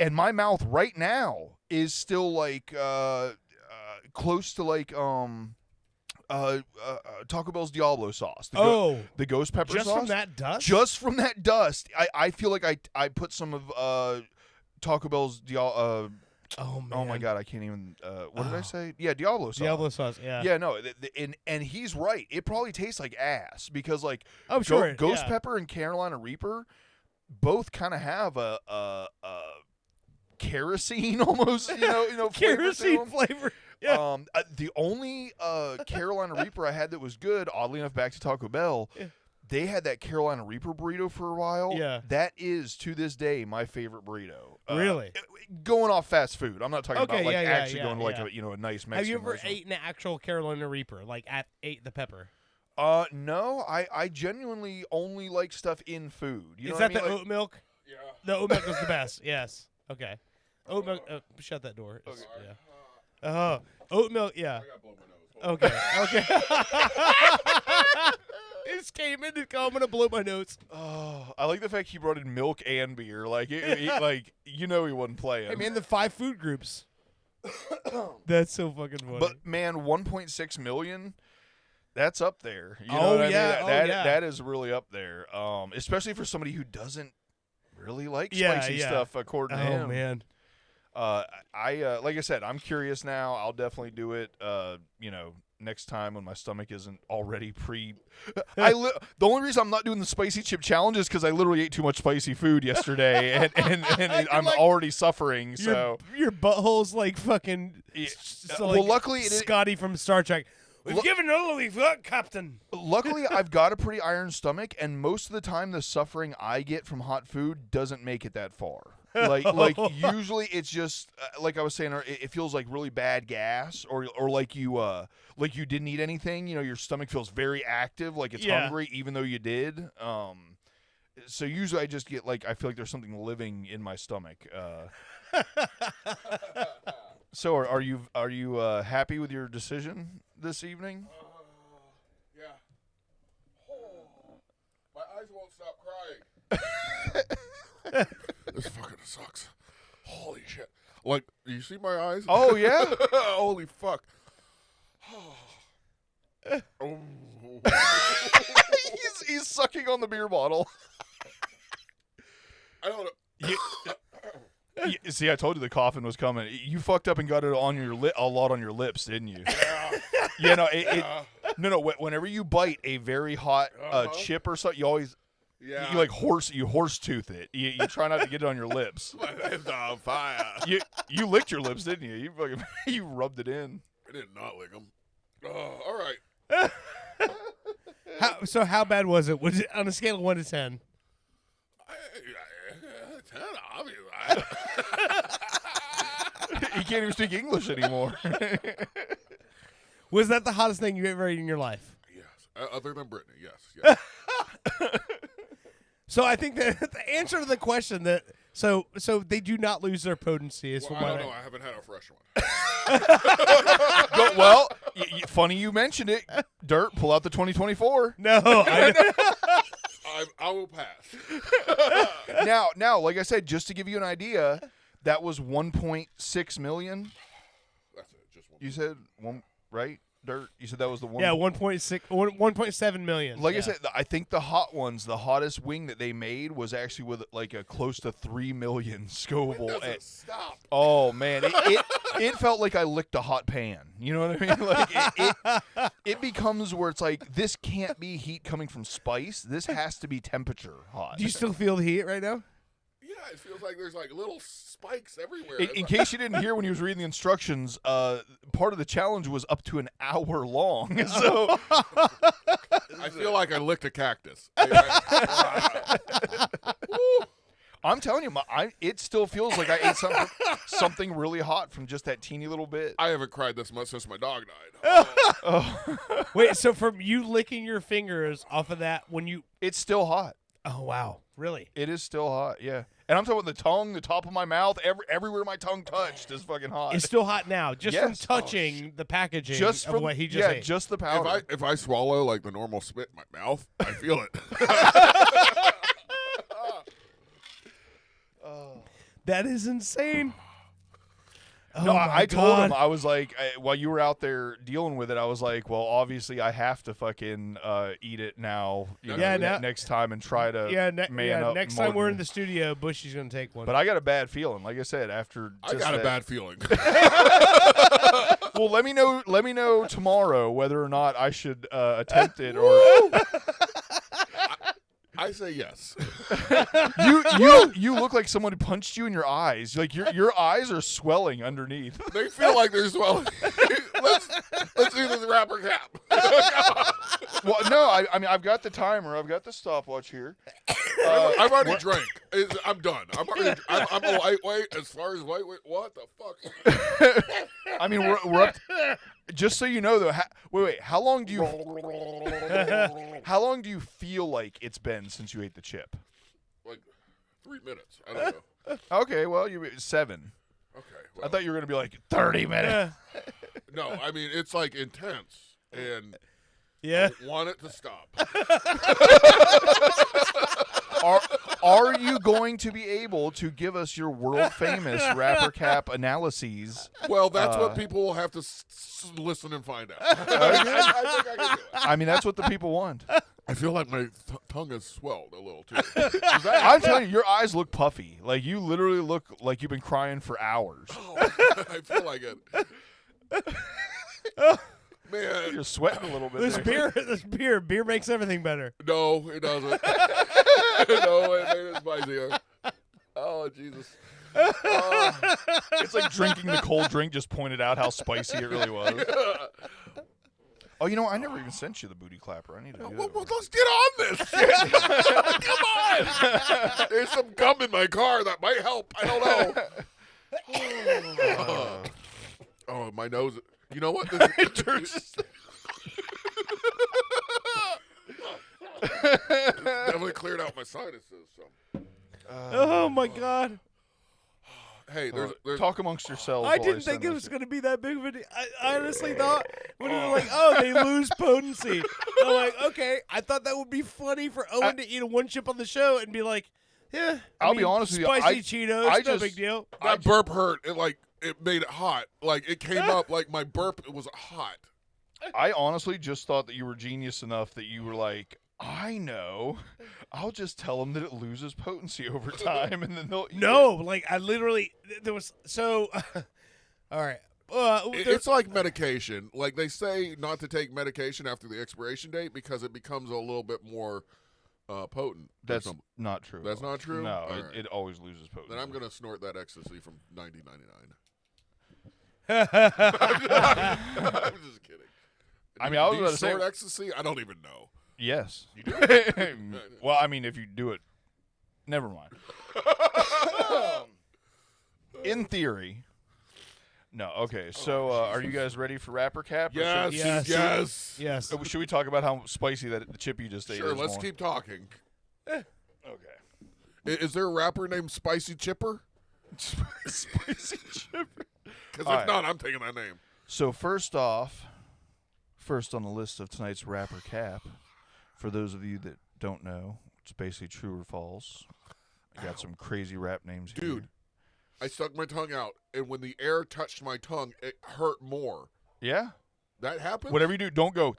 And my mouth right now is still like close to like Taco Bell's Diablo sauce. The ghost pepper sauce. Just from that dust? Just from that dust. I feel like I put some of Taco Bell's Diablo. Oh man! Oh my God! I can't even. What did I say? Yeah, Diablo sauce. Diablo sauce. Yeah. Yeah. No. And he's right. It probably tastes like ass because like I'm sure Ghost Pepper and Carolina Reaper both kind of have a kerosene almost. Kerosene flavor. Yeah. The only Carolina Reaper I had that was good, oddly enough, back to Taco Bell. Yeah. They had that Carolina Reaper burrito for a while. Yeah. That is, to this day, my favorite burrito. Really? Going off fast food. I'm not talking about like actually going to like a nice Mexican Have you ever restaurant. eaten an actual Carolina Reaper? Like ate the pepper? No. I genuinely only like stuff in food. You know is what that I mean? the oat milk? Yeah. The oat milk is the best. Yes. Okay. Oat milk. Shut that door. Okay. Yeah. Oat milk. Yeah. I gotta blow my nose. Okay. It just came in. I'm gonna blow my nose. Oh, I like the fact he brought in milk and beer. Like, he wasn't playing. I mean, the 5 food groups. That's so fucking funny. But man, 1.6 million. That's up there. You know what I mean? That is really up there. Especially for somebody who doesn't really like spicy stuff, according to him. Oh man. Like I said, I'm curious now. I'll definitely do it. Next time when my stomach isn't already the only reason I'm not doing the spicy chip challenge is because I literally ate too much spicy food yesterday, and I'm like, already suffering. So your butthole's like fucking. Well, luckily Scotty from Star Trek. We've given all we've got, Captain. Luckily, I've got a pretty iron stomach, and most of the time, the suffering I get from hot food doesn't make it that far. Like usually, it's just like I was saying, it feels like really bad gas, or like you didn't eat anything. You know, your stomach feels very active, like it's hungry, even though you did. So usually, I just get I feel like there's something living in my stomach. So are you happy with your decision this evening? Yeah. Oh, my eyes won't stop crying. This fucking sucks. Holy shit. Like, do you see my eyes? Oh, yeah? Holy fuck. Oh. He's sucking on the beer bottle. I don't know. See, I told you the coffin was coming. You fucked up and got it on your a lot on your lips, didn't you? Yeah. No. Whenever you bite a very hot chip or something, you always you horse tooth it. You try not to get it on your lips. My lips are on fire. You licked your lips, didn't you? You rubbed it in. I did not lick them. All right. How bad was it? Was it on a scale of 1 to 10? 10, obviously. He can't even speak English anymore. Was that the hottest thing you ever eaten in your life? Yes. Other than Brittany, yes. So I think that the answer to the question so they do not lose their potency. Is Well, I don't know. I haven't had a fresh one. Well, funny you mentioned it. Dirt, pull out the 2024. No, I will pass. Now, like I said, just to give you an idea, that was 1.6 million. That's it. Just one. You said one, right? Dirt. You said that was the one. Yeah, 1.7 million. Like I said, I think the hot ones, the hottest wing that they made was actually with like a close to 3 million Scoville. Stop. Oh man, it felt like I licked a hot pan. You know what I mean? Like it becomes where it's like, this can't be heat coming from spice. This has to be temperature hot. Do you still feel the heat right now? Yeah, it feels like there's like little spikes everywhere. In case you didn't hear when he was reading the instructions, part of the challenge was up to an hour long. So I feel like I licked a cactus. I'm telling you, it still feels like I ate something really hot from just that teeny little bit. I haven't cried this much since my dog died. Wait, so from you licking your fingers off of that, it's still hot. Oh wow, really? It is still hot, yeah. And I'm talking about the tongue, the top of my mouth, everywhere my tongue touched is fucking hot. It's still hot now, just from touching the packaging of what he just ate. Just the powder. If I swallow like the normal spit in my mouth, I feel it. That is insane. Oh no, I told God. him, I was like, while you were out there dealing with it, I was like, well, obviously I have to fucking eat it now. Next time and try to man up. Next time we're in the studio, Bushy's gonna take one. But I got a bad feeling. Like I said, after I got a bad feeling. Well, let me know tomorrow whether or not I should attempt it or. I say yes. You look like someone punched you in your eyes. Like your eyes are swelling underneath. They feel like they're swelling. let's do this rapper cap. Well, no, I mean I've got the timer. I've got the stopwatch here. I've already drank. I'm done. I'm a lightweight. As far as lightweight, what the fuck? I mean we're up. Just so you know, though, wait. How long do you feel like it's been since you ate the chip? Like 3 minutes. I don't know. Okay, well, 7. Okay. Well. I thought you were gonna be like 30 minutes. No, I mean it's like intense, and I want it to stop. Are you going to be able to give us your world famous rapper cap analyses? Well, that's what people will have to listen and find out. I think I can do it. I mean, that's what the people want. I feel like my tongue has swelled a little too. I'm telling you, your eyes look puffy. Like you literally look like you've been crying for hours. Oh, I feel like it. Man, you're sweating a little bit. This beer makes everything better. No, it doesn't. No, it made it spicier. Oh, Jesus. It's like drinking the cold drink. Just pointed out how spicy it really was. Oh, you know, I never even sent you the booty clapper. I need to do Well, that. let's get on this shit. Come on. There's some gum in my car that might help. I don't know. Oh, my nose. You know what? Definitely cleared out my sinuses. So. Oh my God. Hey, there's talk amongst yourselves. I didn't think it was going to be that big of a deal. I honestly thought when we were like, oh, they lose potency. I'm like, okay. I thought that would be funny for Owen to eat a one-chip on the show and be like, yeah. I'll be honest with you. Spicy Cheetos, no big deal. That burp hurt. It made it hot. Like it came up like my burp. It was hot. I honestly just thought that you were genius enough that you were like, I know. I'll just tell them that it loses potency over time, and then they'll eat No, it. like I literally there was so. All right, it's like medication. Like they say not to take medication after the expiration date because it becomes a little bit more potent. That's not true. That's not true? No, All right. it always loses potency. Then I'm going to snort that ecstasy from 1999. I'm just kidding. I mean, I was do you about to say snort ecstasy? I don't even know. Yes. You do? Well, I mean, if you do it, never mind. In theory. No, okay. So, are you guys ready for Rapper Cap? Or Yes. Should we talk about how spicy the chip you just ate Sure, is? let's keep talking. Okay. Is there a rapper named Spicy Chipper? Spicy Chipper. Because if not, I'm taking that name. So, first on the list of tonight's Rapper Cap, for those of you that don't know, it's basically true or false. I got some crazy rap names here. Dude, I stuck my tongue out, and when the air touched my tongue, it hurt more. Yeah? That happened? Whatever you do, don't go.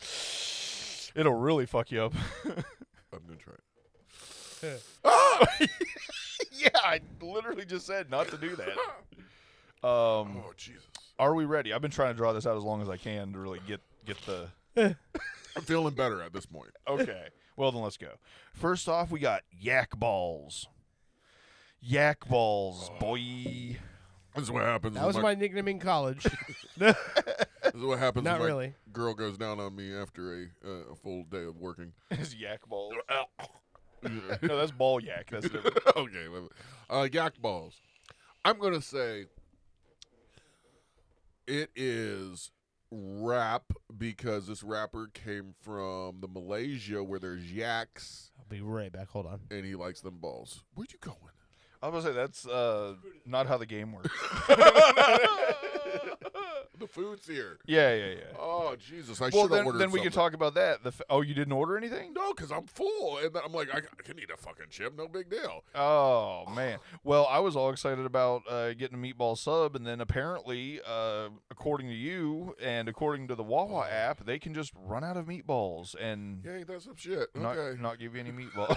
It'll really fuck you up. I'm going to try it. Yeah, I literally just said not to do that. Oh, Jesus. Are we ready? I've been trying to draw this out as long as I can to really get the... I'm feeling better at this point. Okay. Well, then let's go. First off, we got yak balls. Yak balls, boy. This is what happens. That was my nickname in college. This is what happens Not when my really. girl goes down on me after a full day of working. It's yak balls. No, that's ball yak. That's different. Okay. Yak balls. I'm going to say it is rap because this rapper came from the Malaysia where there's yaks. I'll be right back. Hold on. And he likes them balls. Where'd you going? I was going to say, that's not how the game works. The food's here. Yeah. Oh, Jesus. I well, should have ordered then we can something. talk about that. You didn't order anything? No, because I'm full. And then I'm like, I can eat a fucking chip. No big deal. Oh, man. Well, I was all excited about getting a meatball sub, and then apparently, according to you and according to the Wawa app, they can just run out of meatballs and Yeah, ain't that some shit? Okay. not give you any meatballs.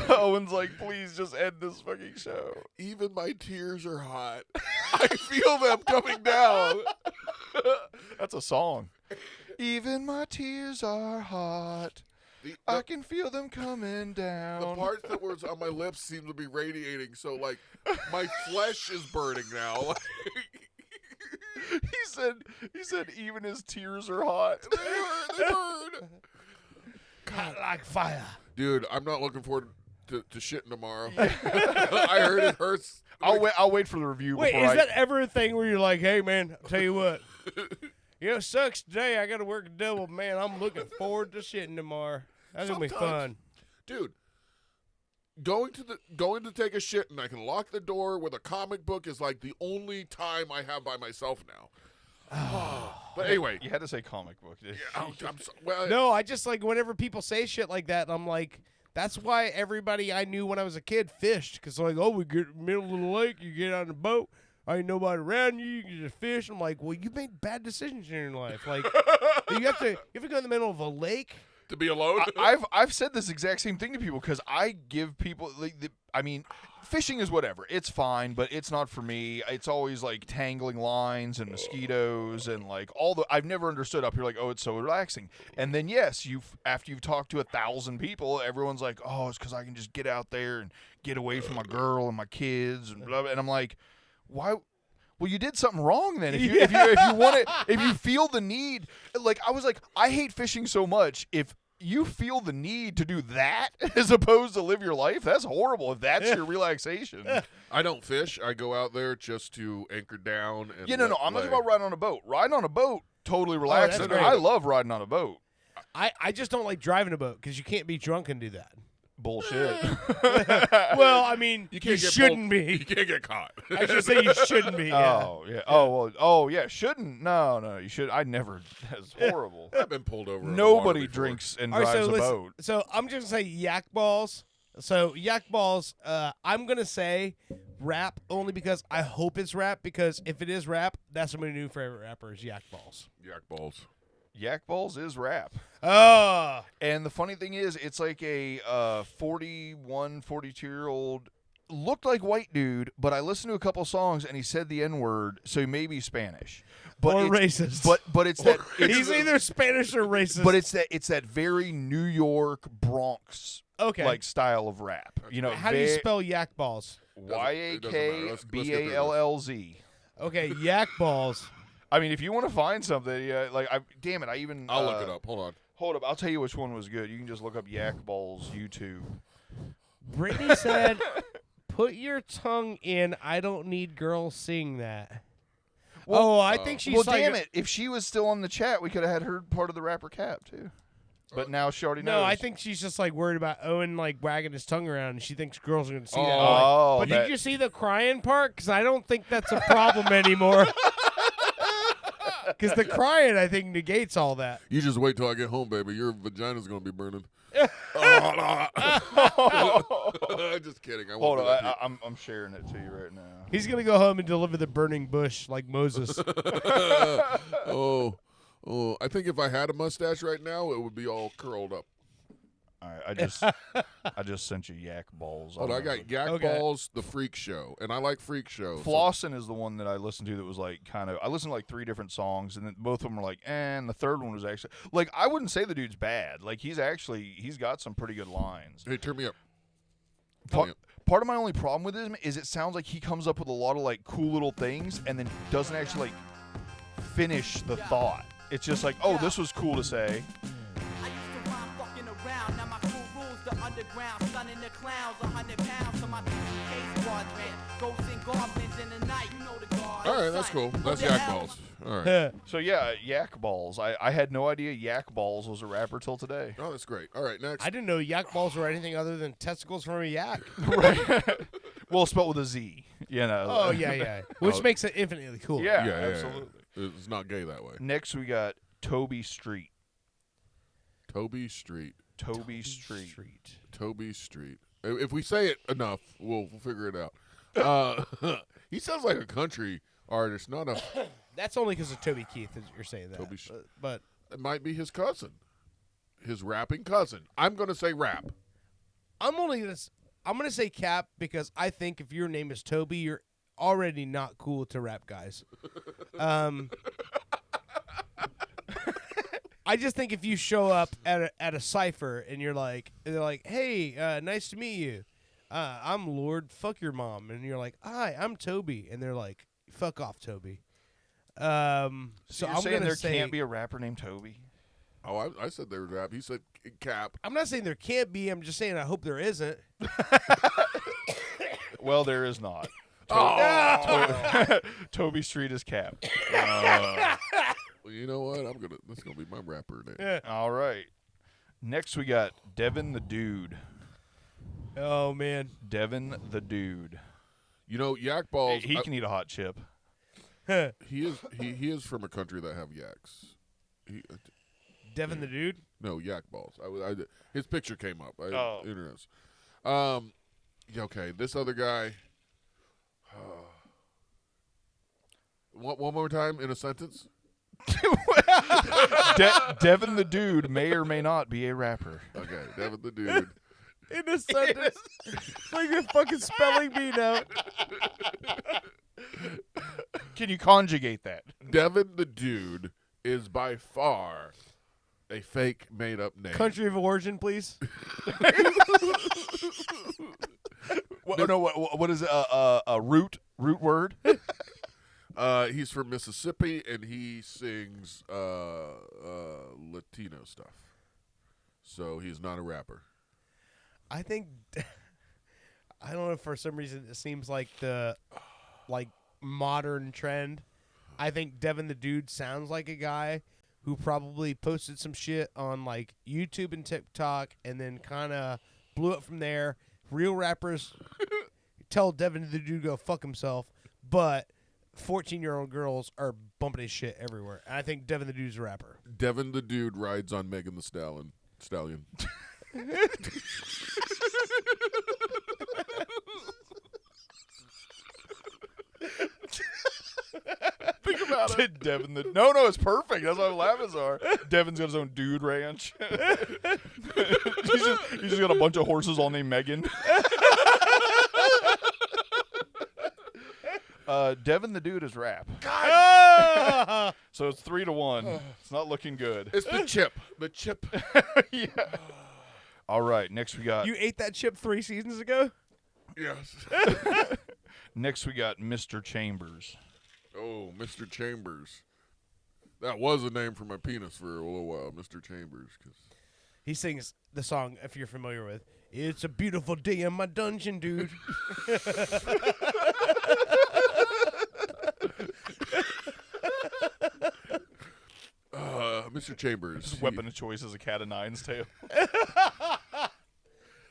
Owen's like, please just end this fucking show. Even my tears are hot. I feel them coming down. That's a song. Even my tears are hot. I can feel them coming down. The parts that were on my lips seem to be radiating, so like my flesh is burning now. He said even his tears are hot. They burn. Hot like fire. Dude, I'm not looking forward to shitting tomorrow. I heard it hurts. I'll wait for the review. Wait, before is that ever a thing where you're like, hey man, I'll tell you what, it sucks today. I got to work double, man. I'm looking forward to shitting tomorrow. That's gonna be fun, dude. Going to take a shit and I can lock the door with a comic book is like the only time I have by myself now. But anyway, you had to say comic book. Didn't you? No, I just like whenever people say shit like that, I'm like, that's why everybody I knew when I was a kid fished, because like, oh, we get in the middle of the lake, you get on the boat, ain't nobody around you, you can just fish. I'm like, well, you made bad decisions in your life. Like, you have to go in the middle of a lake to be alone. I've said this exact same thing to people because I give people fishing is whatever. It's fine, but it's not for me. It's always like tangling lines and mosquitoes and like I've never understood up here like, oh, it's so relaxing. And then yes, after you've talked to 1,000 people, everyone's like, oh, it's because I can just get out there and get away from my girl and my kids and blah, blah. And I'm like, why Well, you did something wrong then. If you want it, if you feel the need, like I was like, I hate fishing so much. If you feel the need to do that as opposed to live your life, that's horrible. If that's your relaxation. I don't fish. I go out there just to anchor down. And I'm not talking about riding on a boat. Riding on a boat, totally relaxing. that's great. I love riding on a boat. I just don't like driving a boat because you can't be drunk and do that. Bullshit. Well, I mean, you shouldn't be. You can't get caught. I should say you shouldn't be. Yeah. Oh yeah. Oh well. Oh yeah. Shouldn't. No. You should. I never. That's horrible. I've been pulled over. Nobody drinks and drives a boat. So I'm just gonna say yak balls. So yak balls. I'm gonna say rap only because I hope it's rap, because if it is rap, that's my new favorite rapper is yak balls. Yak balls. Yak balls is rap. Oh. And the funny thing is, it's like a 41, 42-year-old, looked like white dude, but I listened to a couple songs and he said the N-word, so he may be Spanish. But or racist. But it's that he's either Spanish or racist. But it's that very New York Bronx like style of rap. You know, how do you spell yak balls? YAKBALLZ. Okay, yak balls. I mean, if you want to find something, damn it, I'll look it up. Hold on. Hold up, I'll tell you which one was good. You can just look up yak balls YouTube. Brittany said, "Put your tongue in. I don't need girls seeing that." Well, I think she's. Well, damn it! If she was still on the chat, we could have had her part of the rapper cap too. But now she already knows. No, I think she's just like worried about Owen like wagging his tongue around, and she thinks girls are going to see that. Oh, but did you see the crying part? Because I don't think that's a problem anymore. Because the crying, I think, negates all that. You just wait till I get home, baby. Your vagina's gonna be burning. Just kidding. Hold on, I'm sharing it to you right now. He's gonna go home and deliver the burning bush like Moses. Oh, I think if I had a mustache right now, it would be all curled up. All right, I just sent you yak balls. I got yak balls, the Freak Show, and I like Freak Show. Flossin' is the one that I listened to that was like kind of. I listened to like 3 different songs, and then both of them were like, and the third one was actually like I wouldn't say the dude's bad. Like he's got some pretty good lines. Hey, turn me up. Part of my only problem with him is it sounds like he comes up with a lot of like cool little things and then doesn't actually like finish the thought. It's just like, oh, this was cool to say. All right, that's cool. That's yak balls. All right. So yeah, yak balls. I had no idea yak balls was a rapper till today. Oh, that's great. All right, next. I didn't know yak balls were anything other than testicles from a yak. Right. Well, spelled with a Z. You know. Oh yeah. Which makes it infinitely cool. Yeah, absolutely. Yeah. It's not gay that way. Next we got Toby Street. Toby Street. Toby Street. Toby Street. If we say it enough, we'll figure it out. He sounds like a country artist, not a. That's only because of Toby Keith that you're saying that. But it might be his cousin, his rapping cousin. I'm gonna say rap. I'm gonna say cap because I think if your name is Toby, you're already not cool to rap guys. I just think if you show up at a cipher and they're like, hey, nice to meet you. I'm Lord, fuck your mom. And you're like, hi, I'm Toby. And they're like, fuck off, Toby. So I'm saying gonna there say, can't be a rapper named Toby? Oh, I said there was rap. He said cap. I'm not saying there can't be. I'm just saying I hope there isn't. Well, there is not. Toby Street is cap. Well, you know what? That's gonna be my rapper name. Yeah. All right. Next we got Devin the Dude. Oh man, Devin the Dude. You know, yak balls. He can eat a hot chip. He is from a country that have yaks. Devin the Dude? No, yak balls. His picture came up. Internet. Okay, this other guy. One more time in a sentence. Devin the Dude may or may not be a rapper. Okay, Devin the Dude. In a sentence. Like a fucking spelling bee note. Can you conjugate that? Devin the Dude is by far a fake made-up name. Country of origin, please. What is a root word? He's from Mississippi, and he sings Latino stuff. So he's not a rapper. I think I don't know. For some reason, it seems like the modern trend. I think Devin the Dude sounds like a guy who probably posted some shit on like YouTube and TikTok, and then kind of blew up from there. Real rappers tell Devin the Dude to go fuck himself, but 14-year-old girls are bumping his shit everywhere. And I think Devin the Dude's a rapper. Devin the Dude rides on Megan the Stallion. Think about it. Devin the no, it's perfect. That's why laughs are. Devin's got his own dude ranch. he's just got a bunch of horses all named Megan. Devin the Dude is rap. So it's 3-1. It's not looking good. It's the chip. The chip. Yeah. All right. Next we got. You ate that chip 3 seasons ago? Yes. Next we got Mr. Chambers. Oh, Mr. Chambers. That was a name for my penis for a little while, Mr. Chambers. He sings the song, if you're familiar with, "It's a beautiful day in my dungeon, dude." Mr. Chambers. His weapon of choice is a cat of nine's tail.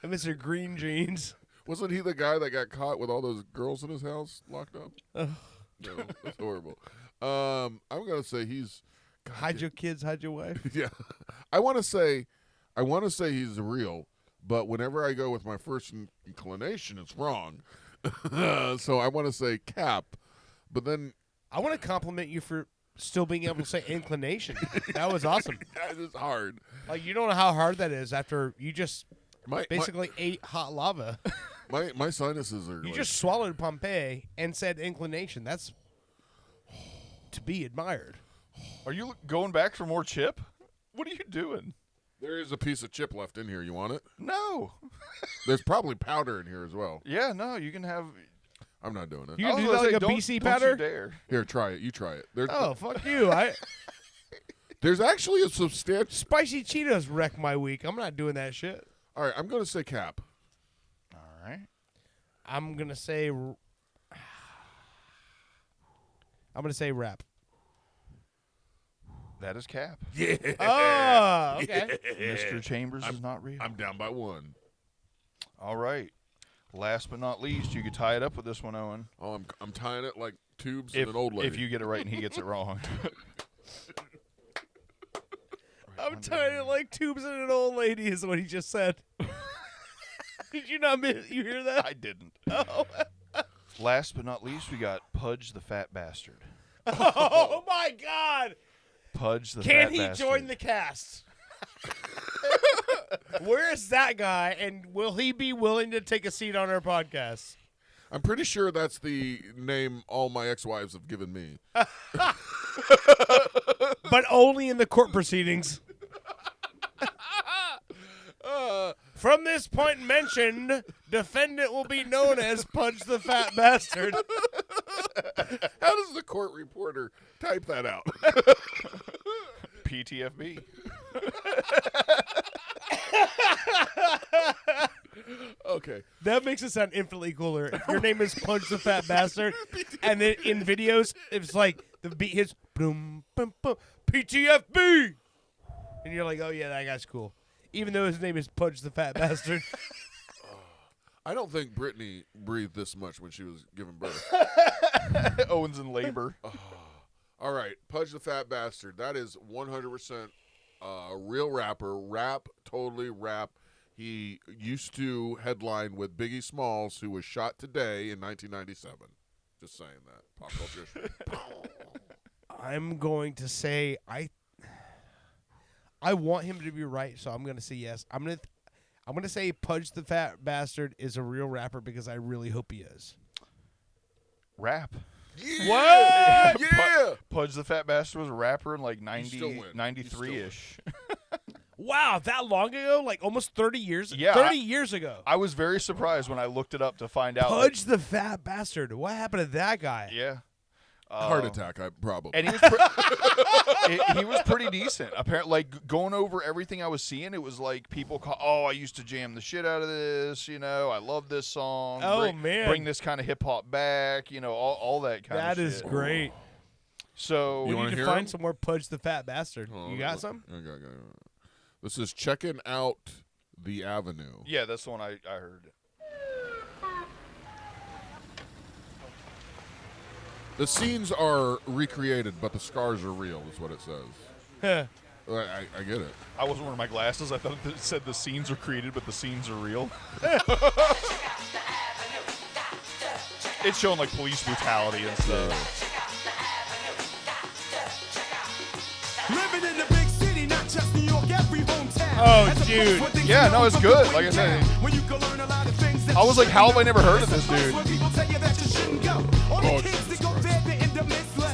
And Mr. Green Jeans. Wasn't he the guy that got caught with all those girls in his house locked up? No, that's horrible. I'm gonna say he's hide your kids, hide your wife. Yeah, I want to say he's real, but whenever I go with my first inclination, it's wrong. So I want to say Cap, but then I want to compliment you for still being able to say inclination. That was awesome. That is hard. Like, you don't know how hard that is after you just basically ate hot lava. My sinuses are. You just swallowed Pompeii and said inclination. That's to be admired. Are you going back for more chip? What are you doing? There is a piece of chip left in here. You want it? No. There's probably powder in here as well. Yeah, no, you can have. I'm not doing it. You can do that like a BC powder? Don't you dare. Here, try it. You try it. Fuck you. There's actually a substantial. Spicy Cheetos wreck my week. I'm not doing that shit. All right, I'm going to say Cap. All right. I'm going to say rap. That is Cap. Yeah. Oh, okay. Yeah. Mr. Chambers is not real. I'm down by 1. All right. Last but not least, you could tie it up with this one, Owen. Oh, I'm tying it like tubes in an old lady. If you get it right and he gets it wrong. I'm tying it like tubes in an old lady is what he just said. Did you not you hear that? I didn't. Oh. Last but not least, we got Pudge the Fat Bastard. Oh, my God. Pudge the Can Fat he Bastard. join the cast? Where is that guy, and will he be willing to take a seat on our podcast? I'm pretty sure that's the name all my ex-wives have given me. But only in the court proceedings. From this point mentioned, defendant will be known as Pudge the Fat Bastard. How does the court reporter type that out? PTFB. Okay. That makes it sound infinitely cooler. If your name is Pudge the Fat Bastard, and then in videos, it's like the beat hits boom, boom, boom, PTFB. And you're like, oh, yeah, that guy's cool. Even though his name is Pudge the Fat Bastard. I don't think Brittany breathed this much when she was giving birth. Owen's in labor. All right, Pudge the Fat Bastard. That is 100% a real rapper. Rap, totally rap. He used to headline with Biggie Smalls, who was shot today in 1997. Just saying that. Pop culture. I'm going to say I want him to be right, so I'm going to say yes. I'm going to say Pudge the Fat Bastard is a real rapper because I really hope he is. Rap. Yeah. What? Yeah. Pudge the Fat Bastard was a rapper in like 93-ish. Wow, that long ago? Like almost 30 years? Yeah. 30 years ago. I was very surprised when I looked it up to find out. Pudge the Fat Bastard. What happened to that guy? Yeah. Heart attack, I probably. And he was pretty decent. Apparently, like going over everything I was seeing, it was like people call, "Oh, I used to jam the shit out of this. You know, I love this song. Oh, bring this kind of hip hop back. You know, all that kind of shit." That is great. So we need to find some more Pudge the Fat Bastard. You got some? Okay. This is Checking Out the Avenue. Yeah, that's the one I heard. The scenes are recreated, but the scars are real, is what it says. I get it. I wasn't wearing my glasses. I thought it said the scenes are created, but the scenes are real. It's showing like police brutality and stuff. Living in the big city, not just New York, every hometown. Oh, dude. Yeah, no, it's good. Like I said, I was like, how have I never heard of this dude? Oh,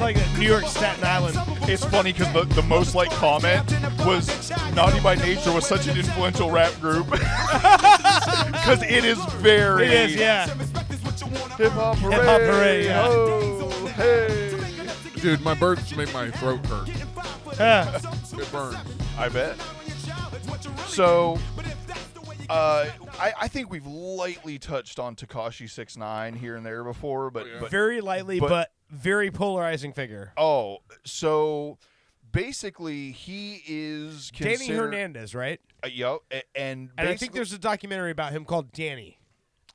It's like New York Staten Island. It's funny because the most like comment was Naughty by Nature was such an influential rap group. Because it is very. It is, yeah. Hip Hop Parade. Hip Hop Parade, yeah. Oh, hey. Dude, my birds make my throat hurt. It burns. I bet. So, I think we've lightly touched on Tekashi 6ix9ine here and there before, but very lightly, but very polarizing figure. Oh, so basically, he is Danny Hernandez, right? Yep, and I think there's a documentary about him called Danny.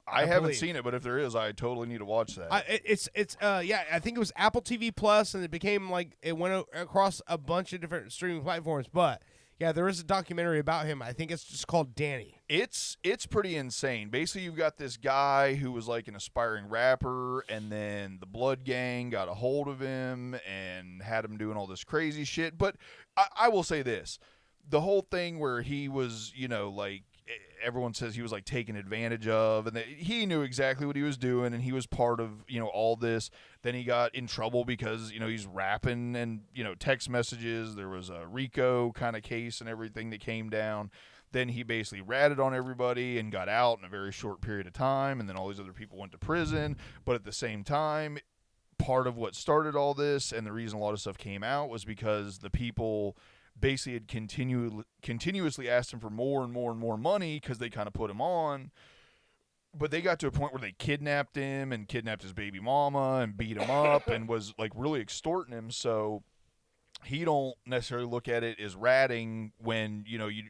I haven't seen it, but if there is, I totally need to watch that. I think it was Apple TV Plus, and it became like it went across a bunch of different streaming platforms. But yeah, there is a documentary about him. I think it's just called Danny. It's pretty insane. Basically, you've got this guy who was like an aspiring rapper, and then the Blood Gang got a hold of him and had him doing all this crazy shit. But I will say this: the whole thing where he was, like. Everyone says he was like taken advantage of, and that he knew exactly what he was doing, and he was part of all this. Then he got in trouble because he's rapping and text messages. There was a RICO kind of case and everything that came down. Then he basically ratted on everybody and got out in a very short period of time, and then all these other people went to prison. But at the same time, part of what started all this and the reason a lot of stuff came out was because the people basically had continuously asked him for more and more and more money because they kind of put him on. But they got to a point where they kidnapped him and kidnapped his baby mama and beat him up and was like really extorting him. So he don't necessarily look at it as ratting when you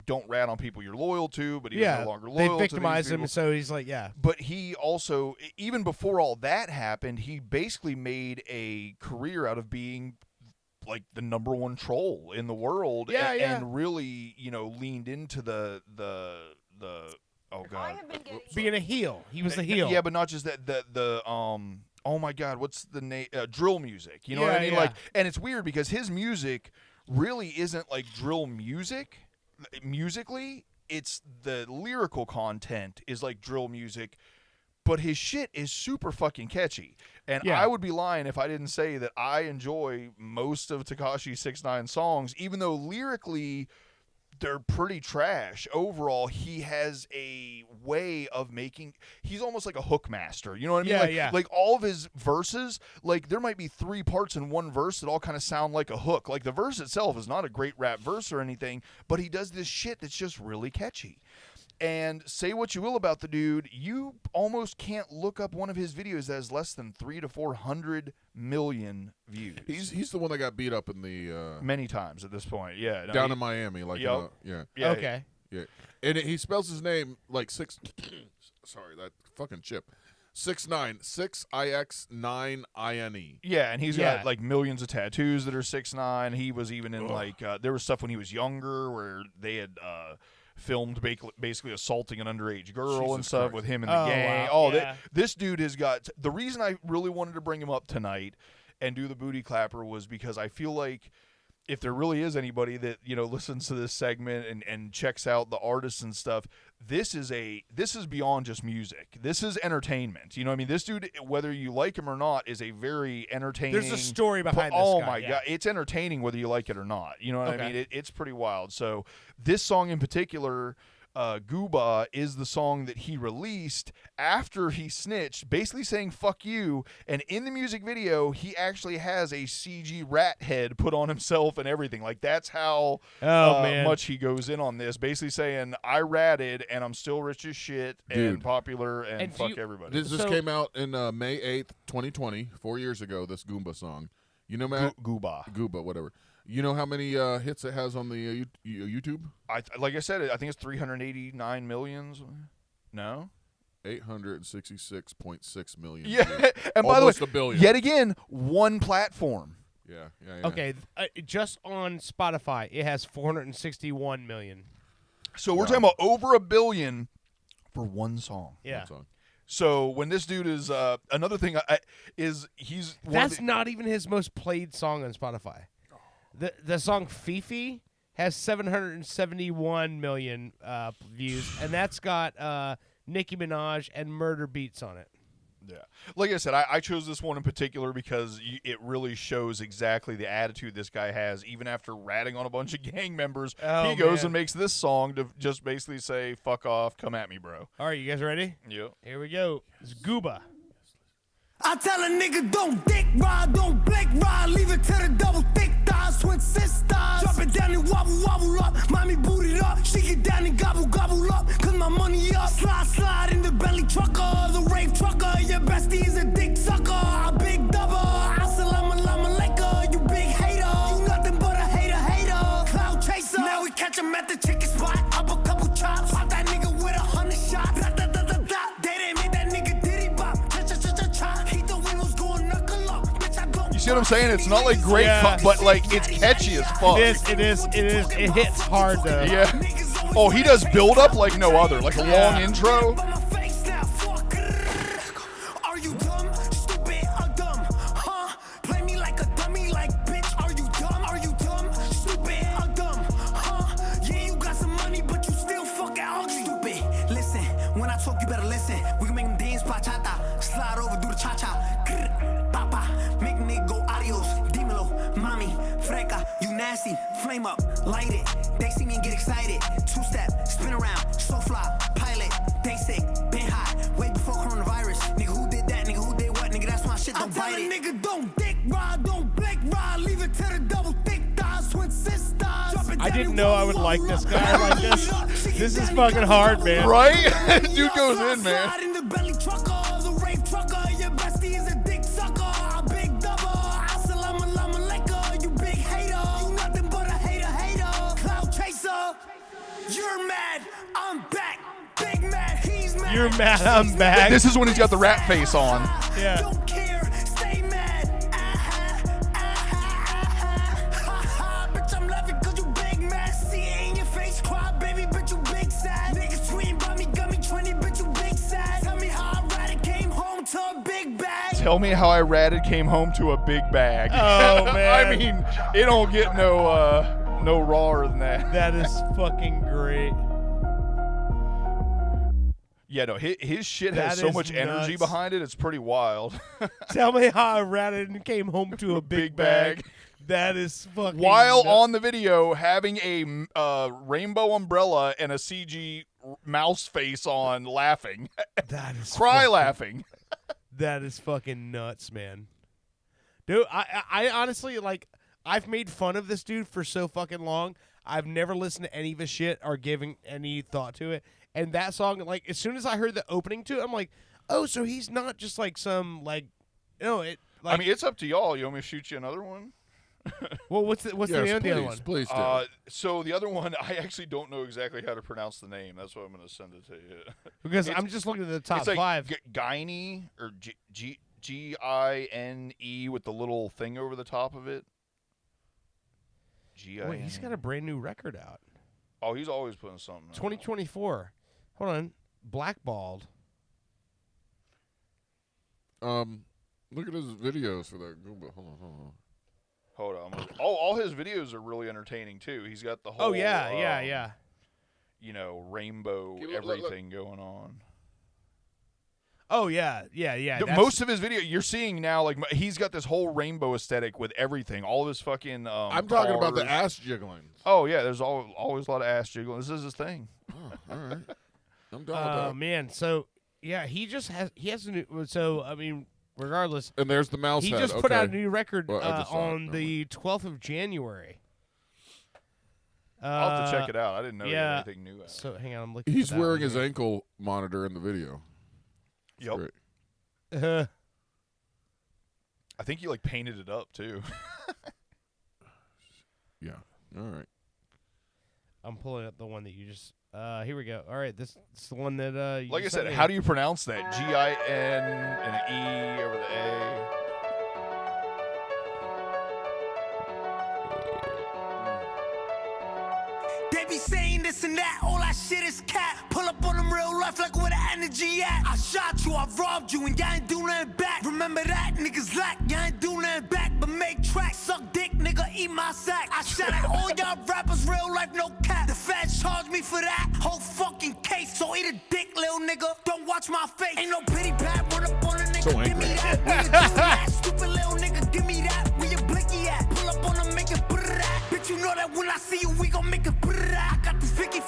don't rat on people you're loyal to, but he's no longer loyal. They victimized to him, so he's like, yeah. But he also, even before all that happened, he basically made a career out of being like the number one troll in the world, and really, leaned into the oh god, being a heel. He was the heel. Yeah, but not just that. The oh my god, what's the name? Drill music. You know what I mean? Yeah. Like, and it's weird because his music really isn't like drill music. Musically, it's the lyrical content is like drill music. But his shit is super fucking catchy. And I would be lying if I didn't say that I enjoy most of Tekashi 6ix9ine songs, even though lyrically they're pretty trash. Overall, he has a way of making... He's almost like a hook master. You know what I mean? Like all of his verses, like there might be 3 parts in one verse that all kind of sound like a hook. Like the verse itself is not a great rap verse or anything, but he does this shit that's just really catchy. And say what you will about the dude, you almost can't look up one of his videos that has less than 300 to 400 million views. He's the one that got beat up in the many times at this point. Yeah, no, down in Miami, like yeah. Okay, yeah, and he spells his name like six. Sorry, that fucking chip. 6ix9ine, 6ix9ine. Yeah, and he's got like millions of tattoos that are 6ix9ine. He was even in like there was stuff when he was younger where they had. Filmed basically assaulting an underage girl and stuff with him in the gang. Wow. This dude has got... The reason I really wanted to bring him up tonight and do the booty clapper was because I feel like if there really is anybody that listens to this segment and checks out the artists and stuff, this is beyond just music. This is entertainment. You know what I mean? This dude, whether you like him or not, is a very entertaining... There's a story behind this guy. Oh guy, my God. It's entertaining whether you like it or not. You know what I mean? It's pretty wild. So this song in particular... Gooba is the song that he released after he snitched, basically saying fuck you. And in the music video, he actually has a CG rat head put on himself and everything. Like, that's how much he goes in on this, basically saying I ratted and I'm still rich as shit and popular and fuck everybody. This came out in May 8th, 2020, 4 years ago, this Goomba song. You know, Matt? Gooba, whatever. You know how many hits it has on the YouTube? Like I said, I think it's 389 million. No? 866.6 million. Yeah, and by the way, a billion. Yet again, one platform. Yeah. Okay, just on Spotify, it has 461 million. So we're talking about over a billion for one song. Yeah. One song. So when this dude is another thing is he's that's not even his most played song on Spotify. The song Fifi has 771 million views, and that's got Nicki Minaj and Murder Beats on it. Yeah. Like I said, I chose this one in particular because it really shows exactly the attitude this guy has. Even after ratting on a bunch of gang members, he goes and makes this song to just basically say, fuck off, come at me, bro. All right, you guys ready? Yep. Here we go. It's Gooba. I tell a nigga don't dick ride, don't blink ride, leave it to the double thick thighs, twin sisters. Drop it down and wobble, wobble up, mommy boot it up, she get down and gobble, gobble up, cause my money up. Slide, slide in the belly trucker, the rave trucker, your bestie is a dick sucker, a big double, assalamu alaikum, you big hater, you nothing but a hater, cloud chaser. Now we catch him at the chicken spot, up a couple chops, pop that nigga with 100 shots, da, da, da, da, da. They didn't make that nigga diddy bop, cha-cha-cha-cha-cha. You see what I'm saying? It's not like great, but like it's catchy as fuck. It is. It hits hard though. Yeah. Oh, he does build up like no other, like a long intro. Are you dumb, stupid, or dumb? Huh? Play me like a dummy, like bitch. Are you dumb? Are you dumb, stupid, or dumb? Huh? Yeah, you got some money, but you still fucking ugly. Stupid. Listen, when I talk, you better listen. We can make them dance, bachata, slide over, do the cha cha. Papa, make nigga go adios, dímelo, mami, freca, you nasty, flame up, light it, they see me and get excited, two-step, spin around, so fly, pilot, they sick, been high, way before coronavirus, nigga who did that, nigga who did what, nigga that's my shit, don't bite it. Nigga don't dick ride, don't blink ride, leave it to the double thick thighs, twin sisters. I didn't know I would like this guy like this. This is fucking hard, man. Right? Dude goes in, man. In the belly trucker, the rave trucker, your bestie is a dick sucker, a big double, assalamu alaikum, you big hater, you nothing but a hater, cloud chaser. You're mad, I'm back, big mad, he's mad. You're mad, I'm back. This is when he's got the rat face on. Yeah. Don't care, stay mad. Bitch, I'm laughing cause you big mad. See it in your face, cry, baby, bitch, you big sad. Niggas tweeting about me, got me 20, bitch, you big sad. Tell me how I ratted, came home to a big bag. Tell me how I ratted, came home to a big bag. Oh, man. I mean, it don't get no rawer than that. That is fucking great. Yeah, no, his shit has That so is much energy nuts. behind it. It's pretty wild. Tell me how I ratted and came home to a big bag. That is fucking While nuts. on the video having a rainbow umbrella and a CG mouse face on, laughing. That is laughing. That is fucking nuts, man. Dude, I honestly, like, I've made fun of this dude for so fucking long. I've never listened to any of his shit or given any thought to it. And that song, like, as soon as I heard the opening to it, I'm like, oh, so he's not just like some, like, it. Like, I mean, it's up to y'all. You want me to shoot you another one? Well, what's the name of the other one? Please do. So the other one, I actually don't know exactly how to pronounce the name. That's why I'm going to send it to you. Because I'm just looking at the top it's like five. Gine or Gine with the little thing over the top of it. Wait, he's got a brand new record out. Oh, he's always putting something out. 2024. Hold on. Blackballed. Look at his videos for that Goomba. Hold on. All his videos are really entertaining too. He's got the whole. Oh yeah. You know, rainbow everything going on. Oh yeah. Most of his video you're seeing now, like he's got this whole rainbow aesthetic with everything. All of his fucking. I'm talking about the ass jiggling. Oh yeah, there's always a lot of ass jiggling. This is his thing. All right. I'm done with that. Man, so yeah, he has a new. So I mean, regardless, And there's the mouse he head. just put out a new record Well, I just saw it. on the 12th of January. I'll have to check it out. I didn't know he yeah. had anything new out. So hang on, I'm looking. He's for that wearing one his here. ankle monitor in the video. It's Yep. great. I think he like painted it up too. Yeah. All right. I'm pulling up the one that you just. Here we go. All right, this is the one that. You Like I just said, sent me. how do you pronounce that? G-I-N and an E over the A. They be saying this and that, all that shit is cat. Pull up on them real life like where the energy at. I shot you, I robbed you, and y'all ain't do nothing back. Remember that, niggas lack, y'all ain't do nothing back. But make tracks, suck dick, nigga, eat my sack. I shot at all y'all rappers, real life, no cap. The feds charge me for that whole fucking case. So eat a dick, little nigga, don't watch my face. Ain't no pity pat, run up on a nigga, So give me angry. that. Where you do that, stupid little nigga, give me that. Where your blicky at? Pull up on him, make it that. Bitch, you know that when I see you, we gon' make it I got this Vicky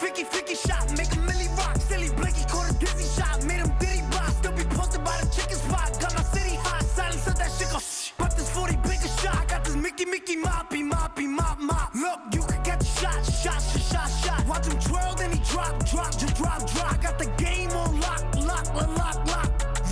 shot, make a milli rock. Silly Blicky caught a dizzy shot, made him diddy rock. Still be posted by the chicken spot, got my city hot. Silence of that shit go shh. But this 40 bigger shot, I got this Mickey moppy. Look, you could get the shot. Watch him twirl, then he drop. I got the game on lock.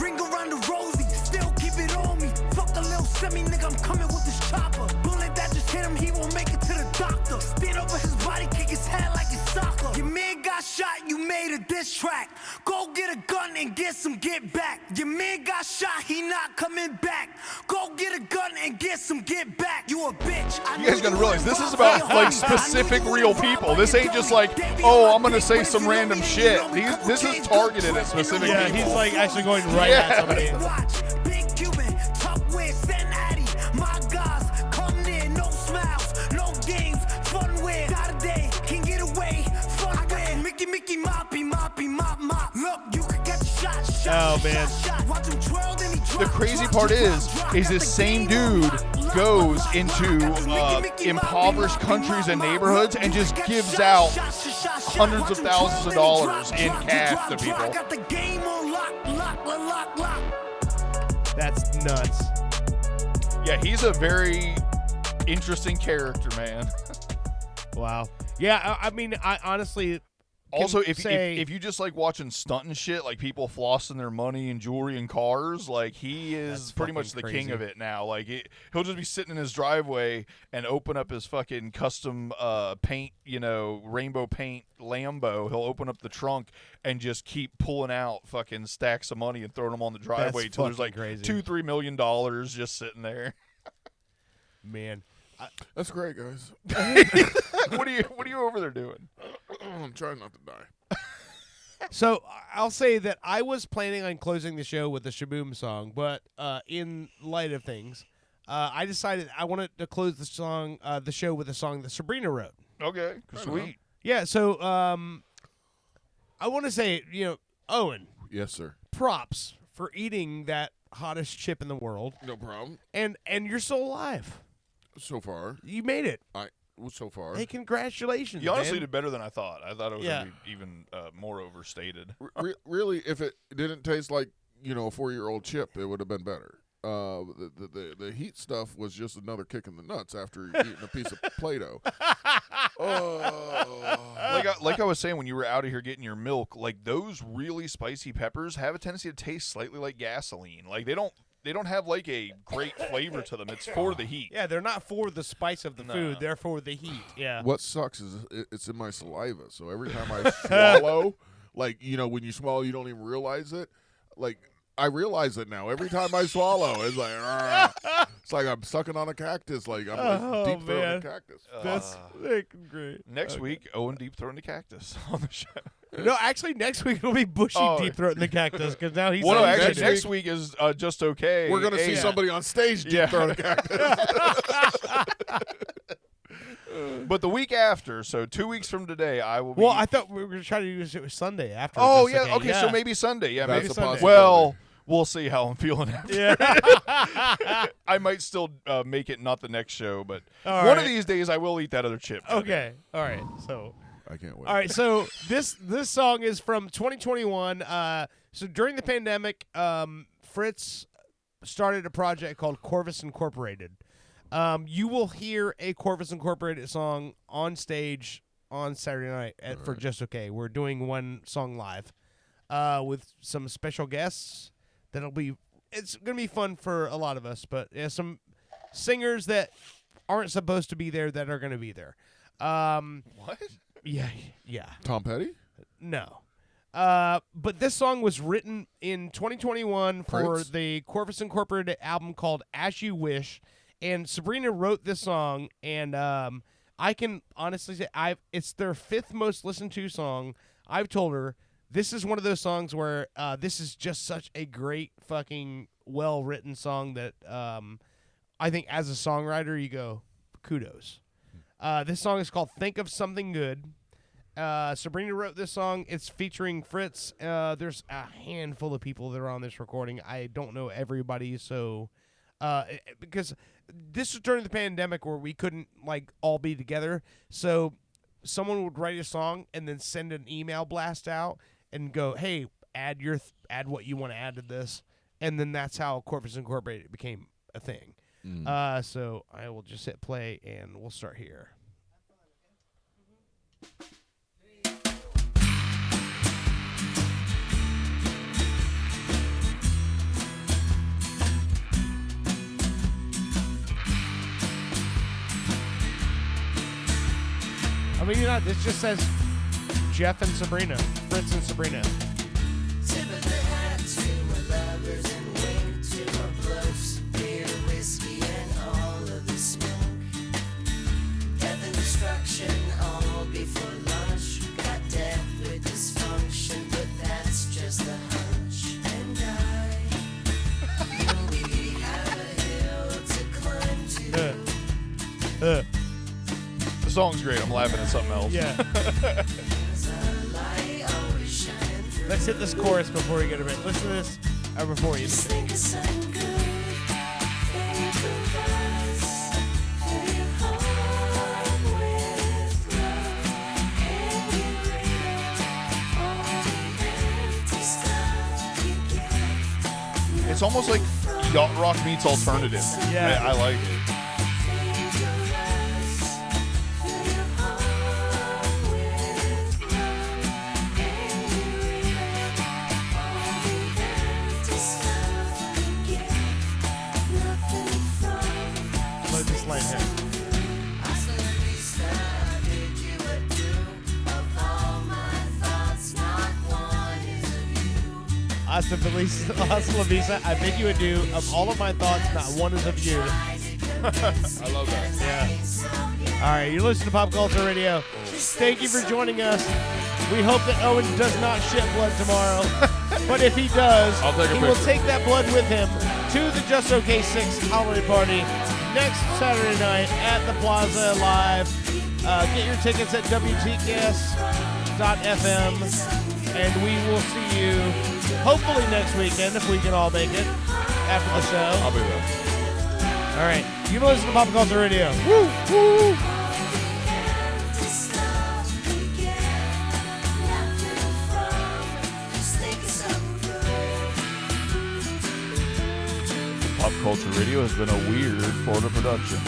Ring around the rosy, still keep it on me. Fuck a little semi, nigga, I'm coming with this chopper. Bullet that just hit him, he won't make it to the doctor. Stand over his body, kick his head like it's soccer. Your man got shot, you made a diss track. Go get a gun and get back. Your man got shot, he not coming back. Go get a gun and get back. You a bitch. You guys gotta realize this is about like specific real people. This ain't just like, oh, I'm gonna say some random shit. This is targeted at specific Yeah, people. he's like actually going right at somebody. Watch, big Cuban, talk with Cincinnati. My guys, come near, no smiles, no games, fun with. Got a day, can get away, fun with. Mickey moppy. Look, you could get shot. Oh, man. Watch him twirl, then he drop. The crazy part is this same dude goes into impoverished countries and neighborhoods and just gives out hundreds of thousands of dollars in cash to people. Got the game on lock. That's nuts. Yeah, he's a very interesting character, man. Wow. Yeah, I mean, I honestly. Also, can if say, you just like watching stunt and shit, like people flossing their money and jewelry and cars, like he is That's pretty much the fucking king crazy. of it now. Like he'll just be sitting in his driveway and open up his fucking custom paint, rainbow paint Lambo. He'll open up the trunk and just keep pulling out fucking stacks of money and throwing them on the driveway till there's like fucking crazy. $2-3 million just sitting there. man. That's great, guys. What are you over there doing? I'm trying not to die. So I'll say that I was planning on closing the show with the Shaboom song, but in light of things, I decided I wanted to close the show with a song that Sabrina wrote. Okay, sweet. Yeah, so I want to say, Owen. Yes, sir. Props for eating that hottest chip in the world. No problem. And you're still alive. So far. You made it. So far. Hey, congratulations, You honestly man. did better than I thought. I thought it was Yeah. going to be even more overstated. Really, if it didn't taste like, a 4-year-old chip, it would have been better. The heat stuff was just another kick in the nuts after eating a piece of Play-Doh. Like I was saying when you were out of here getting your milk, like those really spicy peppers have a tendency to taste slightly like gasoline. Like they don't have like a great flavor to them. It's for the heat. Yeah, they're not for the spice of the food. They're for the heat. Yeah. What sucks is it's in my saliva. So every time I swallow, like, when you swallow, you don't even realize it. Like, I realize it now. Every time I swallow, it's like, it's like I'm sucking on a cactus. Like I'm deep throating a cactus. That's great. Next week, Owen deep throwing the cactus on the show. No, actually, next week it'll be Bushy deep throating the cactus because now he's. Well, no, actually, next week is just okay. We're gonna see somebody on stage deep throating a cactus. But the week after, so 2 weeks from today, I will be. Well, I thought we were going to try to use it was Sunday after. Oh, this, yeah. Okay, so maybe Sunday. Yeah, That's maybe a Sunday. possibility. Well, we'll see how I'm feeling after. Yeah. I might still make it not the next show, but All one right. of these days I will eat that other chip. Okay. All right. So. I can't wait. All right, so this song is from 2021. So during the pandemic, Fritz started a project called Corvus Incorporated. You will hear a Corvus Incorporated song on stage on Saturday night for Just Okay. We're doing one song live with some special guests. It's gonna be fun for a lot of us, but some singers that aren't supposed to be there that are gonna be there. What? Yeah. Tom Petty? No. But this song was written in 2021 for Prince? the Corvus Incorporated album called As You Wish, and Sabrina wrote this song, and I can honestly say it's their 5th most listened to song. I've told her this is one of those songs where this is just such a great fucking well-written song that I think as a songwriter you go, kudos. This song is called Think of Something Good. Sabrina wrote this song. It's featuring Fritz. There's a handful of people that are on this recording. I don't know everybody, so because this was during the pandemic where we couldn't all be together, so someone would write a song and then send an email blast out and go, "Hey, add what you want to add to this," and then that's how Corvus Incorporated became a thing. So I will just hit play and we'll start here. I mean, this just says Jeff and Sabrina, Fritz and Sabrina. Tip of the hat to my lovers and wink to my bluffs. Beer, whiskey, and all of the smoke. Death and destruction all before lunch. Got death with dysfunction, but that's just a hunch. And I know we have a hill to climb to. The song's great. I'm laughing at something else. Yeah. Let's hit this chorus before we get to bed. Listen to this before you. It's almost like yacht rock meets alternative. Yeah. I like it. Hasta la vista, I bid you adieu. Of all of my thoughts, not one is of you. I love that. Yeah. All right, you're listening to Pop Culture Radio. Thank you for joining us. We hope that Owen does not shit blood tomorrow. But if he does, he will take that blood with him to the Just Okay 6 holiday party next Saturday night at the Plaza Live. Get your tickets at WTKS.fm. And we will see you hopefully next weekend if we can all make it after the show. I'll be there. All right. You listen to Pop Culture Radio. Woo! Woo! Pop Culture Radio has been a weird Florida production.